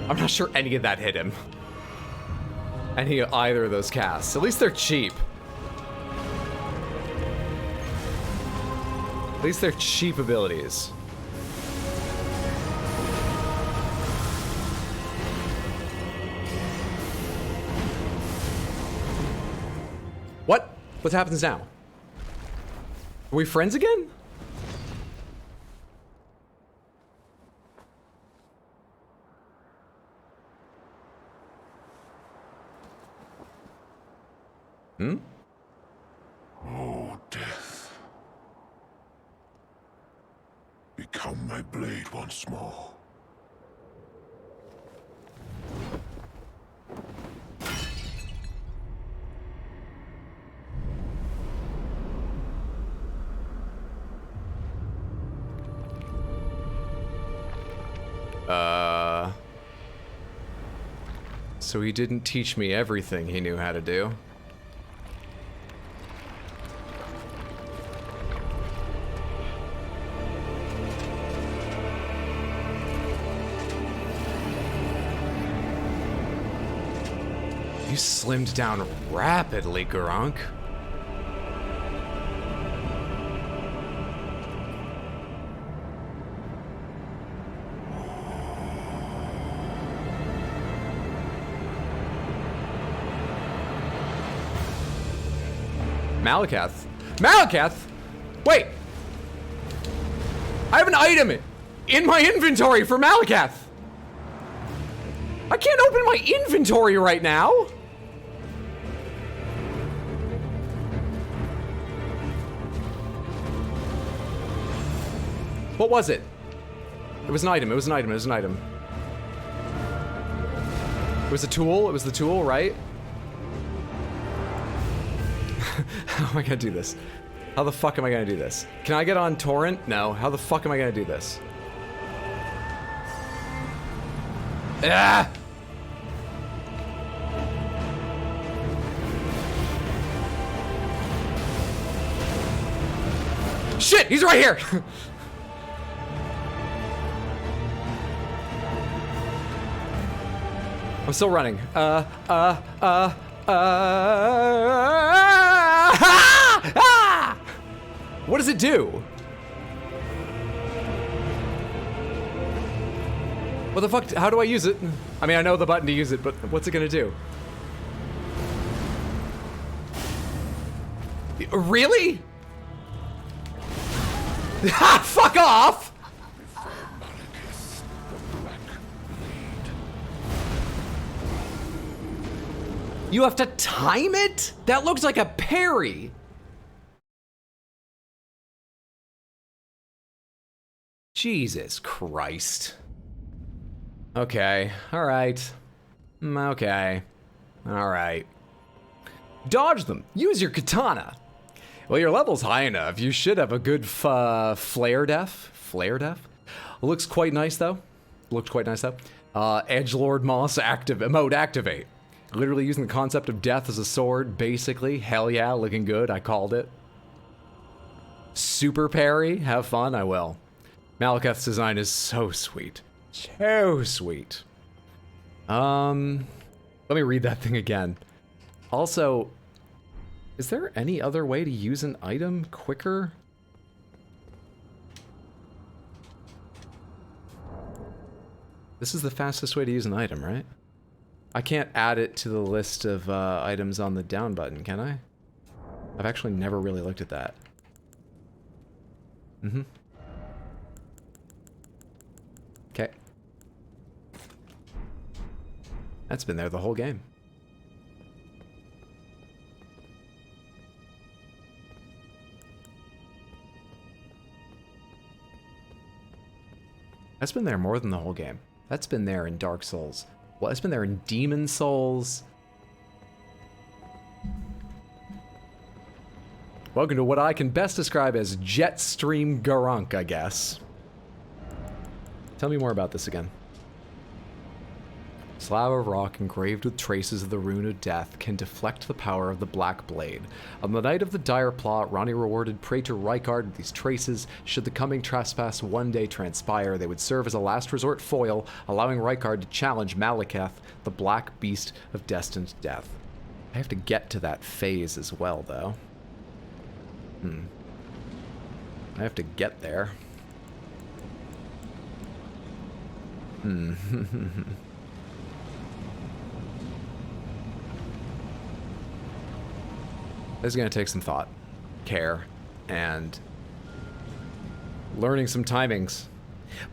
I'm not sure any of that hit him. Either of those casts. At least they're cheap. At least they're cheap abilities. What? What happens now? Are we friends again? Hmm? Oh, death. Become my blade once more. So he didn't teach me everything he knew how to do. You slimmed down rapidly, Gurunk. Malekith? Malekith? Wait! I have an item in my inventory for Malekith! I can't open my inventory right now! What was it? It was an item, it was an item, it was an item. It was a tool, it was the tool, right? How am I gonna do this? How the fuck am I gonna do this? Can I get on torrent? No. How the fuck am I gonna do this? Ah! Shit! He's right here! I'm still running. What does it do? What the fuck? How do I use it? I mean, I know the button to use it, but what's it gonna do? Really? Ha! Fuck off! You have to time it? That looks like a parry. Jesus Christ. Okay, alright. Okay. Alright. Dodge them. Use your katana. Well, your level's high enough. You should have a good flare def. Flare def? Looks quite nice though. Looked quite nice though. Edgelord Moss mode activate. Literally using the concept of death as a sword, basically. Hell yeah, looking good. I called it. Super parry. Have fun. I will. Malekith's design is so sweet. So sweet. Let me read that thing again. Also, Is there any other way to use an item quicker? This is the fastest way to use an item, right? I can't add it to the list of items on the down button, can I? I've actually never really looked at that. Mm-hmm. Okay. That's been there the whole game. That's been there more than the whole game. That's been there in Dark Souls. Well, it's been there in Demon Souls. Welcome to what I can best describe as Jetstream Garunk, I guess. Tell me more about this again. Slab of rock engraved with traces of the rune of death can deflect the power of the Black Blade. On the night of the dire plot, Ronnie rewarded Praetor Rykard with these traces. Should the coming trespass one day transpire, they would serve as a last resort foil, allowing Rykard to challenge Malekith, the black beast of destined death. I have to get to that phase as well, though. I have to get there. This is going to take some thought, care, and learning some timings.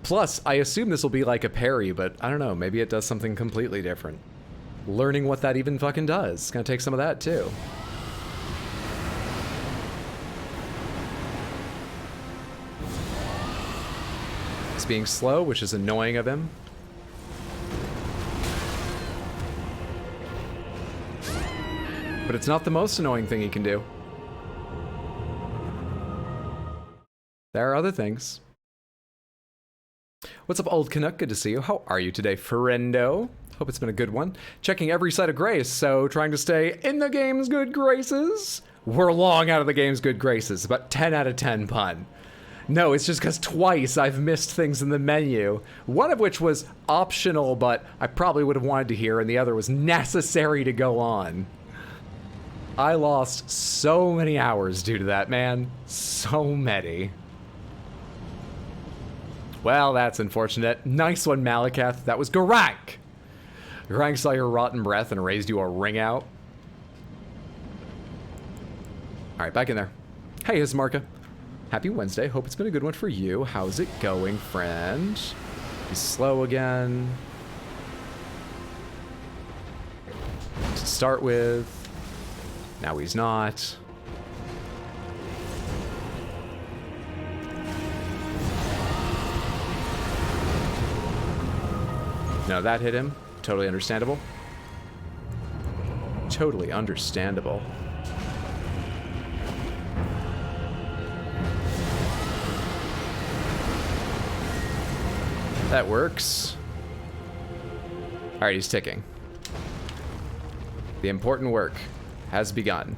Plus, I assume this will be like a parry, but I don't know, maybe it does something completely different. Learning what that even fucking does. It's going to take some of that, too. It's being slow, which is annoying of him. But it's not the most annoying thing he can do. There are other things. What's up, old Canuck? Good to see you. How are you today, friendo? Hope it's been a good one. Checking every site of grace, so trying to stay in the game's good graces. We're long out of the game's good graces, but 10 out of 10 pun. No, it's just because twice I've missed things in the menu. One of which was optional, but I probably would have wanted to hear, and the other was necessary to go on. I lost so many hours due to that, man. So many. Well, that's unfortunate. Nice one, Malekith. That was Garank. Garank saw your rotten breath and raised you a ring out. Alright, back in there. Hey, Ismarka. Happy Wednesday. Hope it's been a good one for you. How's it going, friend? He's slow again. To start with. Now he's not. No, that hit him. Totally understandable. Totally understandable. That works. Alright, he's ticking. The important work has begun.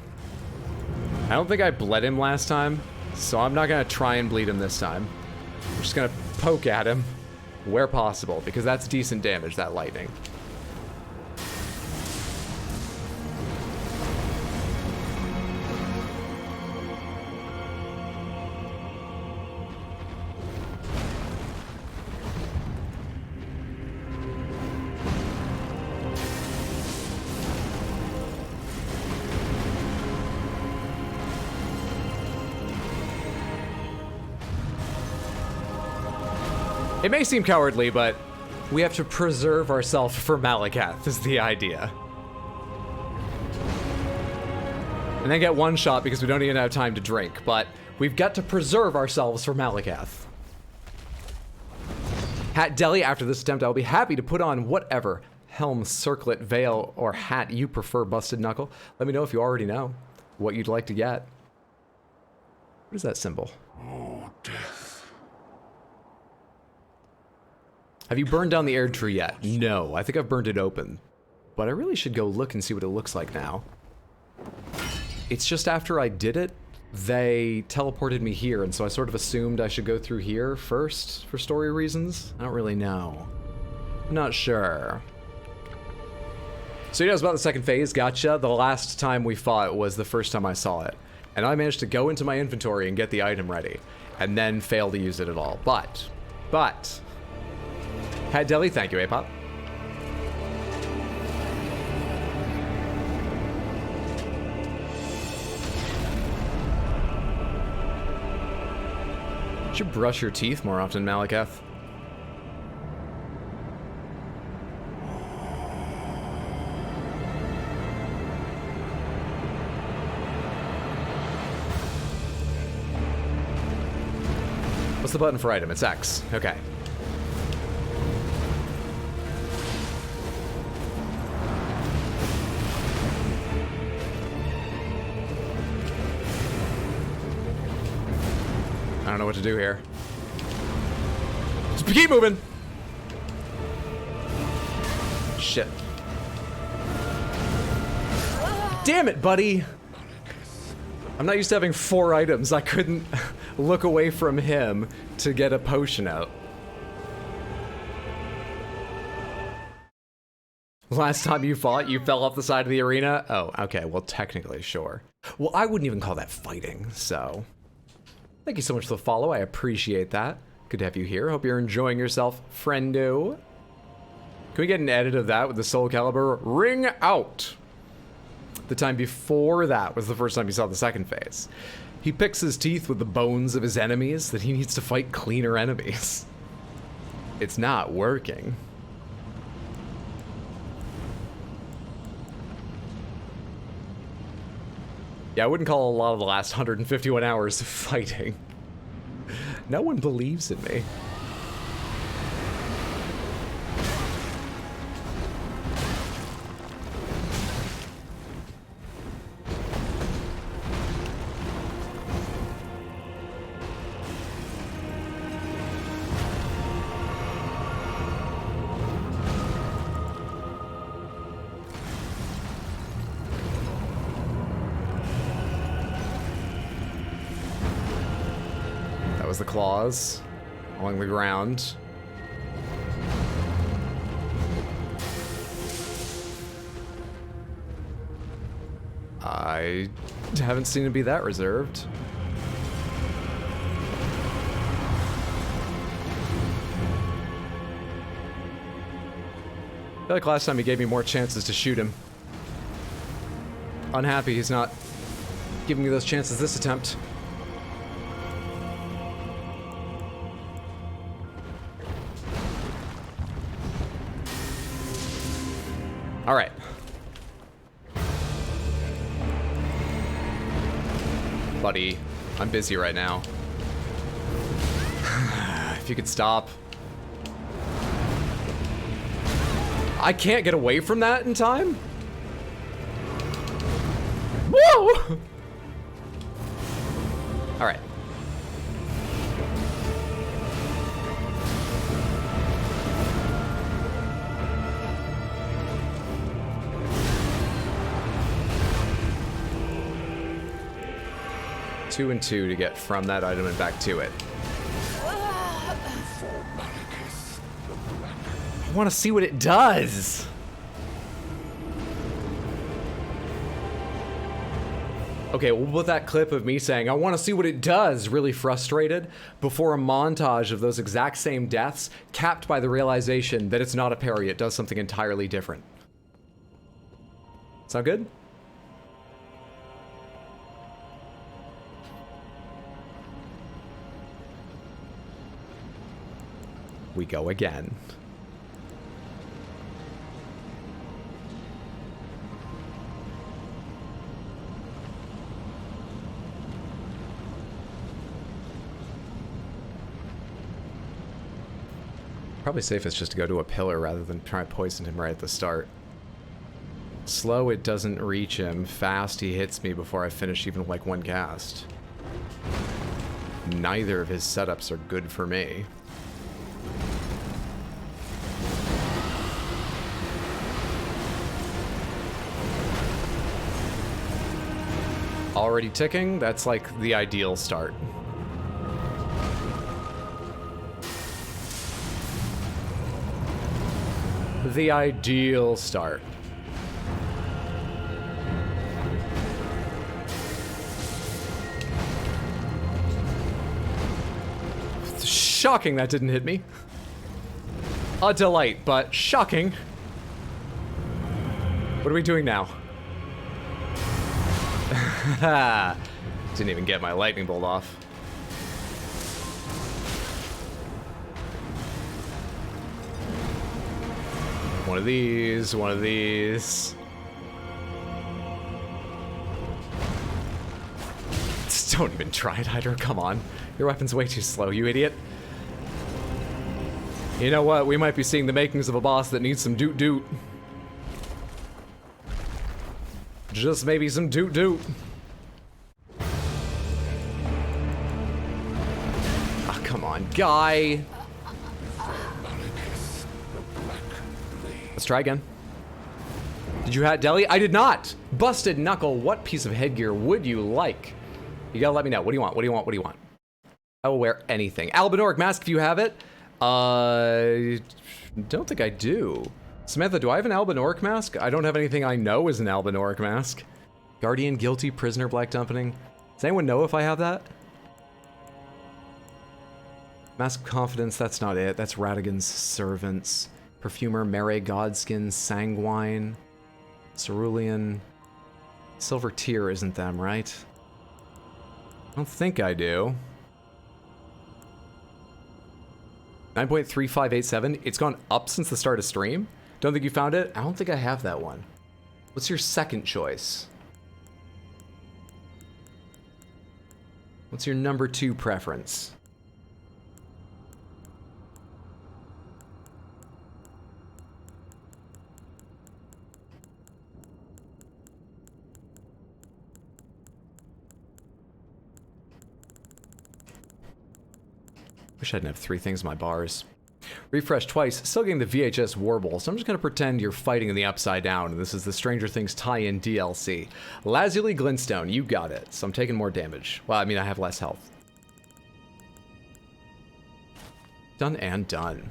I don't think I bled him last time, so I'm not gonna try and bleed him this time. I'm just gonna poke at him where possible, because that's decent damage, that lightning. It may seem cowardly, but we have to preserve ourselves for Malekith, is the idea. And then get one shot because we don't even have time to drink, but we've got to preserve ourselves for Malekith. Hat Deli, after this attempt, I'll be happy to put on whatever helm, circlet, veil, or hat you prefer, Busted Knuckle. Let me know if you already know what you'd like to get. What is that symbol? Oh, death. Have you burned down the air tree yet? No, I think I've burned it open. But I really should go look and see what it looks like now. It's just after I did it, they teleported me here, and so I sort of assumed I should go through here first for story reasons. I don't really know. I'm not sure. So he knows about the second phase, gotcha. The last time we fought was the first time I saw it. And I managed to go into my inventory and get the item ready. And then fail to use it at all. But... Hat Deli, thank you, Apop. You should brush your teeth more often, Malekith. What's the button for item? It's X. Okay. I don't know what to do here. Just keep moving! Shit. Damn it, buddy! I'm not used to having 4 items. I couldn't look away from him to get a potion out. Last time you fought, you fell off the side of the arena? Oh, okay, well, technically, sure. Well, I wouldn't even call that fighting, so... Thank you so much for the follow, I appreciate that. Good to have you here, hope you're enjoying yourself, friendo. Can we get an edit of that with the Soul Calibur? Ring out! The time before that was the first time you saw the second phase. He picks his teeth with the bones of his enemies that he needs to fight cleaner enemies. It's not working. Yeah, I wouldn't call a lot of the last 151 hours fighting. No one believes in me. The claws along the ground. I haven't seen it be that reserved. I feel like last time he gave me more chances to shoot him. Unhappy he's not giving me those chances this attempt. All right. Buddy, I'm busy right now. If you could stop. I can't get away from that in time? Woo! All right. Two and two to get from that item and back to it. I want to see what it does. Okay, we'll put that clip of me saying, I want to see what it does, really frustrated, before a montage of those exact same deaths, capped by the realization that it's not a parry, it does something entirely different. Sound good? We go again. Probably safest just to go to a pillar rather than try to poison him right at the start. Slow, it doesn't reach him. Fast, he hits me before I finish even like one cast. Neither of his setups are good for me. Already ticking? That's like the ideal start. The ideal start. Shocking that didn't hit me. A delight, but shocking. What are we doing now? Didn't even get my lightning bolt off. One of these, one of these. Just don't even try it, Hydra. Come on. Your weapon's way too slow, you idiot. You know what? We might be seeing the makings of a boss that needs some doot-doot. Just maybe some doot-doot. Ah, come on, guy. Let's try again. Did you hat deli? I did not! Busted knuckle, what piece of headgear would you like? You gotta let me know. What do you want? What do you want? What do you want? I will wear anything. Albinoric mask if you have it. Don't think I do. Samantha, do I have an Albinoric mask? I don't have anything I know is an Albinoric mask. Guardian, guilty, prisoner, black dumping. Does anyone know if I have that? Mask of confidence, that's not it. That's Radigan's servants. Perfumer, Mare, Godskin, Sanguine, Cerulean. Silver Tear isn't them, right? I don't think I do. 9.3587. It's gone up since the start of stream. Don't think you found it? I don't think I have that one. What's your second choice? What's your number 2 preference? Wish I didn't have 3 things in my bars. Refresh twice, still getting the VHS Warble, so I'm just gonna pretend you're fighting in the Upside Down, and this is the Stranger Things tie-in DLC. Lazuli Glintstone, you got it, so I'm taking more damage. Well, I mean, I have less health. Done and done.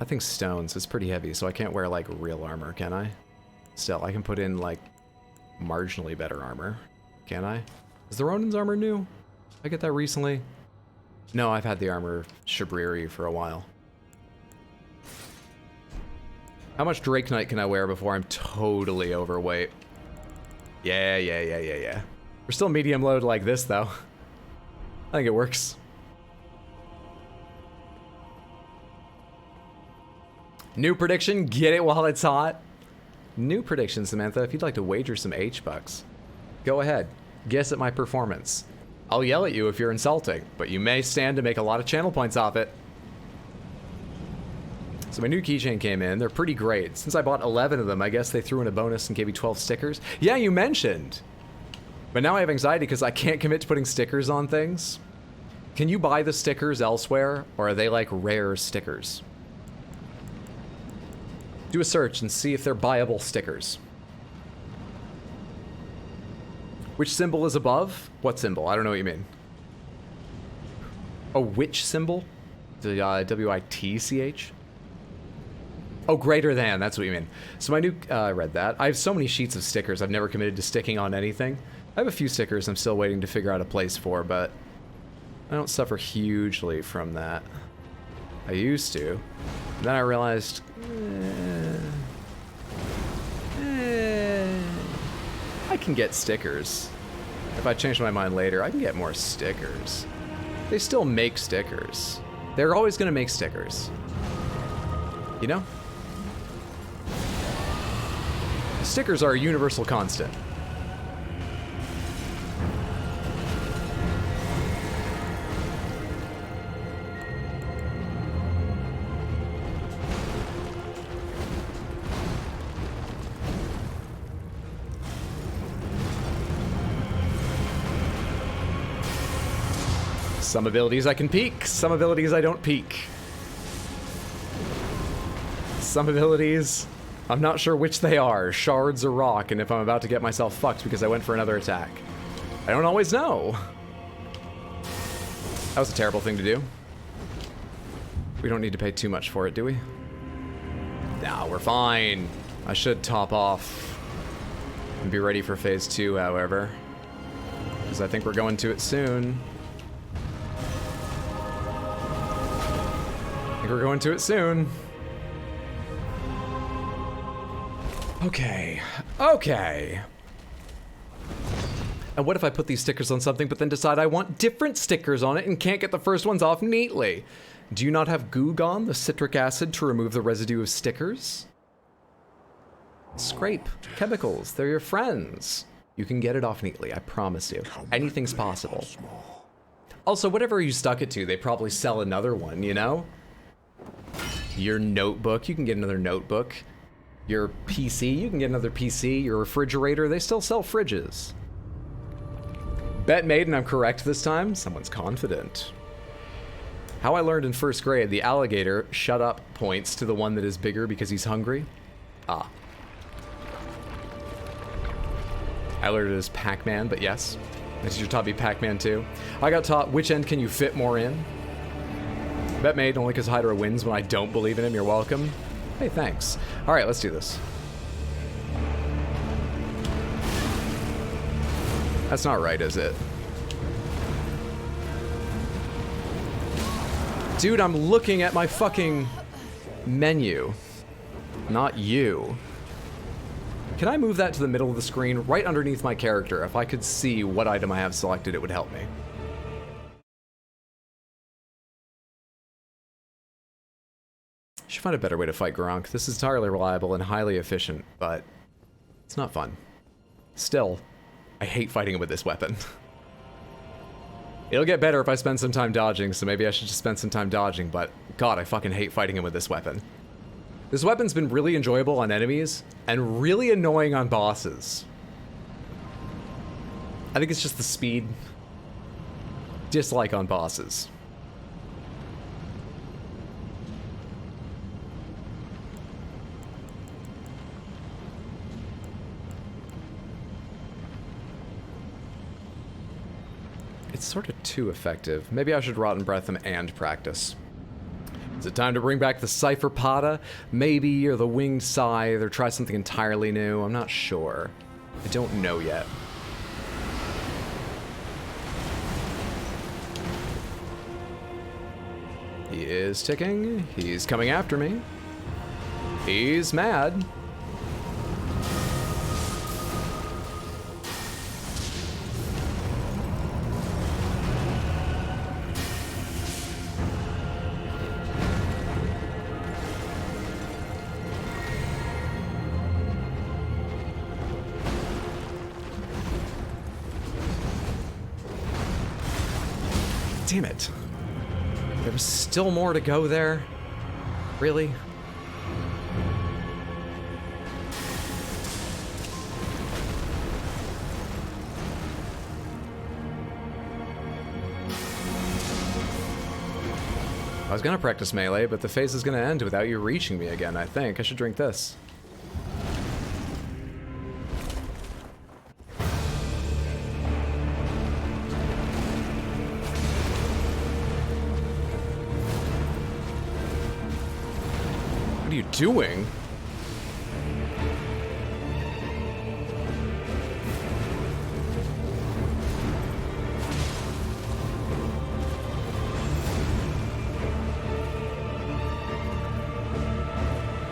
I think stones is pretty heavy, so I can't wear, like, real armor, can I? Still, I can put in, like, marginally better armor. Can I? Is the Ronin's armor new? I get that recently? No, I've had the armor Shabriri for a while. How much Drake Knight can I wear before I'm totally overweight? Yeah. We're still medium load like this, though. I think it works. New prediction, get it while it's hot. New prediction, Samantha, if you'd like to wager some H-Bucks. Go ahead, guess at my performance. I'll yell at you if you're insulting, but you may stand to make a lot of channel points off it. So my new keychain came in. They're pretty great. Since I bought 11 of them, I guess they threw in a bonus and gave me 12 stickers. Yeah, you mentioned. But now I have anxiety because I can't commit to putting stickers on things. Can you buy the stickers elsewhere, or are they like rare stickers? Do a search and see if they're buyable stickers. Which symbol is above? What symbol? I don't know what you mean. Oh, which symbol? The W-I-T-C-H? Oh, greater than. That's what you mean. So my new... I read that. I have so many sheets of stickers I've never committed to sticking on anything. I have a few stickers I'm still waiting to figure out a place for, but I don't suffer hugely from that. I used to. And then I realized... I can get stickers. If I change my mind later, I can get more stickers. They still make stickers. They're always gonna make stickers. You know? Stickers are a universal constant. Some abilities I can peek, some abilities I don't peek. Some abilities, I'm not sure which they are, shards or rock, and if I'm about to get myself fucked because I went for another attack. I don't always know. That was a terrible thing to do. We don't need to pay too much for it, do we? Nah, we're fine. I should top off and be ready for phase 2, however, because I think we're going to it soon. think we're going to it soon. Okay. Okay. And what if I put these stickers on something but then decide I want different stickers on it and can't get the first ones off neatly? Do you not have Goo-Gon, the citric acid, to remove the residue of stickers? Scrape. Chemicals. They're your friends. You can get it off neatly, I promise you. Anything's possible. Also, whatever you stuck it to, they probably sell another one, you know? Your notebook, you can get another notebook. Your PC, you can get another PC. Your refrigerator, they still sell fridges. Bet made and I'm correct this time. Someone's confident. How I learned in first grade, the alligator shut up points to the one that is bigger because he's hungry. Ah. I learned it as Pac-Man, but yes. My teacher taught me Pac-Man too. I got taught which end can you fit more in. Bet made only because Hydra wins when I don't believe in him. You're welcome. Hey, thanks. All right, let's do this. That's not right, is it? Dude, I'm looking at my fucking menu. Not you. Can I move that to the middle of the screen, right underneath my character? If I could see what item I have selected, it would help me. Should find a better way to fight Gronk. This is entirely reliable and highly efficient, but it's not fun. Still, I hate fighting him with this weapon. It'll get better if I spend some time dodging, so maybe I should just spend some time dodging, but God, I fucking hate fighting him with this weapon. This weapon's been really enjoyable on enemies, and really annoying on bosses. I think it's just the speed. Dislike on bosses. It's sort of too effective. Maybe I should Rotten Breath him and practice. Is it time to bring back the Cypher Pata? Maybe, or the Winged Scythe, or try something entirely new? I'm not sure. I don't know yet. He is ticking. He's coming after me. He's mad. Damn it. There was still more to go there? Really? I was gonna practice melee, but the phase is gonna end without you reaching me again, I think. I should drink this. What are you doing?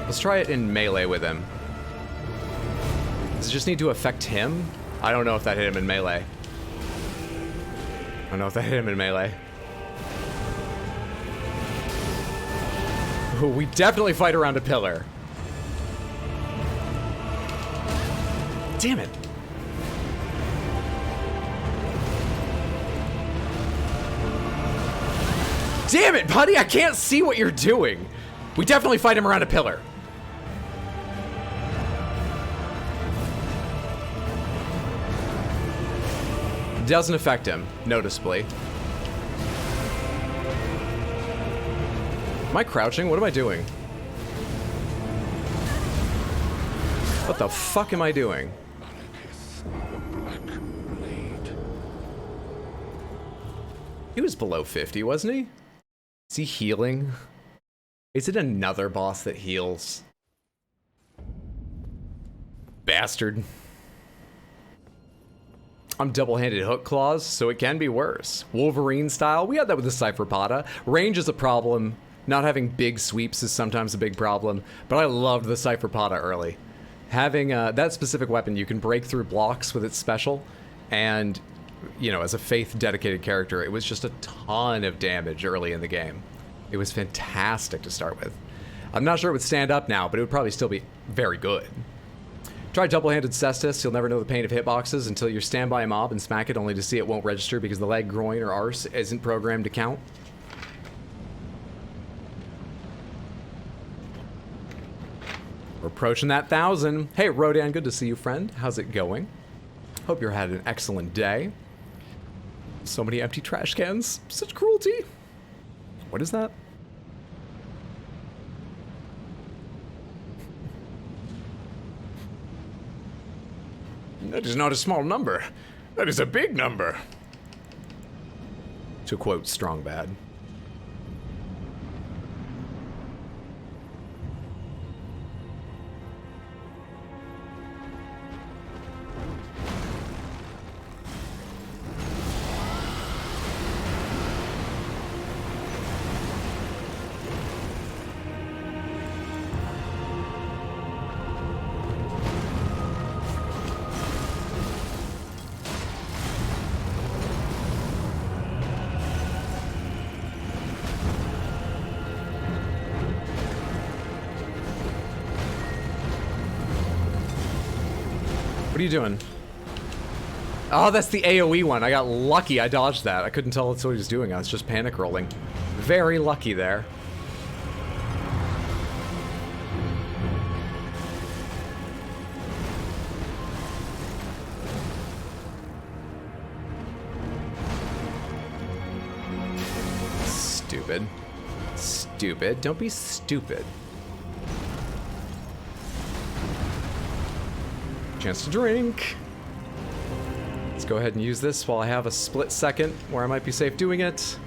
Let's try it in melee with him. Does it just need to affect him? I don't know if that hit him in melee. I don't know if that hit him in melee. Ooh, we definitely fight around a pillar. Damn it. Damn it, buddy! I can't see what you're doing. We definitely fight him around a pillar. Doesn't affect him, noticeably. Am I crouching? What am I doing? What the fuck am I doing? He was below 50, wasn't he? Is he healing? Is it another boss that heals? Bastard. I'm double-handed hook claws, so it can be worse. Wolverine style, we had that with the Cypher Pata. Range is a problem Not having big sweeps is sometimes a big problem, but I loved the Cypherpoda early. Having that specific weapon, you can break through blocks with its special, and, you know, as a faith-dedicated character, it was just a ton of damage early in the game. It was fantastic to start with. I'm not sure it would stand up now, but it would probably still be very good. Try double-handed Cestus. You'll never know the pain of hitboxes until you stand by a mob and smack it, only to see it won't register because the leg, groin, or arse isn't programmed to count. We're approaching that 1,000. Hey, Rodan, good to see you, friend. How's it going? Hope you're had an excellent day. So many empty trash cans. Such cruelty. What is that? That is not a small number. That is a big number. To quote Strong Bad. What are you doing? Oh, that's the AoE one. I got lucky. I dodged that. I couldn't tell that's what he was doing. I was just panic rolling. Very lucky there. Stupid. Stupid. Don't be stupid. Chance to drink. Let's go ahead and use this while I have a split second where I might be safe doing it.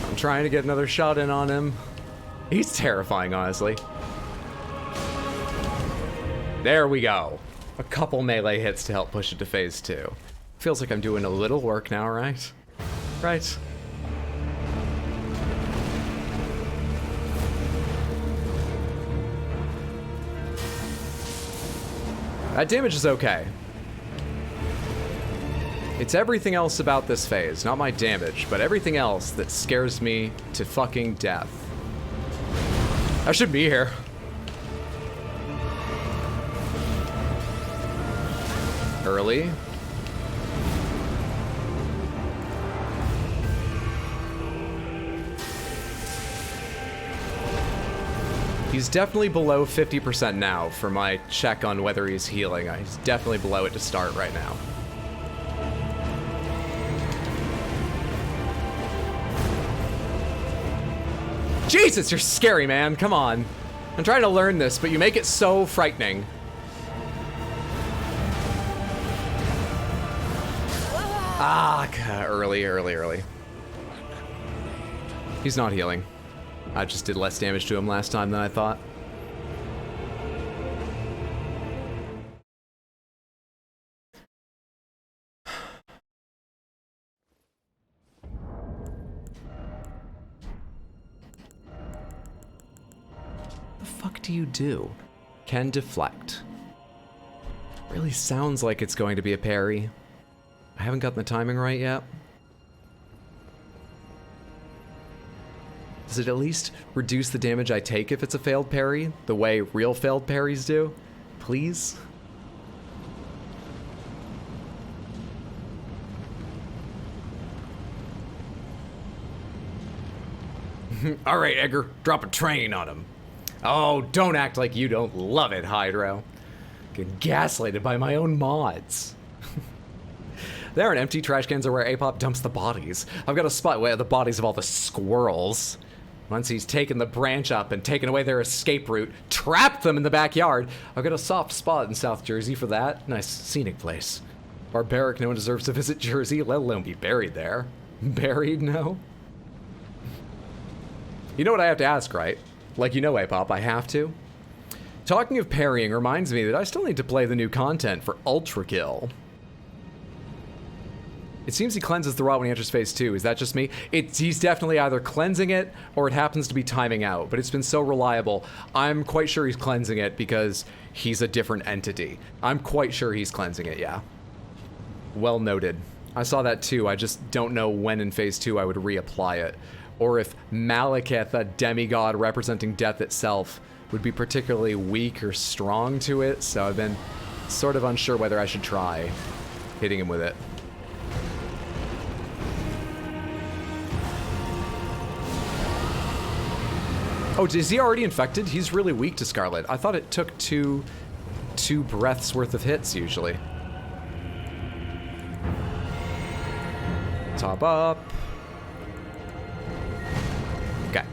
I'm trying to get another shot in on him. He's terrifying, honestly. There we go. A couple melee hits to help push it to phase 2. Feels like I'm doing a little work now, right? Right. That damage is okay. It's everything else about this phase, not my damage, but everything else that scares me to fucking death. I should be here. Early. He's definitely below 50% now for my check on whether he's healing. He's definitely below it to start right now. Jesus, you're scary, man. Come on. I'm trying to learn this, but you make it so frightening. Ah, early. He's not healing. I just did less damage to him last time than I thought. The fuck do you do? Can deflect. Really sounds like it's going to be a parry. I haven't gotten the timing right yet. Does it at least reduce the damage I take if it's a failed parry, the way real failed parries do? Please? All right, Edgar, drop a train on him. Oh, don't act like you don't love it, Hydro. Get gaslighted by my own mods. There are empty trash cans are where Apop dumps the bodies. I've got a spot where the bodies of all the squirrels. Once he's taken the branch up and taken away their escape route, trapped them in the backyard, I've got a soft spot in South Jersey for that. Nice scenic place. Barbaric, no one deserves to visit Jersey, let alone be buried there. Buried, no? You know what I have to ask, right? Like, you know, Apop, I have to. Talking of parrying reminds me that I still need to play the new content for Ultra Kill. It seems he cleanses the rot when he enters phase 2. Is that just me? He's definitely either cleansing it or it happens to be timing out, but it's been so reliable. I'm quite sure he's cleansing it because he's a different entity. I'm quite sure he's cleansing it, yeah. Well noted. I saw that too. I just don't know when in phase 2 I would reapply it. Or if Malekith, a demigod representing death itself, would be particularly weak or strong to it, so I've been sort of unsure whether I should try hitting him with it. Oh, is he already infected? He's really weak to Scarlet. I thought it took two breaths worth of hits usually. Top up. Okay.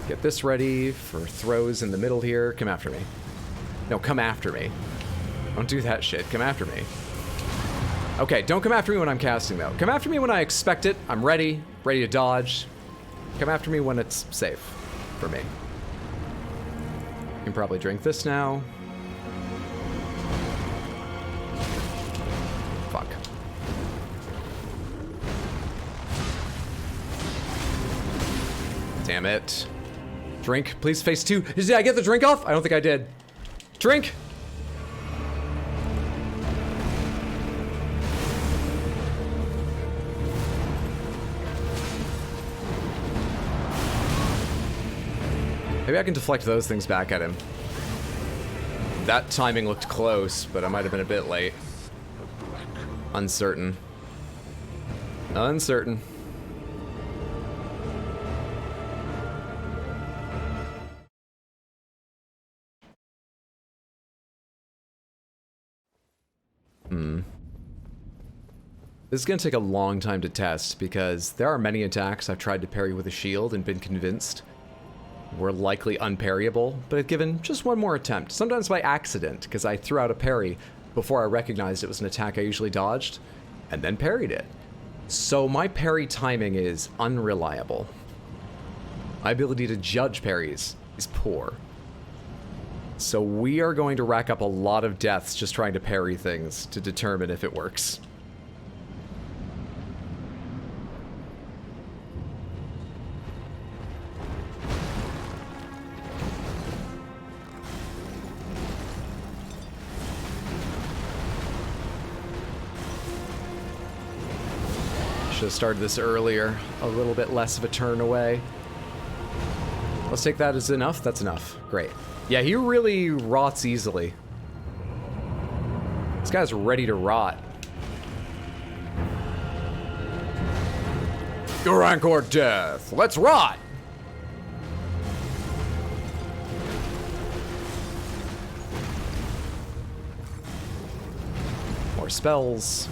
Get this ready for throws in the middle here. Come after me. No, come after me. Don't do that shit. Come after me. Okay, don't come after me when I'm casting, though. Come after me when I expect it. I'm ready to dodge. Come after me when it's safe for me. You can probably drink this now. Fuck. Damn it. Drink, please, phase 2. Did I get the drink off? I don't think I did. Drink! Maybe I can deflect those things back at him. That timing looked close, but I might have been a bit late. Uncertain. Uncertain. This is going to take a long time to test, because there are many attacks I've tried to parry with a shield and been convinced were likely unparryable, but I've given just one more attempt, sometimes by accident, because I threw out a parry before I recognized it was an attack I usually dodged, and then parried it. So my parry timing is unreliable. My ability to judge parries is poor. So we are going to rack up a lot of deaths just trying to parry things to determine if it works. Should have started this earlier, a little bit less of a turn away. Let's take that as enough. That's enough. Great. Yeah, he really rots easily. This guy's ready to rot. Your Anchor Death. Let's rot! More spells.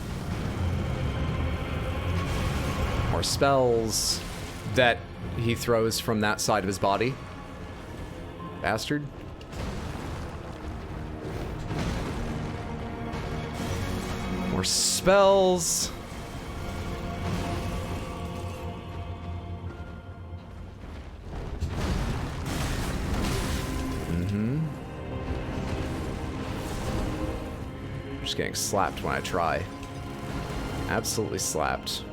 More spells that he throws from that side of his body. Bastard. More spells. I'm just getting slapped when I try. Absolutely slapped.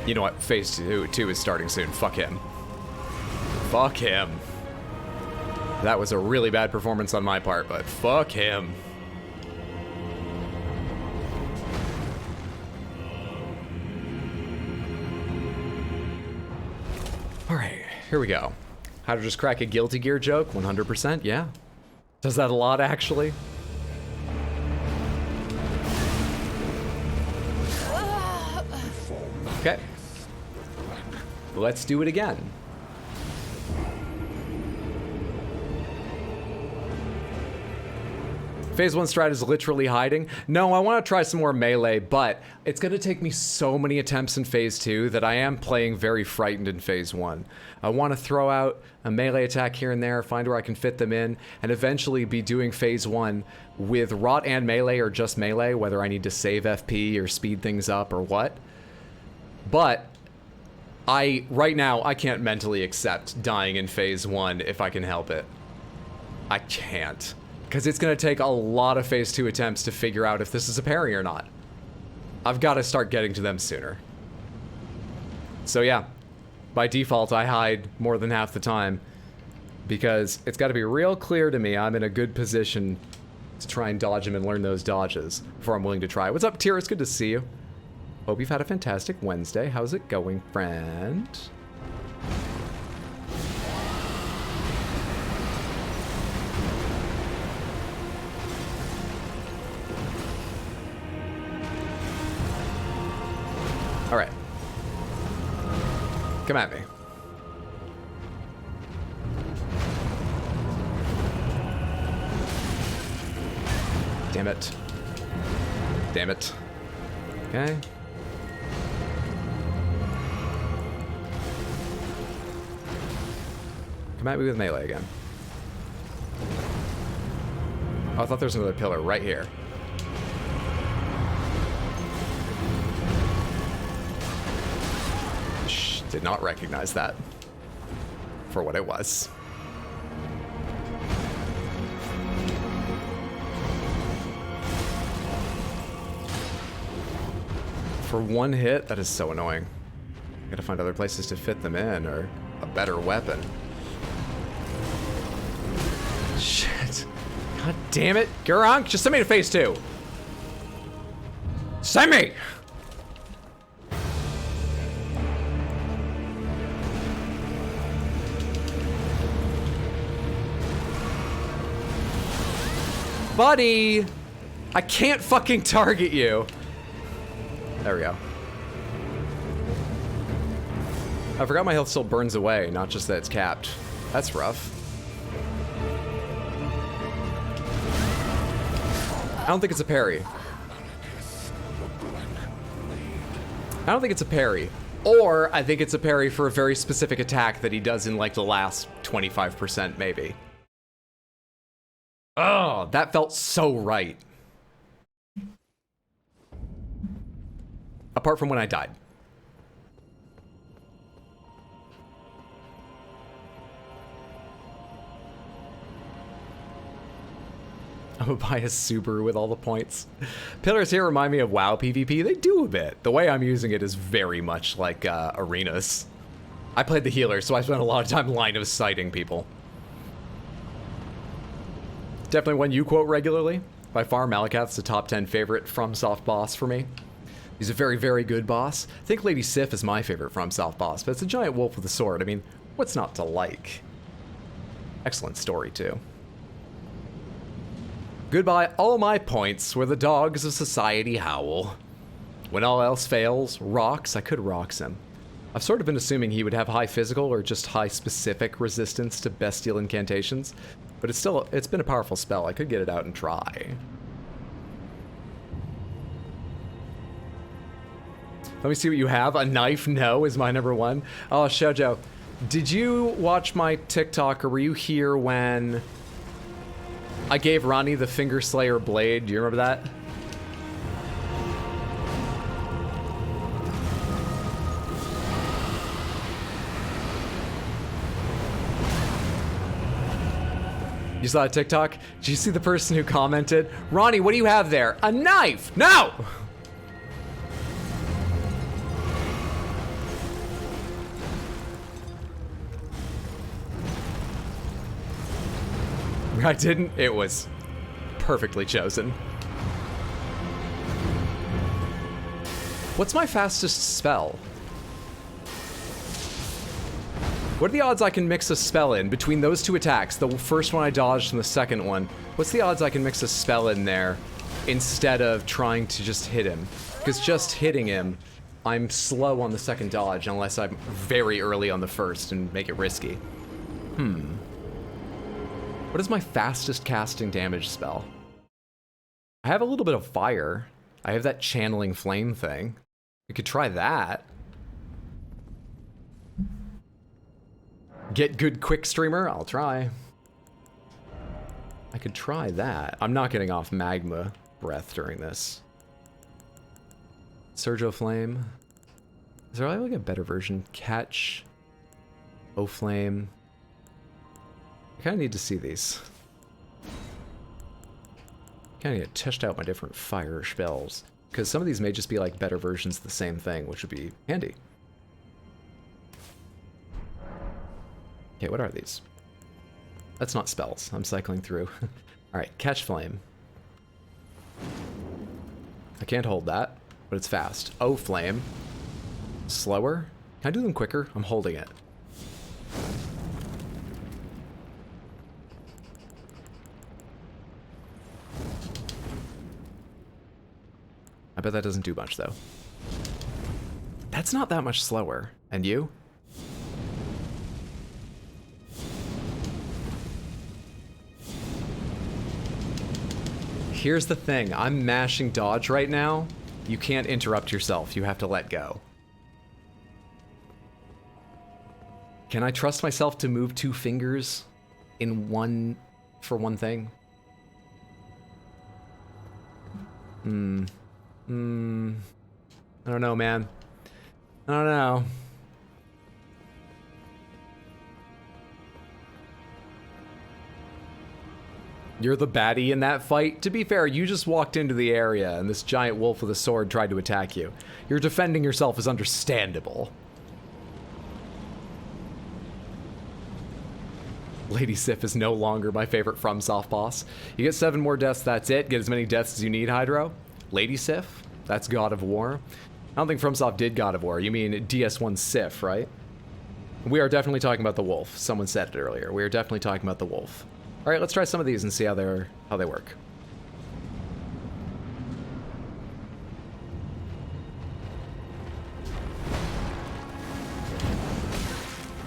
You know what? Phase 2 is starting soon. Fuck him. Fuck him. That was a really bad performance on my part, but fuck him. Alright, here we go. How to just crack a Guilty Gear joke? 100%, yeah. Does that a lot, actually. Okay. Let's do it again. Phase 1 strat is literally hiding. No, I want to try some more melee, but it's going to take me so many attempts in Phase 2 that I am playing very frightened in Phase 1. I want to throw out a melee attack here and there, find where I can fit them in, and eventually be doing Phase 1 with rot and melee or just melee, whether I need to save FP or speed things up or what. But Right now, I can't mentally accept dying in phase 1 if I can help it. I can't. Because it's going to take a lot of phase 2 attempts to figure out if this is a parry or not. I've got to start getting to them sooner. So yeah, by default, I hide more than half the time. Because it's got to be real clear to me I'm in a good position to try and dodge him and learn those dodges before I'm willing to try. What's up, Tyr? It's good to see you. Hope you've had a fantastic Wednesday. How's it going, friend? All right. Come at me. Damn it. Damn it. Okay. Come at me with melee again. Oh, I thought there was another pillar right here. Shh, did not recognize that for what it was. For one hit, that is so annoying. Gotta find other places to fit them in, or a better weapon. Shit. God damn it. Gurunk, just send me to phase 2. Send me! Buddy! I can't fucking target you. There we go. I forgot my health still burns away, not just that it's capped. That's rough. I don't think it's a parry. I don't think it's a parry. Or I think it's a parry for a very specific attack that he does in like the last 25% maybe. Oh, that felt so right. Apart from when I died. I'm gonna buy a Subaru with all the points. Pillars here remind me of WoW PvP. They do a bit. The way I'm using it is very much like arenas. I played the healer, so I spent a lot of time line of sighting people. Definitely one you quote regularly. By far, Malekith's the top 10 favorite FromSoft boss for me. He's a very, very good boss. I think Lady Sif is my favorite FromSoft boss, but it's a giant wolf with a sword. I mean, what's not to like? Excellent story, too. Goodbye, all my points where the dogs of society howl. When all else fails, rocks, I could rocks him. I've sort of been assuming he would have high physical or just high specific resistance to bestial incantations, but it's been a powerful spell. I could get it out and try. Let me see what you have. A knife? No, is my number one. Oh, Shoujo, did you watch my TikTok or were you here when I gave Ronnie the Finger Slayer blade? Do you remember that? You saw a TikTok? Did you see the person who commented? Ronnie, what do you have there? A knife! No! I didn't. It was perfectly chosen. What's my fastest spell? What are the odds I can mix a spell in between those two attacks? The first one I dodged and the second one. What's the odds I can mix a spell in there instead of trying to just hit him? Because just hitting him, I'm slow on the second dodge unless I'm very early on the first and make it risky. What is my fastest casting damage spell? I have a little bit of fire. I have that channeling flame thing. We could try that. Get good quick streamer? I'll try. I could try that. I'm not getting off magma breath during this. Surge of Flame. Is there like a better version? Catch. O Flame. I kind of need to see these. Kind of need to test out my different fire spells. Because some of these may just be like better versions of the same thing, which would be handy. Okay, what are these? That's not spells. I'm cycling through. Alright, Catch Flame. I can't hold that, but it's fast. O Flame. Slower? Can I do them quicker? I'm holding it. I bet that doesn't do much, though. That's not that much slower. And you? Here's the thing. I'm mashing dodge right now. You can't interrupt yourself. You have to let go. Can I trust myself to move 2 fingers in one for one thing? I don't know, man. I don't know. You're the baddie in that fight? To be fair, you just walked into the area and this giant wolf with a sword tried to attack you. You're defending yourself is understandable. Lady Sif is no longer my favorite FromSoft boss. You get 7 more deaths, that's it. Get as many deaths as you need, Hydro. Lady Sif? That's God of War. I don't think FromSoft did God of War. You mean DS1 Sif, right? We are definitely talking about the wolf. Someone said it earlier. We are definitely talking about the wolf. All right, let's try some of these and see how they work.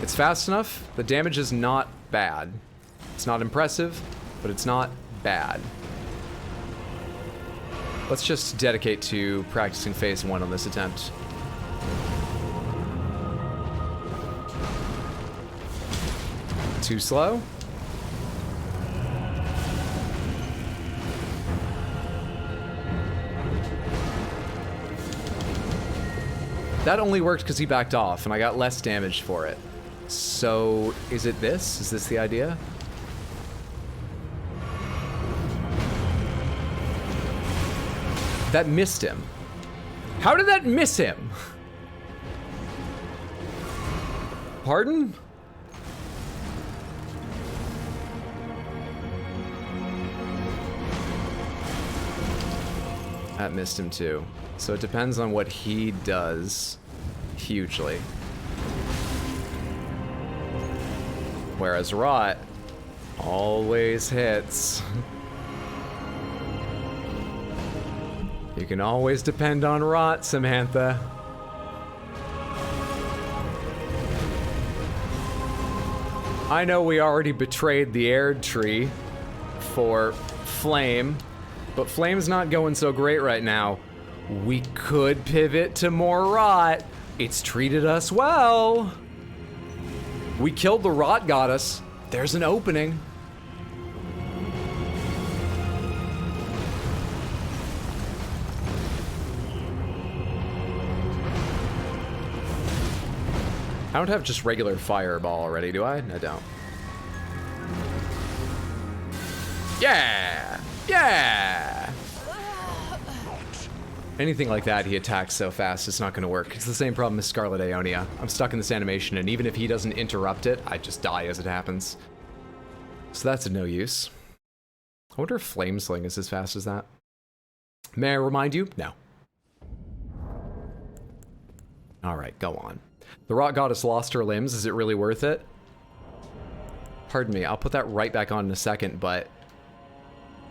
It's fast enough. The damage is not bad. It's not impressive, but it's not bad. Let's just dedicate to practicing phase 1 on this attempt. Too slow? That only worked because he backed off, and I got less damage for it. So, is it this? Is this the idea? That missed him. How did that miss him? Pardon? That missed him too. So it depends on what he does hugely. Whereas Rot always hits. You can always depend on Rot, Samantha. I know we already betrayed the Erd tree for Flame, but Flame's not going so great right now. We could pivot to more Rot. It's treated us well. We killed the Rot goddess. There's an opening. I don't have just regular fireball already, do I? I don't. Yeah! Yeah! Anything like that, he attacks so fast, it's not going to work. It's the same problem as Scarlet Aeonia. I'm stuck in this animation, and even if he doesn't interrupt it, I just die as it happens. So that's of no use. I wonder if Flame Sling is as fast as that. May I remind you? No. Alright, go on. The Rot Goddess lost her limbs. Is it really worth it? Pardon me, I'll put that right back on in a second, but...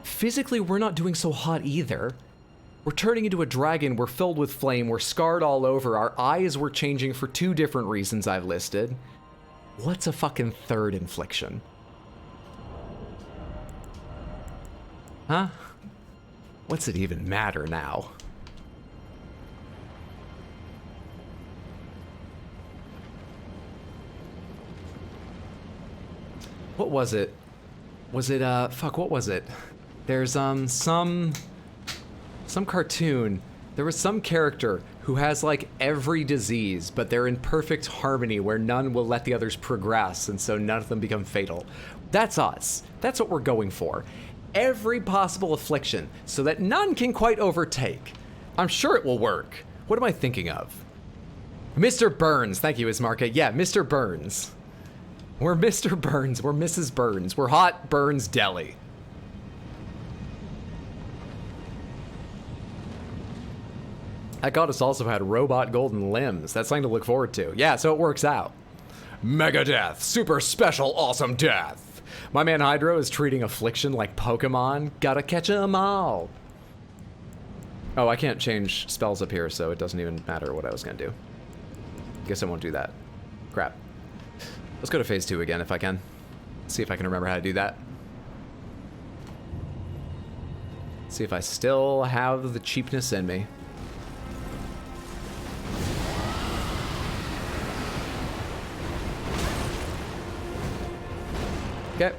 physically, we're not doing so hot either. We're turning into a dragon, we're filled with flame, we're scarred all over, our eyes were changing for 2 different reasons I've listed. What's a fucking third infliction? Huh? What's it even matter now? What was it? Was it, fuck, what was it? There's, some cartoon. There was some character who has like every disease, but they're in perfect harmony where none will let the others progress, and so none of them become fatal. That's us. That's what we're going for. Every possible affliction, so that none can quite overtake. I'm sure it will work. What am I thinking of? Mr. Burns. Thank you, Ismarka. Yeah, Mr. Burns. We're Mr. Burns. We're Mrs. Burns. We're Hot Burns Deli. That goddess also had robot golden limbs. That's something to look forward to. Yeah, so it works out. Mega Death. Super special awesome death. My man Hydro is treating affliction like Pokemon. Gotta catch 'em all. Oh, I can't change spells up here, so it doesn't even matter what I was gonna do. Guess I won't do that. Crap. Let's go to phase 2 again if I can. See if I can remember how to do that. See if I still have the cheapness in me. Okay.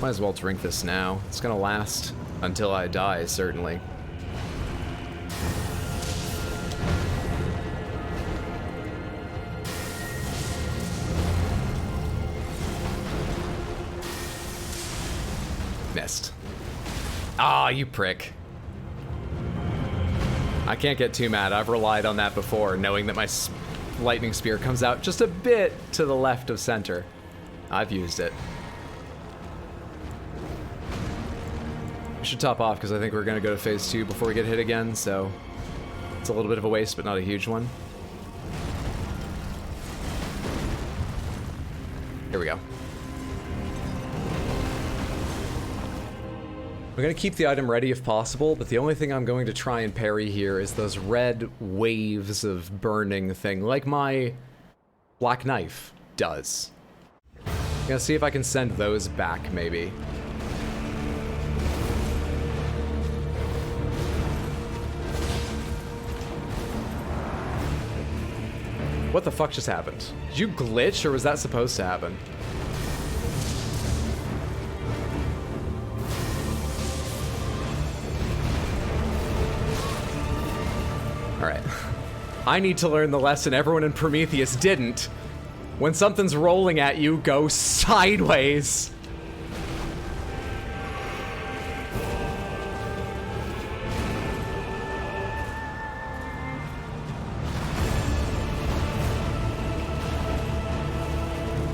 Might as well drink this now. It's gonna last until I die, certainly. Missed. Ah, you prick. I can't get too mad. I've relied on that before, knowing that my lightning spear comes out just a bit to the left of center. I've used it. We should top off because I think we're going to go to phase 2 before we get hit again, so it's a little bit of a waste, but not a huge one. Here we go. I'm going to keep the item ready if possible, but the only thing I'm going to try and parry here is those red waves of burning thing, like my black knife does. I'm going to see if I can send those back, maybe. What the fuck just happened? Did you glitch, or was that supposed to happen? Alright. I need to learn the lesson everyone in Prometheus didn't. When something's rolling at you, go sideways.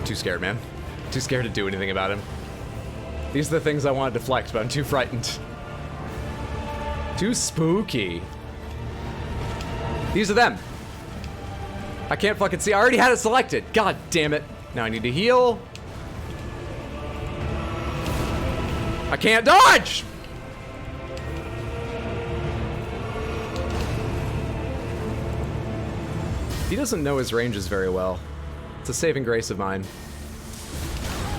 Too scared, man. Too scared to do anything about him. These are the things I want to deflect, but I'm too frightened. Too spooky. These are them. I can't fucking see. I already had it selected. God damn it. Now I need to heal. I can't dodge! He doesn't know his ranges very well. It's a saving grace of mine.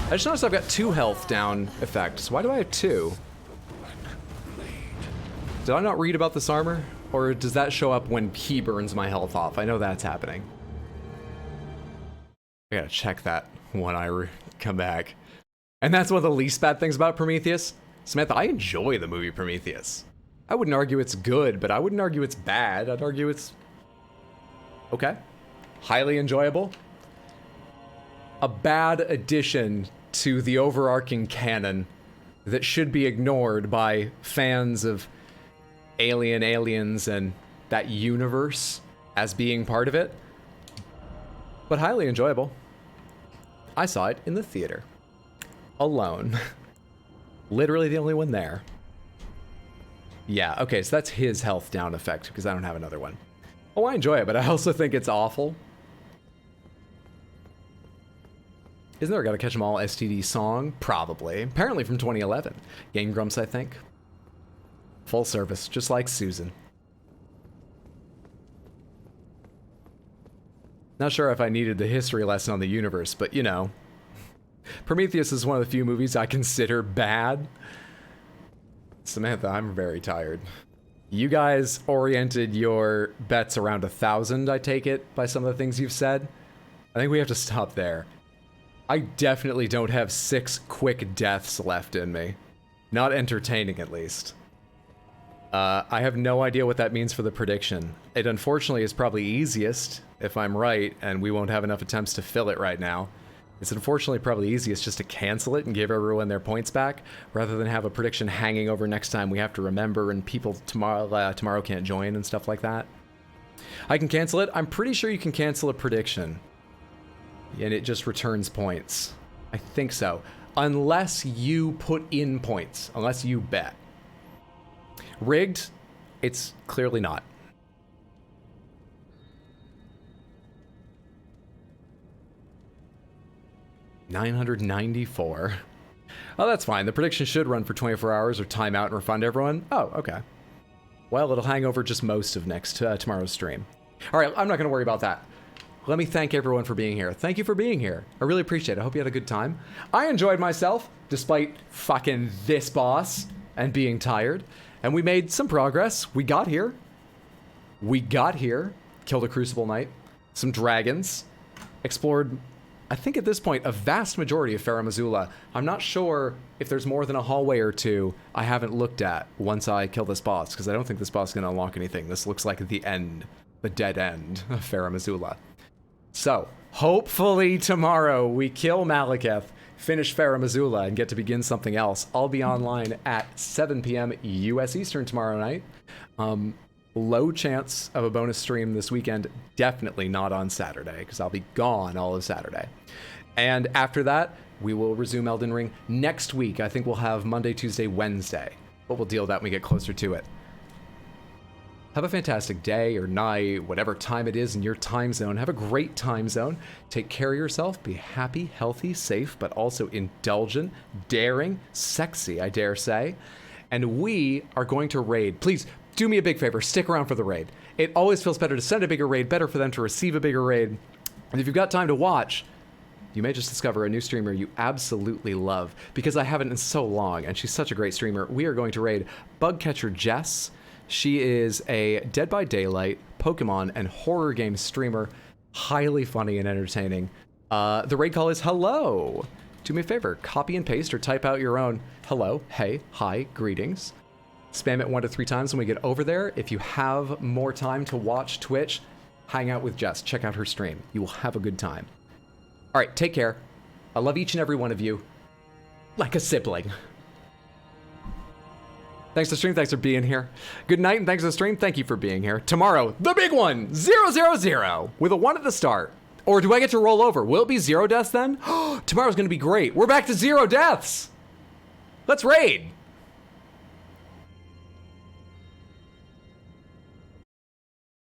I just noticed I've got 2 health down effects. Why do I have 2? Did I not read about this armor? Or does that show up when he burns my health off? I know that's happening. I gotta check that when I come back. And that's one of the least bad things about Prometheus. Samantha, I enjoy the movie Prometheus. I wouldn't argue it's good, but I wouldn't argue it's bad. I'd argue it's okay. Highly enjoyable. A bad addition to the overarching canon that should be ignored by fans of aliens and that universe as being part of it, but highly enjoyable. I saw it in the theater alone. Literally the only one there. Yeah, okay, so that's his health down effect because I don't have another one. Oh, I enjoy it, but I also think it's awful. Isn't there a Gotta Catch 'Em All STD song? Probably. Apparently from 2011. Game Grumps, I think. Full service, just like Susan. Not sure if I needed the history lesson on the universe, but you know. Prometheus is one of the few movies I consider bad. Samantha, I'm very tired. You guys oriented your bets around 1,000, I take it, by some of the things you've said. I think we have to stop there. I definitely don't have 6 quick deaths left in me. Not entertaining, at least. I have no idea what that means for the prediction. It unfortunately is probably easiest, if I'm right, and we won't have enough attempts to fill it right now. It's unfortunately probably easiest just to cancel it and give everyone their points back, rather than have a prediction hanging over next time we have to remember and people tomorrow can't join and stuff like that. I can cancel it. I'm pretty sure you can cancel a prediction. And it just returns points. I think so. Unless you put in points. Unless you bet. Rigged? It's clearly not. $994. Oh, that's fine. The prediction should run for 24 hours or time out and refund everyone. Oh, okay. Well, it'll hang over just most of tomorrow's stream. All right, I'm not going to worry about that. Let me thank everyone for being here. Thank you for being here. I really appreciate it. I hope you had a good time. I enjoyed myself, despite fucking this boss and being tired. And we made some progress. We got here. Killed a Crucible Knight. Some dragons. Explored, I think at this point, a vast majority of Faraam Azula. I'm not sure if there's more than a hallway or two I haven't looked at once I kill this boss, because I don't think this boss is going to unlock anything. This looks like the end, the dead end of Faraam Azula. So, hopefully tomorrow we kill Malekith, finish Faraam Azula, and get to begin something else. I'll be online at 7 p.m. US Eastern tomorrow night. Low chance of a bonus stream this weekend. Definitely not on Saturday, because I'll be gone all of Saturday. And after that, we will resume Elden Ring next week. I think we'll have Monday, Tuesday, Wednesday. But we'll deal with that when we get closer to it. Have a fantastic day or night, whatever time it is in your time zone. Have a great time zone. Take care of yourself. Be happy, healthy, safe, but also indulgent, daring, sexy, I dare say. And we are going to raid. Please do me a big favor. Stick around for the raid. It always feels better to send a bigger raid, better for them to receive a bigger raid. And if you've got time to watch, you may just discover a new streamer you absolutely love, because I haven't in so long, and she's such a great streamer. We are going to raid Bugcatcher Jess. She is a Dead by Daylight, Pokemon, and horror game streamer. Highly funny and entertaining. The raid call is hello. Do me a favor, copy and paste or type out your own hello, hey, hi, greetings. Spam it 1 to 3 times when we get over there. If you have more time to watch Twitch, hang out with Jess. Check out her stream. You will have a good time. All right, take care. I love each and every one of you. Like a sibling. Thanks for the stream. Thanks for being here. Good night, and thanks for the stream. Thank you for being here. Tomorrow, the big one, 000, with a 1 at the start. Or do I get to roll over? Will it be 0 deaths then? Tomorrow's going to be great. We're back to 0 deaths. Let's raid.